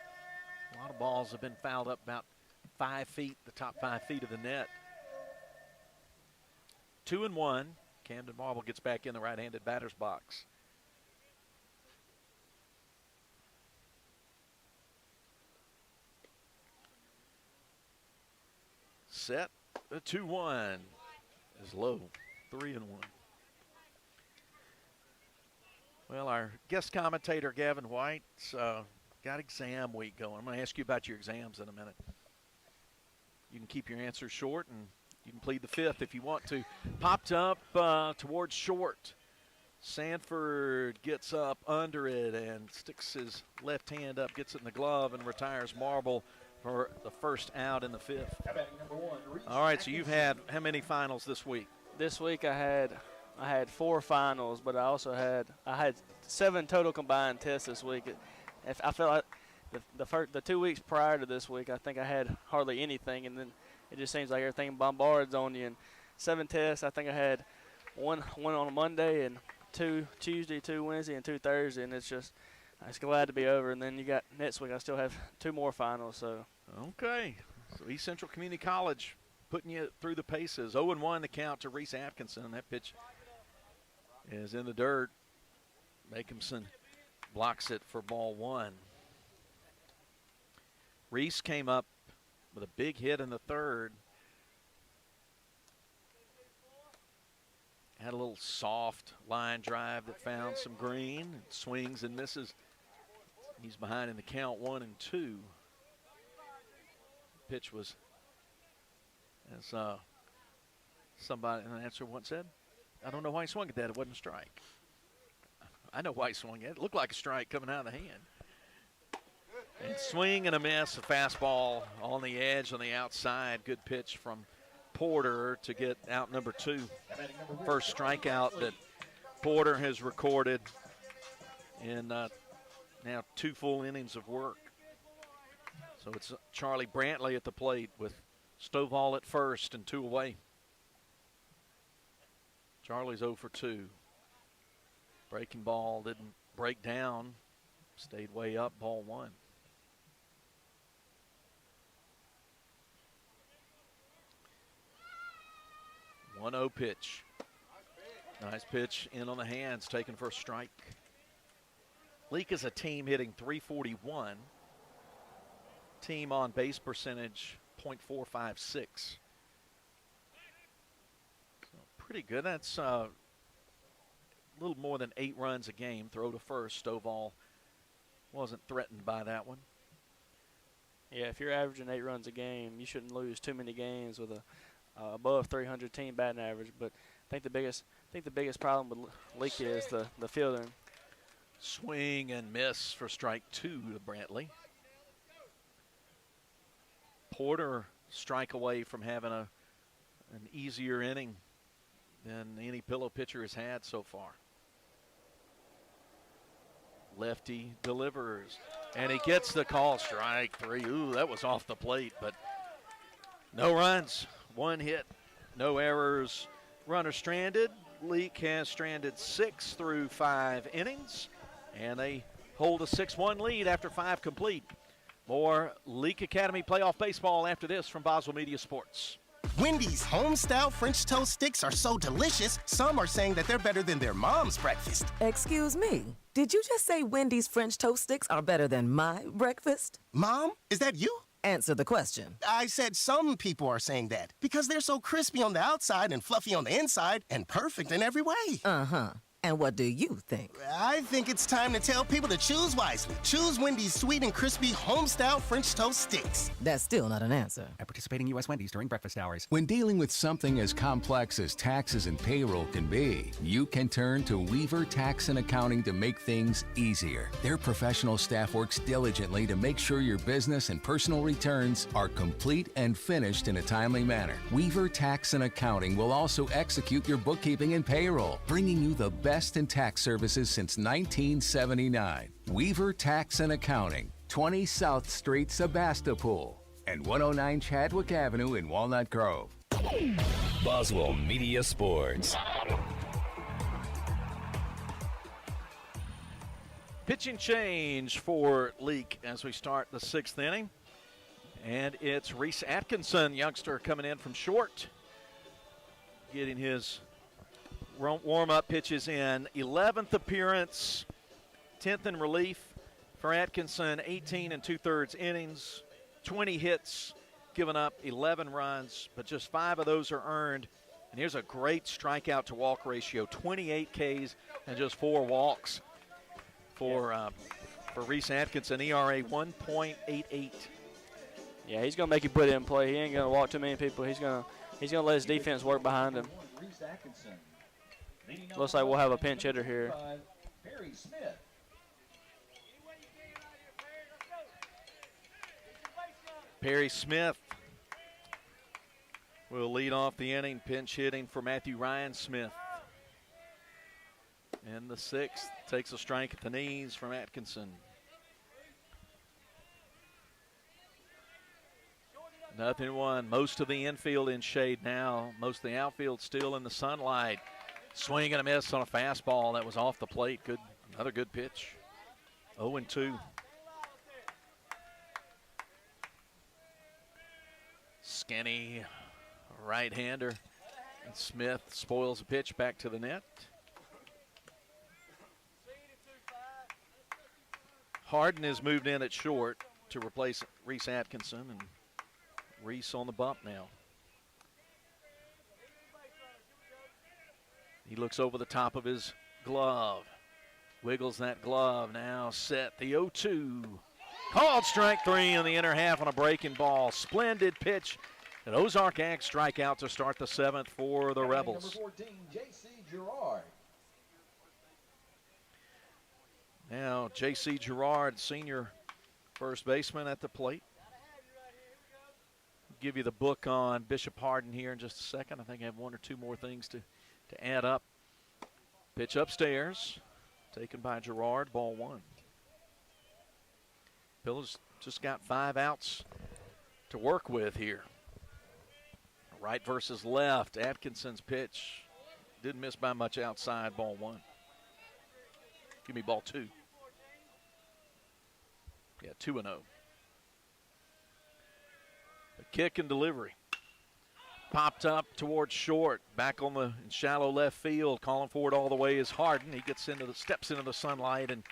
A lot of balls have been fouled up about 5 feet, the top 5 feet of the net. 2-1. Camden Marble gets back in the right-handed batter's box. Set. The 2-1 is low. 3-1. Well, our guest commentator, Gavin White, got exam week going. I'm going to ask you about your exams in a minute. You can keep your answers short, and you can plead the 5th if you want to. Popped up towards short. Sanford gets up under it and sticks his left hand up, gets it in the glove, and retires Marble for the first out in the 5th. All right, so you've had how many finals this week? This week I had 4 finals, but I had 7 total combined tests this week. I felt like the 2 weeks prior to this week, I think I had hardly anything, and then it just seems like everything bombards on you. And 7 tests, I think I had one on a Monday and 2 Tuesday, 2 Wednesday, and 2 Thursday, and it's glad to be over. And then you got next week, I still have 2 more finals. So okay, so East Central Community College putting you through the paces. 0-1 the count to Reese Atkinson. That pitch is in the dirt. Makomson blocks it for ball 1. Reese came up with a big hit in the 3rd. Had a little soft line drive that found some green. Swings and misses. He's behind in the count 1-2. Pitch was, as somebody, an answer once said, I don't know why he swung at that. It wasn't a strike. I know why he swung at it. It looked like a strike coming out of the hand. And swing and a miss, a fastball on the edge on the outside. Good pitch from Porter to get out number 2. First strikeout that Porter has recorded in now 2 full innings of work. So it's Charlie Brantley at the plate with Stovall at first and 2 away. Charlie's 0 for 2. Breaking ball didn't break down. Stayed way up, ball 1. One 0 pitch. Nice pitch in on the hands, taken for a strike. Leake is a team hitting .341. Team on base percentage .456. So pretty good. That's a little more than 8 runs a game. Throw to first. Stovall wasn't threatened by that one. Yeah, if you're averaging 8 runs a game, you shouldn't lose too many games with a above 300 team batting average. But I think the biggest problem with Leake is the fielding. Swing and miss for strike 2 to Brantley. Porter strike away from having an easier inning than any Pillow pitcher has had so far. Lefty delivers, and he gets the call, strike 3. Ooh, that was off the plate, but no runs, 1 hit, no errors, runner stranded. Leake has stranded 6 through 5 innings, and they hold a 6-1 lead after 5 complete. More Leake Academy playoff baseball after this from Boswell Media Sports. Wendy's home-style French toast sticks are so delicious, some are saying that they're better than their mom's breakfast. Excuse me. Did you just say Wendy's French toast sticks are better than my breakfast? Mom, is that you? Answer the question. I said some people are saying that because they're so crispy on the outside and fluffy on the inside and perfect in every way. Uh-huh. And what do you think? I think it's time to tell people to choose wisely. Choose Wendy's sweet and crispy home-style French toast sticks. That's still not an answer. At participating U.S. Wendy's during breakfast hours. When dealing with something as complex as taxes and payroll can be, you can turn to Weaver Tax and Accounting to make things easier. Their professional staff works diligently to make sure your business and personal returns are complete and finished in a timely manner. Weaver Tax and Accounting will also execute your bookkeeping and payroll, bringing you the best in tax services since 1979. Weaver Tax and Accounting, 20 South Street, Sebastopol, and 109 Chadwick Avenue in Walnut Grove. Boswell Media Sports. Pitching change for Leake as we start the 6th inning. And it's Reese Atkinson, youngster, coming in from short, getting his warm-up pitches in. 11th appearance, 10th in relief for Atkinson, 18 2/3 innings, 20 hits, given up 11 runs, but just 5 of those are earned. And here's a great strikeout to walk ratio, 28 Ks and just 4 walks for Reese Atkinson, ERA 1.88. Yeah, he's gonna make you put it in play. He ain't gonna walk too many people. He's gonna let his defense work behind him. Looks like we'll have a pinch hitter here. Perry Smith. Perry Smith will lead off the inning, pinch hitting for Matthew Ryan Smith. And the 6th takes a strike at the knees from Atkinson. 0-1. Most of the infield in shade now. Most of the outfield still in the sunlight. Swing and a miss on a fastball that was off the plate. Good, another good pitch. 0-2. Skinny right-hander. And Smith spoils a pitch back to the net. Harden has moved in at short to replace Reese Atkinson, and Reese on the bump now. He looks over the top of his glove. Wiggles that glove, now set. The 0-2. Called strike 3 in the inner half on a breaking ball. Splendid pitch An Ozark Ag strikeout to start the 7th for the Rebels. Number 14, J.C. Gerard. Now, J.C. Gerard, senior first baseman at the plate. Give you the book on Bishop Hardin here in just a second. I think I have one or two more things to add up. Pitch upstairs, taken by Gerard, ball 1. Bill's just got 5 outs to work with here. Right versus left. Atkinson's pitch didn't miss by much outside, ball 1. Give me ball 2. Yeah, 2-0. A kick and delivery. Popped up towards short. Back on the shallow left field. Calling for it all the way is Hardin. He steps into the sunlight and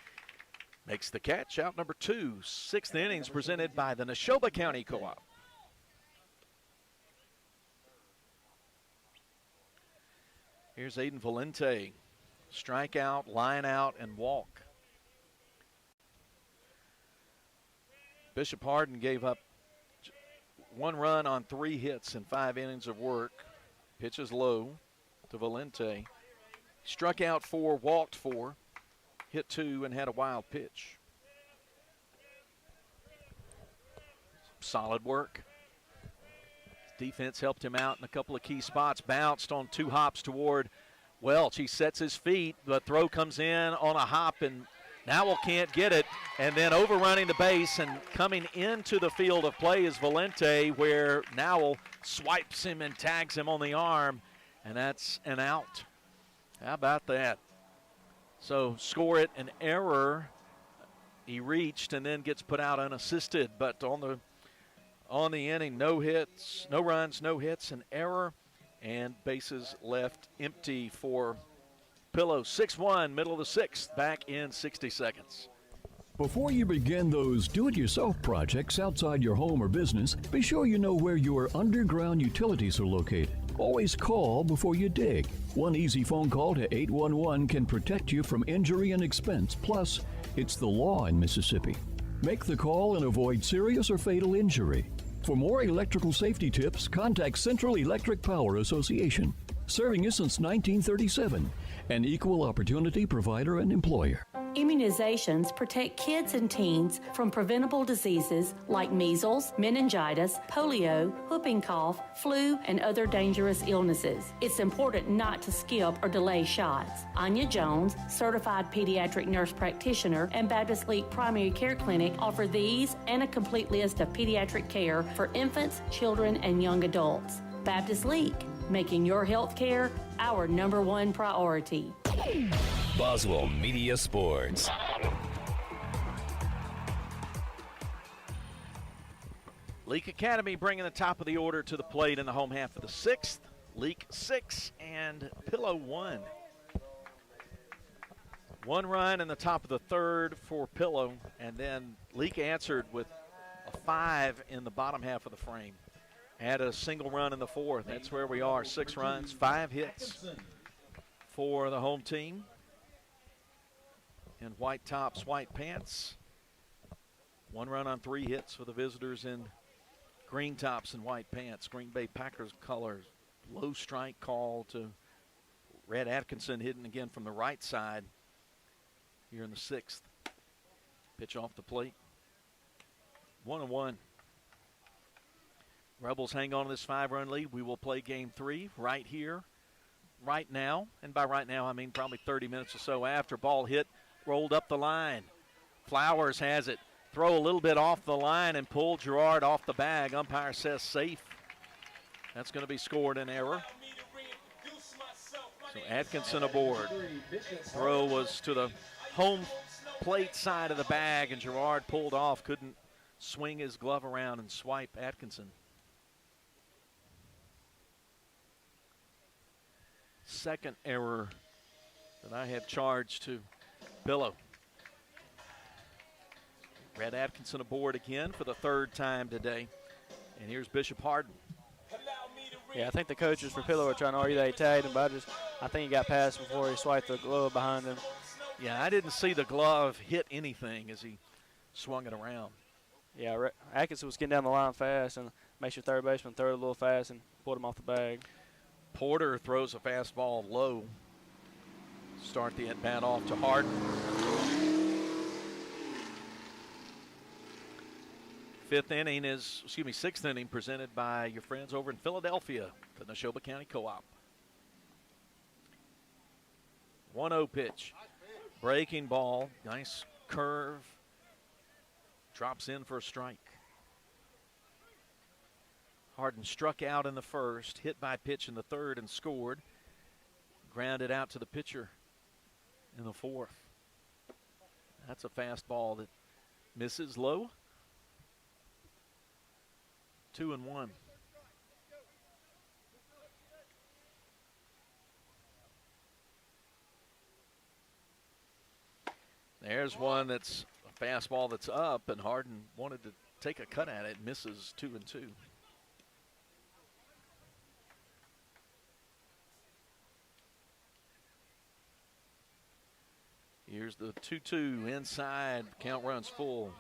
makes the catch. Out number 2. 6th innings presented by the Neshoba County Co-op. Here's Aiden Valente. Strikeout, line out, and walk. Bishop Hardin gave up 1 run on 3 hits in 5 innings of work. Pitches low to Valente. Struck out 4, walked 4, hit 2, and had a wild pitch. Solid work. Defense helped him out in a couple of key spots. Bounced on 2 hops toward Welch. He sets his feet. The throw comes in on a hop, and Nowell can't get it. And then overrunning the base and coming into the field of play is Valente, where Nowell swipes him and tags him on the arm, and that's an out. How about that? So score it, an error. He reached and then gets put out unassisted, but on the inning, no hits, no runs, no hits, an error, and bases left empty for Pillow. 6-1, middle of the 6th, back in 60 seconds. Before you begin those do-it-yourself projects outside your home or business, be sure you know where your underground utilities are located. Always call before you dig. One easy phone call to 811 can protect you from injury and expense. Plus, it's the law in Mississippi. Make the call and avoid serious or fatal injury. For more electrical safety tips, contact Central Electric Power Association, serving you since 1937, an equal opportunity provider and employer. Immunizations protect kids and teens from preventable diseases like measles, meningitis, polio, whooping cough, flu, and other dangerous illnesses. It's important not to skip or delay shots. Anya Jones, certified pediatric nurse practitioner and Baptist Leake Primary Care Clinic, offer these and a complete list of pediatric care for infants, children, and young adults. Baptist Leake, making your health care our #1 priority. Boswell Media Sports. Leake Academy bringing the top of the order to the plate in the home half of the 6th. Leake 6 and Pillow 1. 1 run in the top of the 3rd for Pillow, and then Leake answered with a 5 in the bottom half of the frame. Had a single run in the 4th. That's where we are. 6 runs, 5 hits for the home team. In white tops, white pants. 1 run on 3 hits for the visitors in green tops and white pants. Green Bay Packers colors. Low strike call to Red Atkinson, hitting again from the right side here in the 6th. Pitch off the plate. 1-1. Rebels hang on to this 5-run lead. We will play game 3 right here, right now. And by right now, I mean probably 30 minutes or so after. Ball hit, rolled up the line. Flowers has it. Throw a little bit off the line and pull Gerard off the bag. Umpire says safe. That's going to be scored in error. So Atkinson aboard. Throw was to the home plate side of the bag, and Gerard pulled off. Couldn't swing his glove around and swipe Atkinson. Second error that I have charged to Pillow. Red Atkinson aboard again for the 3rd time today. And here's Bishop Hardin. Yeah, I think the coaches for Pillow are trying to argue that he tagged him, but I think he got past before he swiped the glove behind him. Yeah, I didn't see the glove hit anything as he swung it around. Yeah, Atkinson was getting down the line fast, and Makes your third baseman throw it a little fast and put him off the bag. Porter throws a fastball low. Start the at-bat off to Harden. Sixth inning presented by your friends over in Philadelphia, the Neshoba County Co-op. 1-0 pitch. Breaking ball, nice curve. Drops in for a strike. Harden struck out in the first, hit by pitch in the third and scored. Grounded out to the pitcher in the fourth. That's a fastball that misses low. 2-1. There's one that's a fastball that's up, and Harden wanted to take a cut at it. Misses 2-2. Here's the 2-2 inside. Count runs full.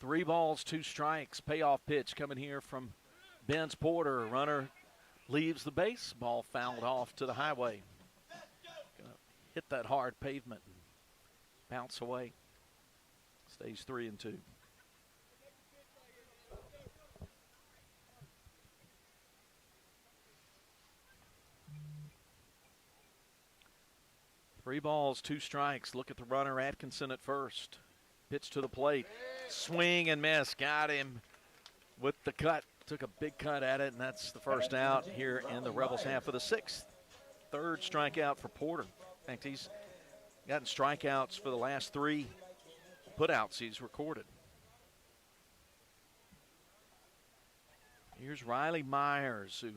Three balls, two strikes. Payoff pitch coming here from Benz Porter. Runner leaves the base. Ball fouled off to the highway. Gonna hit that hard pavement and bounce away. Stays 3-2. Three balls, two strikes. Look at the runner, Atkinson at first. Pitch to the plate. Swing and miss. Got him with the cut. Took a big cut at it, and that's the first out here in the Rebels half of the sixth. Third strikeout for Porter. In fact, he's gotten strikeouts for the last three putouts he's recorded. Here's Riley Myers, who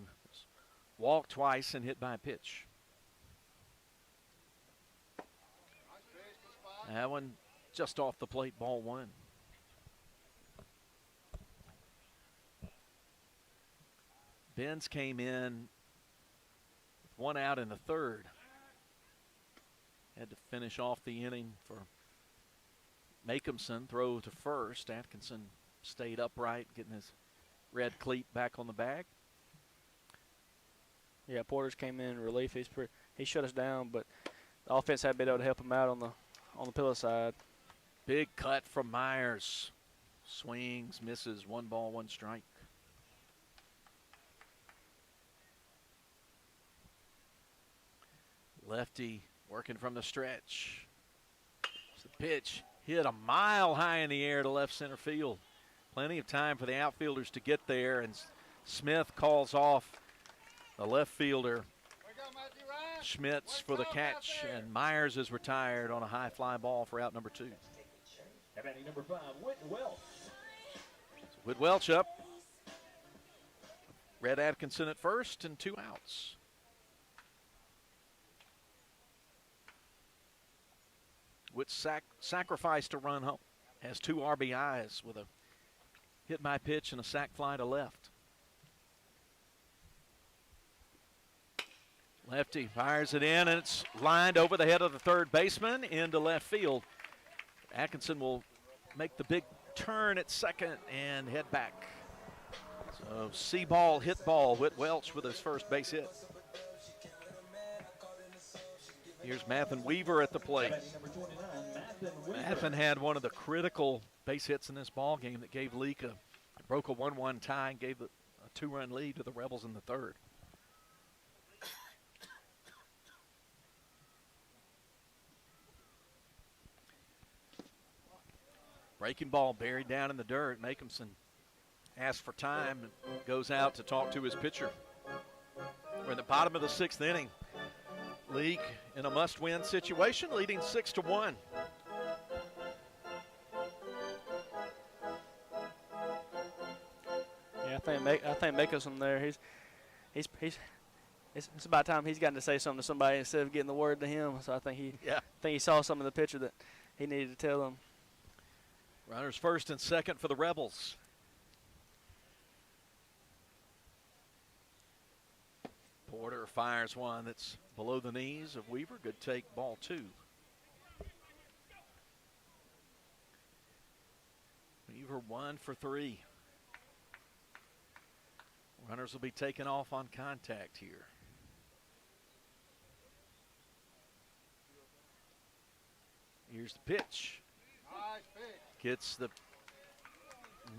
walked twice and hit by a pitch. That one just off the plate, ball one. Benz came in with one out in the third. Had to finish off the inning for Makeumson, throw to first. Atkinson stayed upright, getting his red cleat back on the bag. Yeah, Porter's came in relief. He shut us down, but the offense had been able to help him out on the pillow side. Big cut from Myers. Swings, misses, 1 ball, 1 strike. Lefty working from the stretch. It's the pitch hit a mile high in the air to left center field. Plenty of time for the outfielders to get there, and Smith calls off the left fielder Schmitz for the catch, and Myers is retired on a high fly ball for out number 2. Batting number 5, Whit Welch. Whit Welch up. Red Atkinson at first and 2 outs. Whit sacrificed a run home. Has 2 RBIs with a hit by pitch and a sac fly to left. Lefty fires it in, and it's lined over the head of the third baseman into left field. Atkinson will make the big turn at second and head back. So see ball, hit ball. Whit Welch with his first base hit. Here's Mathen Weaver at the plate. Mathen had one of the critical base hits in this ball game that gave Leake broke a 1-1 tie and gave a 2-run lead to the Rebels in the third. Breaking ball buried down in the dirt. Makeumson asks for time and goes out to talk to his pitcher. We're in the bottom of the 6th inning. Leake in a must-win situation, leading 6-1. Yeah, I think Makeumson there. It's about time he's gotten to say something to somebody instead of getting the word to him. So I think he saw some of the pitcher that he needed to tell them. Runners first and second for the Rebels. Porter fires one that's below the knees of Weaver. Good take, ball 2. Weaver 1 for 3. Runners will be taken off on contact here. Here's the pitch.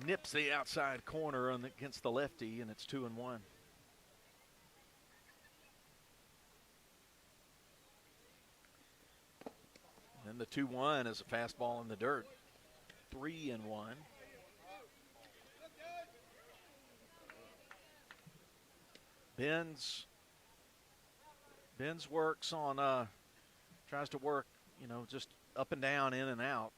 Nips the outside corner against the lefty, and it's 2-1. And the 2-1 is a fastball in the dirt. 3-1. Benz works on, tries to work, just up and down, in and out.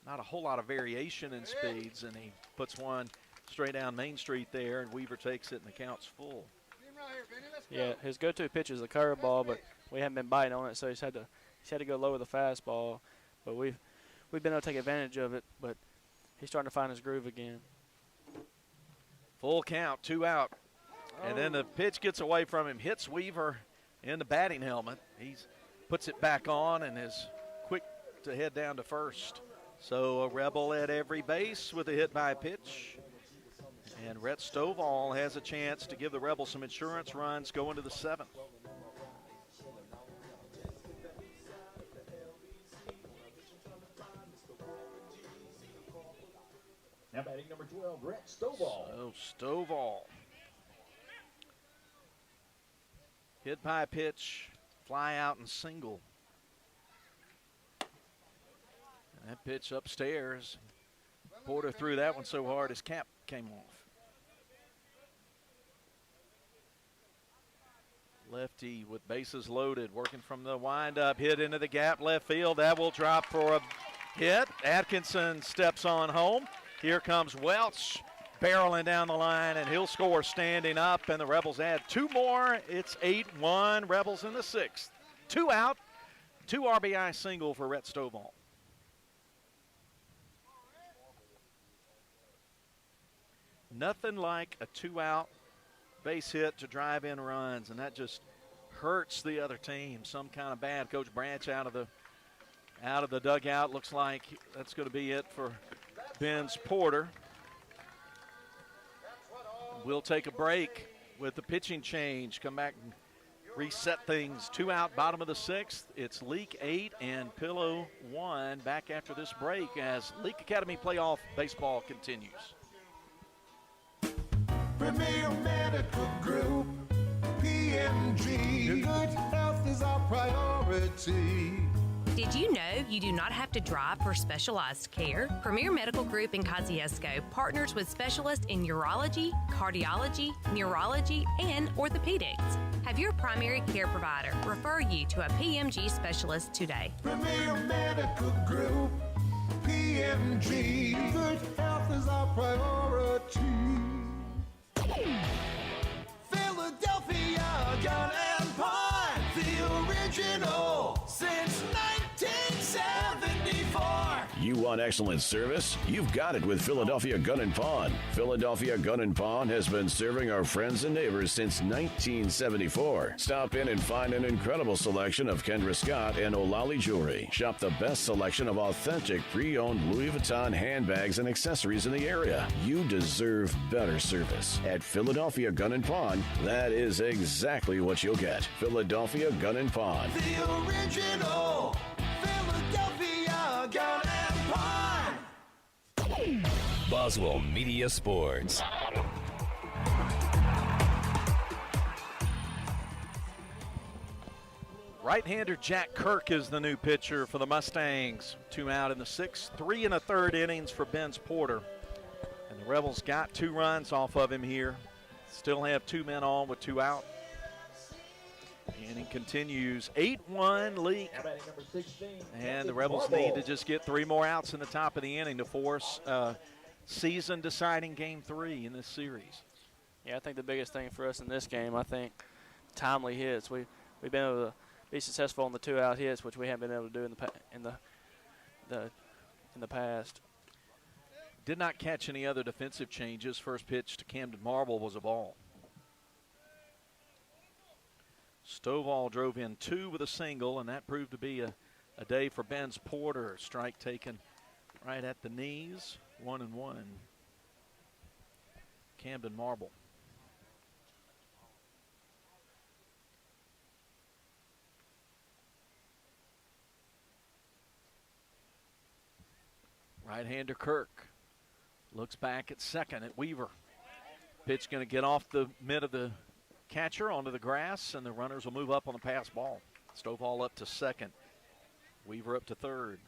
Not a whole lot of variation in speeds, and he puts one straight down Main Street there, and Weaver takes it, and the count's full. Yeah, his go-to pitch is a curveball, but we haven't been biting on it, so he's had to go low with the fastball. But we've been able to take advantage of it, but he's starting to find his groove again. Full count, 2 out. And then the pitch gets away from him, hits Weaver in the batting helmet. He puts it back on and is quick to head down to first. So a Rebel at every base with a hit by pitch. And Rhett Stovall has a chance to give the Rebels some insurance runs going to the 7th. Now batting number 12, Rhett Stovall. So Stovall. Hit by pitch, fly out and single. And that pitch upstairs. Porter threw that one so hard his cap came off. Lefty with bases loaded, working from the windup, hit into the gap left field. That will drop for a hit. Atkinson steps on home. Here comes Welch barreling down the line, and he'll score standing up, and the Rebels add 2 more. It's 8-1, Rebels in the 6th. 2 out, 2 RBI single for Rhett Stovall. Nothing like a 2-out base hit to drive in runs, and that just hurts the other team. Some kind of bad. Coach Branch out of the dugout. Looks like that's going to be it for Ben's Porter. We'll take a break with the pitching change. Come back and reset things. 2 out, bottom of the 6th. It's Leake 8 and Pillow 1. Back after this break as Leake Academy playoff baseball continues. Premier Medical Group, PMG. Your good health is our priority. Did you know you do not have to drive for specialized care? Premier Medical Group in Kosciuszko partners with specialists in urology, cardiology, neurology, and orthopedics. Have your primary care provider refer you to a PMG specialist today. Premier Medical Group, PMG. Good health is our priority. Philadelphia Gun and Pine, the original since 1974. You want excellent service? You've got it with Philadelphia Gun and Pawn. Philadelphia Gun and Pawn has been serving our friends and neighbors since 1974. Stop in and find an incredible selection of Kendra Scott and Olali jewelry. Shop the best selection of authentic pre-owned Louis Vuitton handbags and accessories in the area. You deserve better service. At Philadelphia Gun and Pawn, that is exactly what you'll get. Philadelphia Gun and Pawn. The original Philadelphia Gun and Pawn. Boswell Media Sports. Right-hander Jack Kirk is the new pitcher for the Mustangs. 2 out in the 6th, 3 1/3 innings for Ben's Porter. And the Rebels got 2 runs off of him here. Still have 2 men on with 2 out. The inning continues. 8-1 Leake. And the Rebels need to just get 3 more outs in the top of the inning to force season-deciding Game 3 in this series. Yeah, I think the biggest thing for us in this game, I think, timely hits. We've been able to be successful on the 2-out hits, which we haven't been able to do in the past. Did not catch any other defensive changes. First pitch to Camden Marble was a ball. Stovall drove in 2 with a single, and that proved to be a day for Ben's Porter. Strike taken right at the knees. 1-1. Camden Marble. Right-hander Kirk looks back at second at Weaver. Pitch going to get off the mid of the catcher onto the grass, and the runners will move up on the pass ball. Stovall up to second. Weaver up to third.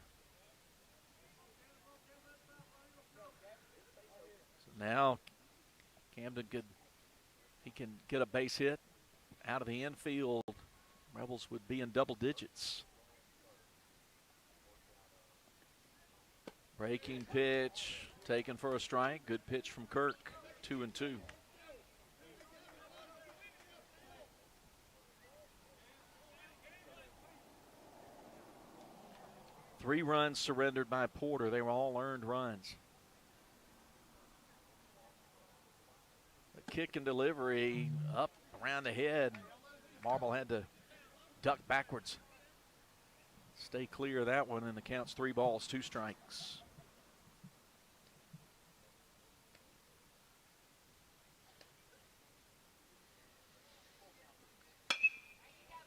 So now Camden can get a base hit out of the infield. Rebels would be in double digits. Breaking pitch taken for a strike. Good pitch from Kirk. 2-2. Three runs surrendered by Porter. They were all earned runs. The kick and delivery up around the head. Marble had to duck backwards. Stay clear of that one, and the count's 3 balls, 2 strikes.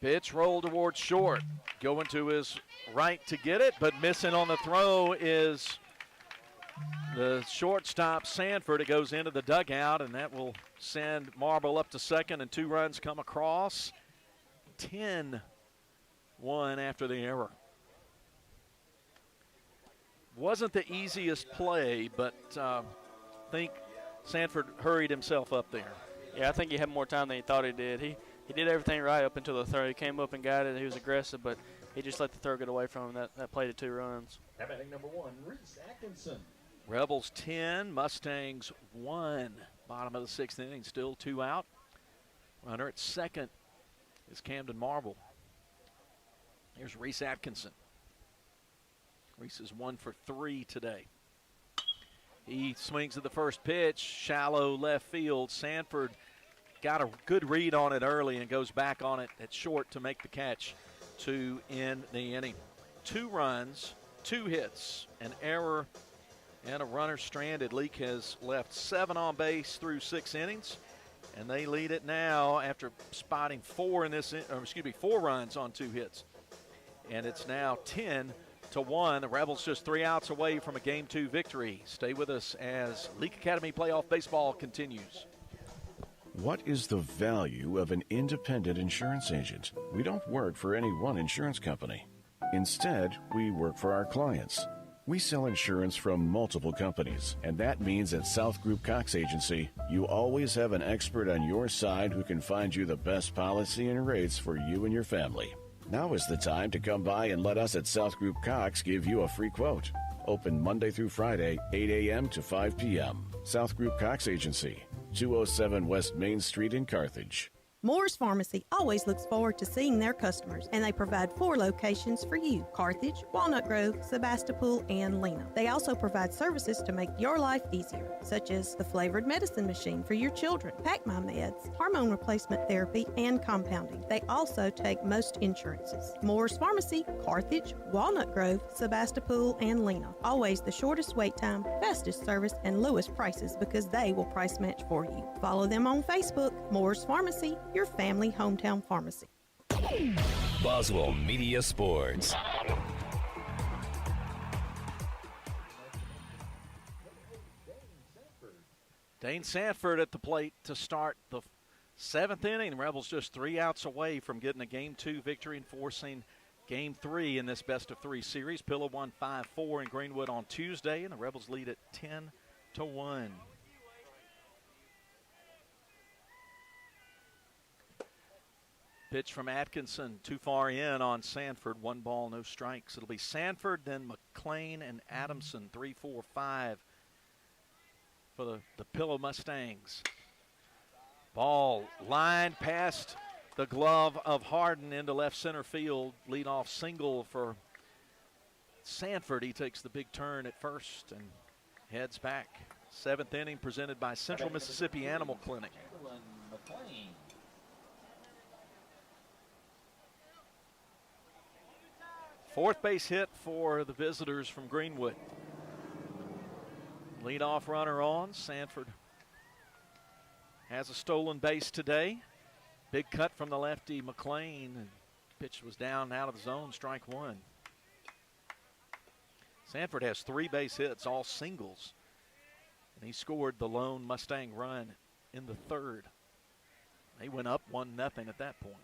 Pitch rolled towards short. Going to his right to get it, but missing on the throw is the shortstop, Sanford. It goes into the dugout, and that will send Marble up to second, and 2 runs come across. 10-1 after the error. Wasn't the easiest play, but I think Sanford hurried himself up there. Yeah, I think he had more time than he thought he did. He did everything right up until the throw. He came up and got it. He was aggressive, but he just let the throw get away from him. That played to 2 runs. Batting number 1, Reese Atkinson. Rebels 10, Mustangs 1. Bottom of the 6th inning, still 2 out. Runner at second is Camden Marble. Here's Reese Atkinson. Reese is 1 for 3 today. He swings at the first pitch, shallow left field. Sanford got a good read on it early and goes back on it at short to make the catch to end the inning. 2 runs, 2 hits, an error, and a runner stranded. Leake has left 7 on base through 6 innings, and they lead it now after spotting 4 runs on 2 hits. And it's now 10-1. The Rebels just 3 outs away from a Game 2 victory. Stay with us as Leake Academy Playoff Baseball continues. What is the value of an independent insurance agent? We don't work for any one insurance company. Instead, we work for our clients. We sell insurance from multiple companies, and that means at South Group Cox Agency, you always have an expert on your side who can find you the best policy and rates for you and your family. Now is the time to come by and let us at South Group Cox give you a free quote. Open Monday through Friday, 8 a.m. to 5 p.m. South Group Cox Agency, 207 West Main Street in Carthage. Moore's Pharmacy always looks forward to seeing their customers, and they provide 4 locations for you: Carthage, Walnut Grove, Sebastopol, and Lena. They also provide services to make your life easier, such as the flavored medicine machine for your children, Pack My Meds, hormone replacement therapy, and compounding. They also take most insurances. Moore's Pharmacy, Carthage, Walnut Grove, Sebastopol, and Lena. Always the shortest wait time, fastest service, and lowest prices because they will price match for you. Follow them on Facebook, Moore's Pharmacy, your family hometown pharmacy. Boswell Media Sports. Dane Sanford at the plate to start the 7th inning. The Rebels just 3 outs away from getting a Game 2 victory and forcing Game 3 in this best-of-3 series. Pillow won 5-4 in Greenwood on Tuesday, and the Rebels lead at 10-1. Pitch from Atkinson, too far in on Sanford. 1 ball, no strikes. It'll be Sanford, then McLean and Adamson. 3, 4, 5 for the Pillow Mustangs. Ball lined past the glove of Harden into left center field. Leadoff single for Sanford. He takes the big turn at first and heads back. 7th inning presented by Central Mississippi Animal Clinic. Fourth base hit for the visitors from Greenwood. Leadoff runner on. Sanford has a stolen base today. Big cut from the lefty McLean. And pitch was down out of the zone, strike one. Sanford has 3 base hits, all singles. And he scored the lone Mustang run in the third. They went up 1-0 at that point.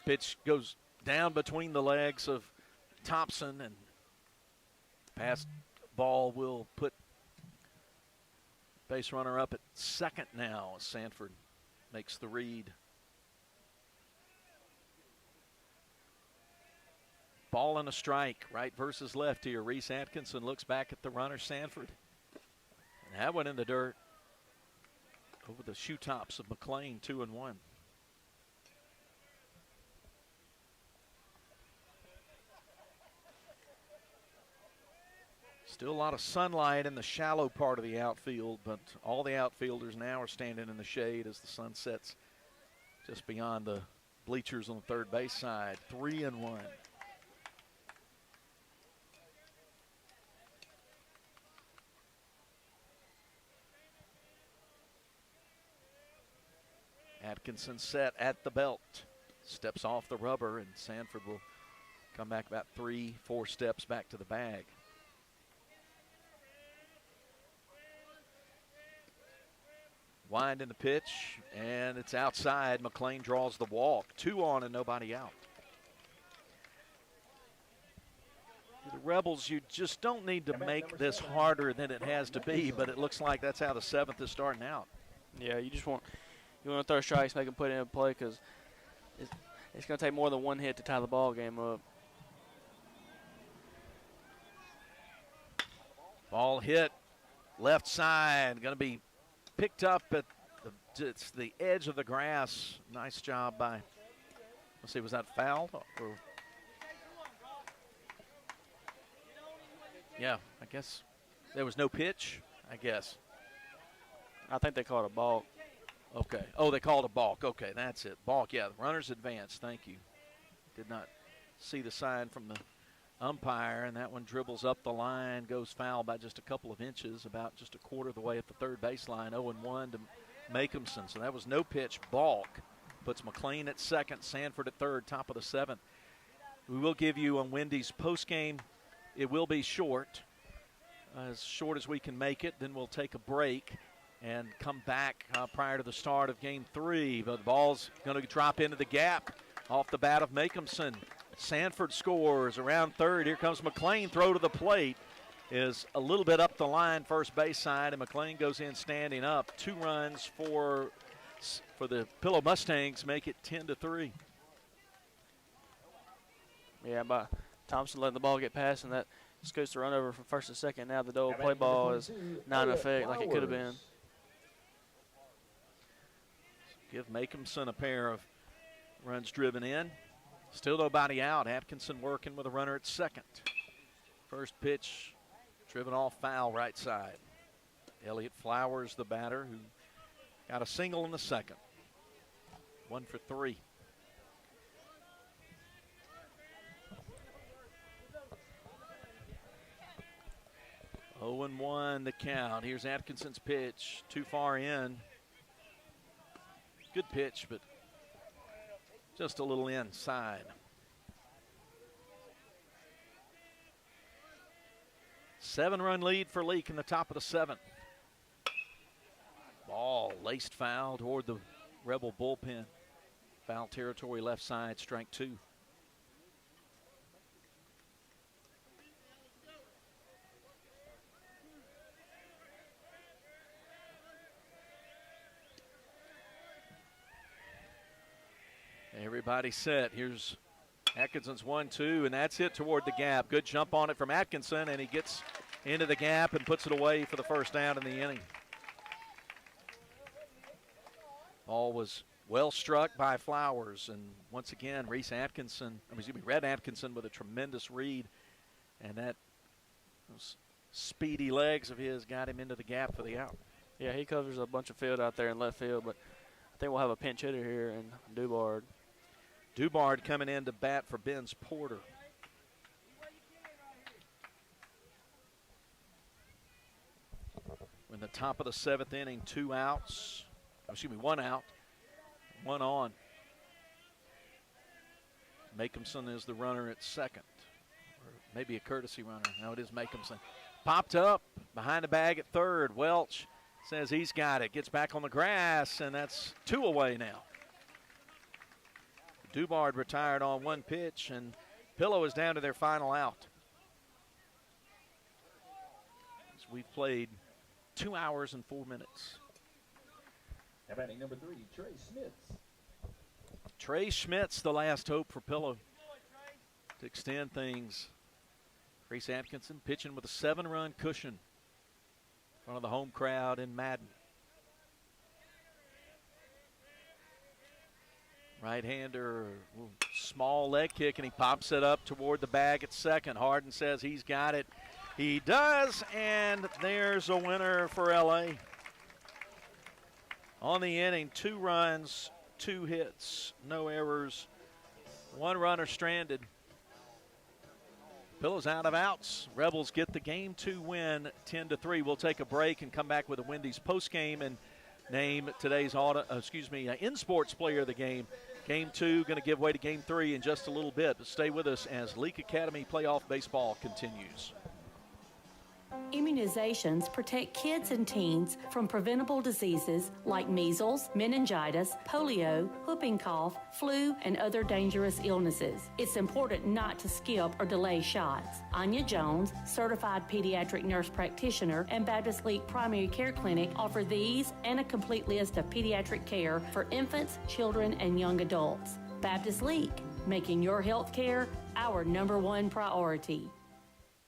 Pitch goes down between the legs of Thompson, and pass ball will put base runner up at second now as Sanford makes the read. Ball and a strike, right versus left here. Reese Atkinson looks back at the runner, Sanford. And that went in the dirt over the shoe tops of McLean, 2-1. Still a lot of sunlight in the shallow part of the outfield, but all the outfielders now are standing in the shade as the sun sets just beyond the bleachers on the third base side. 3-1. Atkinson set at the belt, steps off the rubber, and Sanford will come back about 3-4 steps back to the bag. Wind in the pitch, and it's outside. McLean draws the walk. 2 on and nobody out. The Rebels, you just don't need to make this harder than it has to be, but it looks like that's how the 7th is starting out. Yeah, you want to throw strikes, make them put it in play, because it's going to take more than one hit to tie the ball game up. Ball hit left side, going to be picked up at it's the edge of the grass. Nice job by, let's see, was that foul? Or, yeah, I guess there was no pitch, I guess. I think they called a balk. Okay. Oh, they called a balk. Okay, that's it. Balk, yeah. The runners advanced. Thank you. Did not see the sign from the umpire, and that one dribbles up the line, goes foul by just a couple of inches, about just a quarter of the way at the third baseline. 0-1 to Makeumson. So that was no pitch. Balk puts McLean at second, Sanford at third, top of the 7th. We will give you on Wendy's postgame. It will be short as we can make it. Then we'll take a break and come back prior to the start of game 3. But the ball's going to drop into the gap off the bat of Makeumson. Sanford scores around third. Here comes McLean. Throw to the plate is a little bit up the line, first base side, and McLean goes in standing up. 2 runs for the Pillow Mustangs, make it 10-3. Yeah, by Thompson letting the ball get past, and that scoots the run over from first to second. Now the double play ball is not in effect like it could have been. Give Makeumson a pair of runs driven in. Still nobody out. Atkinson working with a runner at second. First pitch driven off foul right side. Elliott Flowers, the batter, who got a single in the second. 1 for 3. Oh and 1 the count. Here's Atkinson's pitch. Too far in. Good pitch, but just a little inside. 7-run lead for Leake in the top of the 7th. Ball laced foul toward the Rebel bullpen. Foul territory left side, strike 2. Everybody set. Here's Atkinson's 1-2, and that's hit toward the gap. Good jump on it from Atkinson, and he gets into the gap and puts it away for the first out in the inning. Ball was well struck by Flowers, and once again, Red Atkinson with a tremendous read, and those speedy legs of his got him into the gap for the out. Yeah, he covers a bunch of field out there in left field, but I think we'll have a pinch hitter here in Dubard. Dubard coming in to bat for Ben's Porter. In the top of the 7th inning, 2 outs. One out, 1 on. Makeumson is the runner at second. Or maybe a courtesy runner. No, it is Makeumson. Popped up behind the bag at third. Welch says he's got it. Gets back on the grass, and that's 2 away now. Dubard retired on 1 pitch, and Pillow is down to their final out. As we've played 2 hours and 4 minutes. Now batting number 3, Trey Schmitz. Trey Schmitz, the last hope for Pillow to extend things. Grace Atkinson pitching with a 7-run cushion in front of the home crowd in Madden. Right-hander, small leg kick, and he pops it up toward the bag at second. Harden says he's got it. He does, and there's a winner for LA. On the inning, 2 runs, 2 hits, no errors, 1 runner stranded. Pillow's out of outs. Rebels get the Game 2 win, 10-3. We'll take a break and come back with a Wendy's postgame and name today's in-sports player of the game. Game 2 going to give way to Game 3 in just a little bit, but stay with us as Leake Academy playoff baseball continues. Immunizations protect kids and teens from preventable diseases like measles, meningitis, polio, whooping cough, flu, and other dangerous illnesses. It's important not to skip or delay shots. Anya Jones, certified pediatric nurse practitioner and Baptist Leake Primary Care Clinic, offer these and a complete list of pediatric care for infants, children, and young adults. Baptist Leake, making your health care our #1 priority.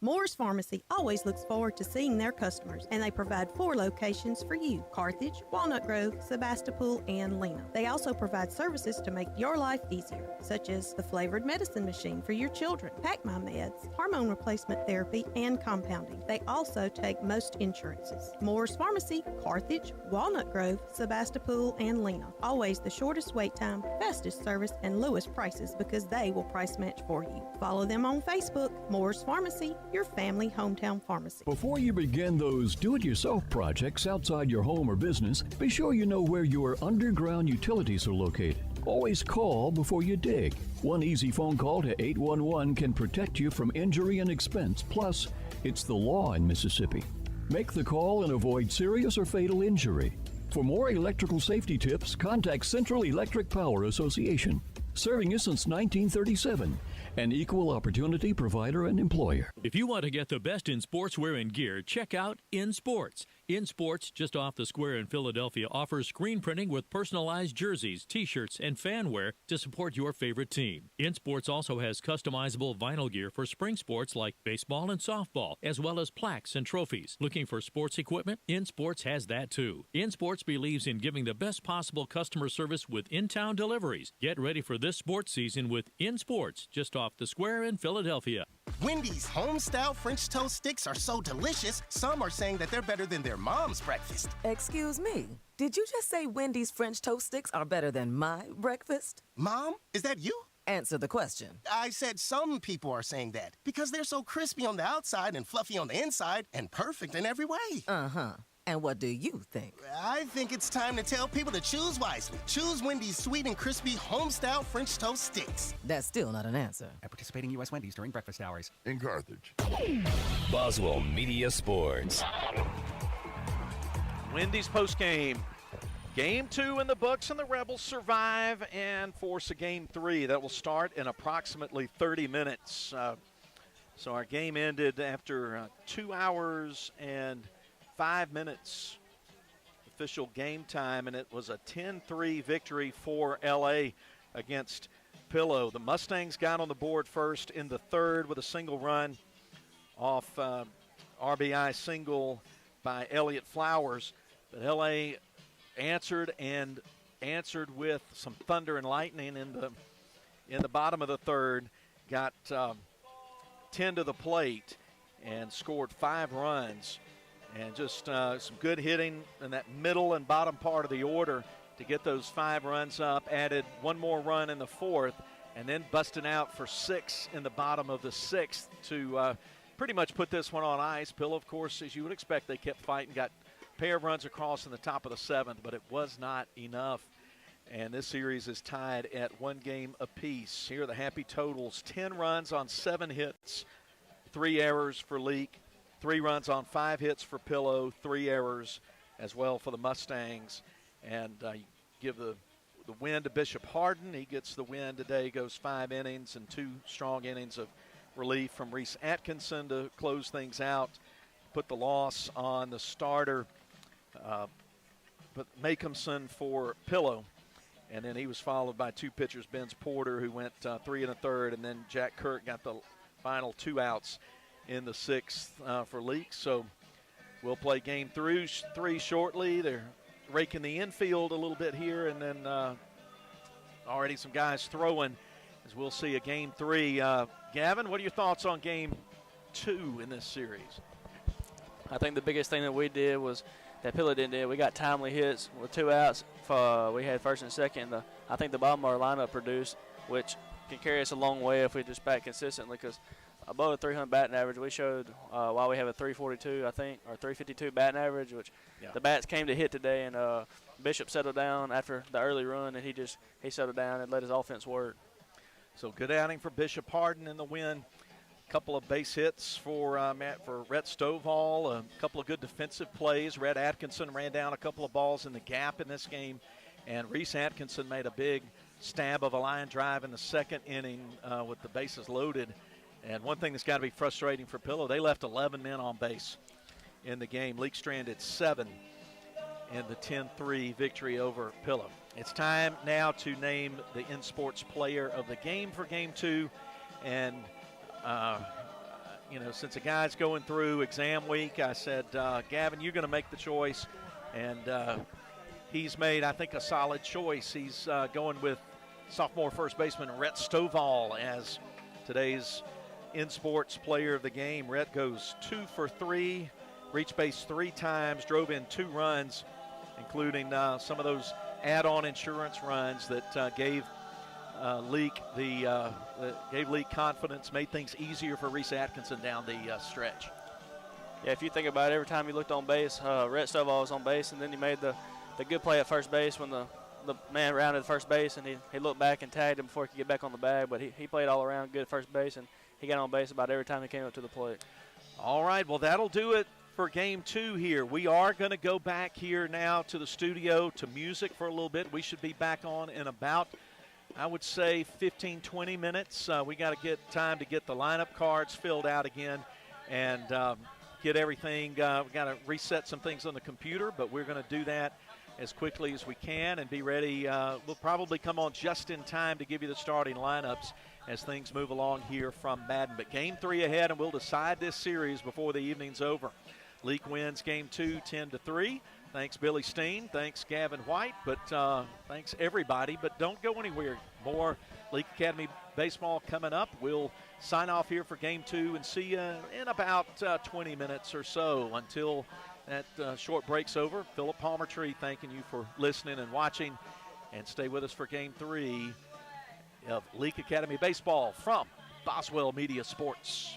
Moore's Pharmacy always looks forward to seeing their customers, and they provide 4 locations for you: Carthage, Walnut Grove, Sebastopol, and Lena. They also provide services to make your life easier, such as the flavored medicine machine for your children, Pack My Meds, hormone replacement therapy, and compounding. They also take most insurances. Moore's Pharmacy, Carthage, Walnut Grove, Sebastopol, and Lena. Always the shortest wait time, fastest service, and lowest prices because they will price match for you. Follow them on Facebook, Moore's Pharmacy, your family hometown pharmacy. Before you begin those do-it-yourself projects outside your home or business, be sure you know where your underground utilities are located. Always call before you dig. One easy phone call to 811 can protect you from injury and expense. Plus, it's the law in Mississippi. Make the call and avoid serious or fatal injury. For more electrical safety tips, contact Central Electric Power Association, serving you since 1937. An equal opportunity provider and employer. If you want to get the best in sportswear and gear, check out In Sports. In Sports, just off the square in Philadelphia, offers screen printing with personalized jerseys, t-shirts, and fan wear to support your favorite team. In Sports also has customizable vinyl gear for spring sports like baseball and softball, as well as plaques and trophies. Looking for sports equipment? In Sports has that too. In Sports believes in giving the best possible customer service with in-town deliveries. Get ready for this sports season with In Sports, just off the square in Philadelphia. Wendy's home-style French toast sticks are so delicious, some are saying that they're better than their mom's breakfast. Excuse me, did you just say Wendy's French toast sticks are better than my breakfast? Mom, is that you? Answer the question. I said some people are saying that because they're so crispy on the outside and fluffy on the inside and perfect in every way. Uh-huh. And what do you think? I think it's time to tell people to choose wisely. Choose Wendy's sweet and crispy home-style French toast sticks. That's still not an answer. At participating U.S. Wendy's during breakfast hours. In Carthage. Boswell Media Sports. Wendy's postgame. Game 2 in the books, and the Rebels survive and force a Game 3 that will start in approximately 30 minutes. So our game ended after 2 hours and 5 minutes official game time, and it was a 10-3 victory for LA against Pillow. The Mustangs got on the board first in the third with a single run off RBI single by Elliott Flowers, but LA answered with some thunder and lightning in the bottom of the third, got 10 to the plate and scored 5 runs. And just some good hitting in that middle and bottom part of the order to get those 5 runs up. Added one more run in the fourth, and then busting out for 6 in the bottom of the 6th to pretty much put this one on ice. Pillow, of course, as you would expect, they kept fighting, got a pair of runs across in the top of the 7th, but it was not enough. And this series is tied at 1 game apiece. Here are the happy totals: 10 runs on 7 hits, 3 errors for Leake, 3 runs on 5 hits for Pillow, 3 errors as well for the Mustangs. And you give the win to Bishop Hardin. He gets the win today, goes 5 innings and 2 strong innings of relief from Reese Atkinson to close things out. Put the loss on the starter, but Makehamson for Pillow. And then he was followed by 2 pitchers, Benz Porter, who went 3 1/3, and then Jack Kirk got the final 2 outs in the 6th for Leake. So we'll play game 3 shortly. They're raking the infield a little bit here, and then already some guys throwing as we'll see a game 3. Gavin, what are your thoughts on game 2 in this series? I think the biggest thing that we did was that Pillow didn't do. We got timely hits with 2 outs. We had first and second. I think the bottom of our lineup produced, which can carry us a long way if we just bat consistently, because above a 300 batting average, we showed why we have a 342, I think, or 352 batting average, which the bats came to hit today, and Bishop settled down after the early run, and he settled down and let his offense work. So good outing for Bishop Hardin in the win. Couple of base hits for Rhett Stovall, a couple of good defensive plays. Rhett Atkinson ran down a couple of balls in the gap in this game, and Reese Atkinson made a big stab of a line drive in the 2nd inning with the bases loaded. And one thing that's got to be frustrating for Pillow, they left 11 men on base in the game. Leake stranded 7 in the 10-3 victory over Pillow. It's time now to name the InSports Player of the Game for Game 2, and since a guy's going through exam week, I said, Gavin, you're going to make the choice. And he's made, I think, a solid choice. He's going with sophomore first baseman Rhett Stovall as today's InSports Player of the Game. Rhett goes 2 for 3, reached base 3 times, drove in 2 runs, including some of those add-on insurance runs that gave Leake gave Leake confidence, made things easier for Reese Atkinson down the stretch. Yeah, if you think about it, every time he looked on base, Rhett Stovall was on base, and then he made the good play at first base when the man rounded first base, and he looked back and tagged him before he could get back on the bag, but he played all around good at first base, and he got on base about every time he came up to the plate. All right, well, that'll do it for game 2 here. We are going to go back here now to the studio to music for a little bit. We should be back on in about, I would say, 15, 20 minutes. We got to get time to get the lineup cards filled out again and get everything. We got to reset some things on the computer, but we're going to do that as quickly as we can and be ready. We'll probably come on just in time to give you the starting lineups as things move along here from Madden. But game 3 ahead, and we'll decide this series before the evening's over. Leake wins game 2, 10-3. Thanks, Billy Steen. Thanks, Gavin White. But thanks, everybody. But don't go anywhere. More Leake Academy baseball coming up. We'll sign off here for game 2 and see you in about 20 minutes or so. Until that short break's over, Philip Palmertree thanking you for listening and watching. And stay with us for game 3 of Leake Academy baseball from Boswell Media Sports.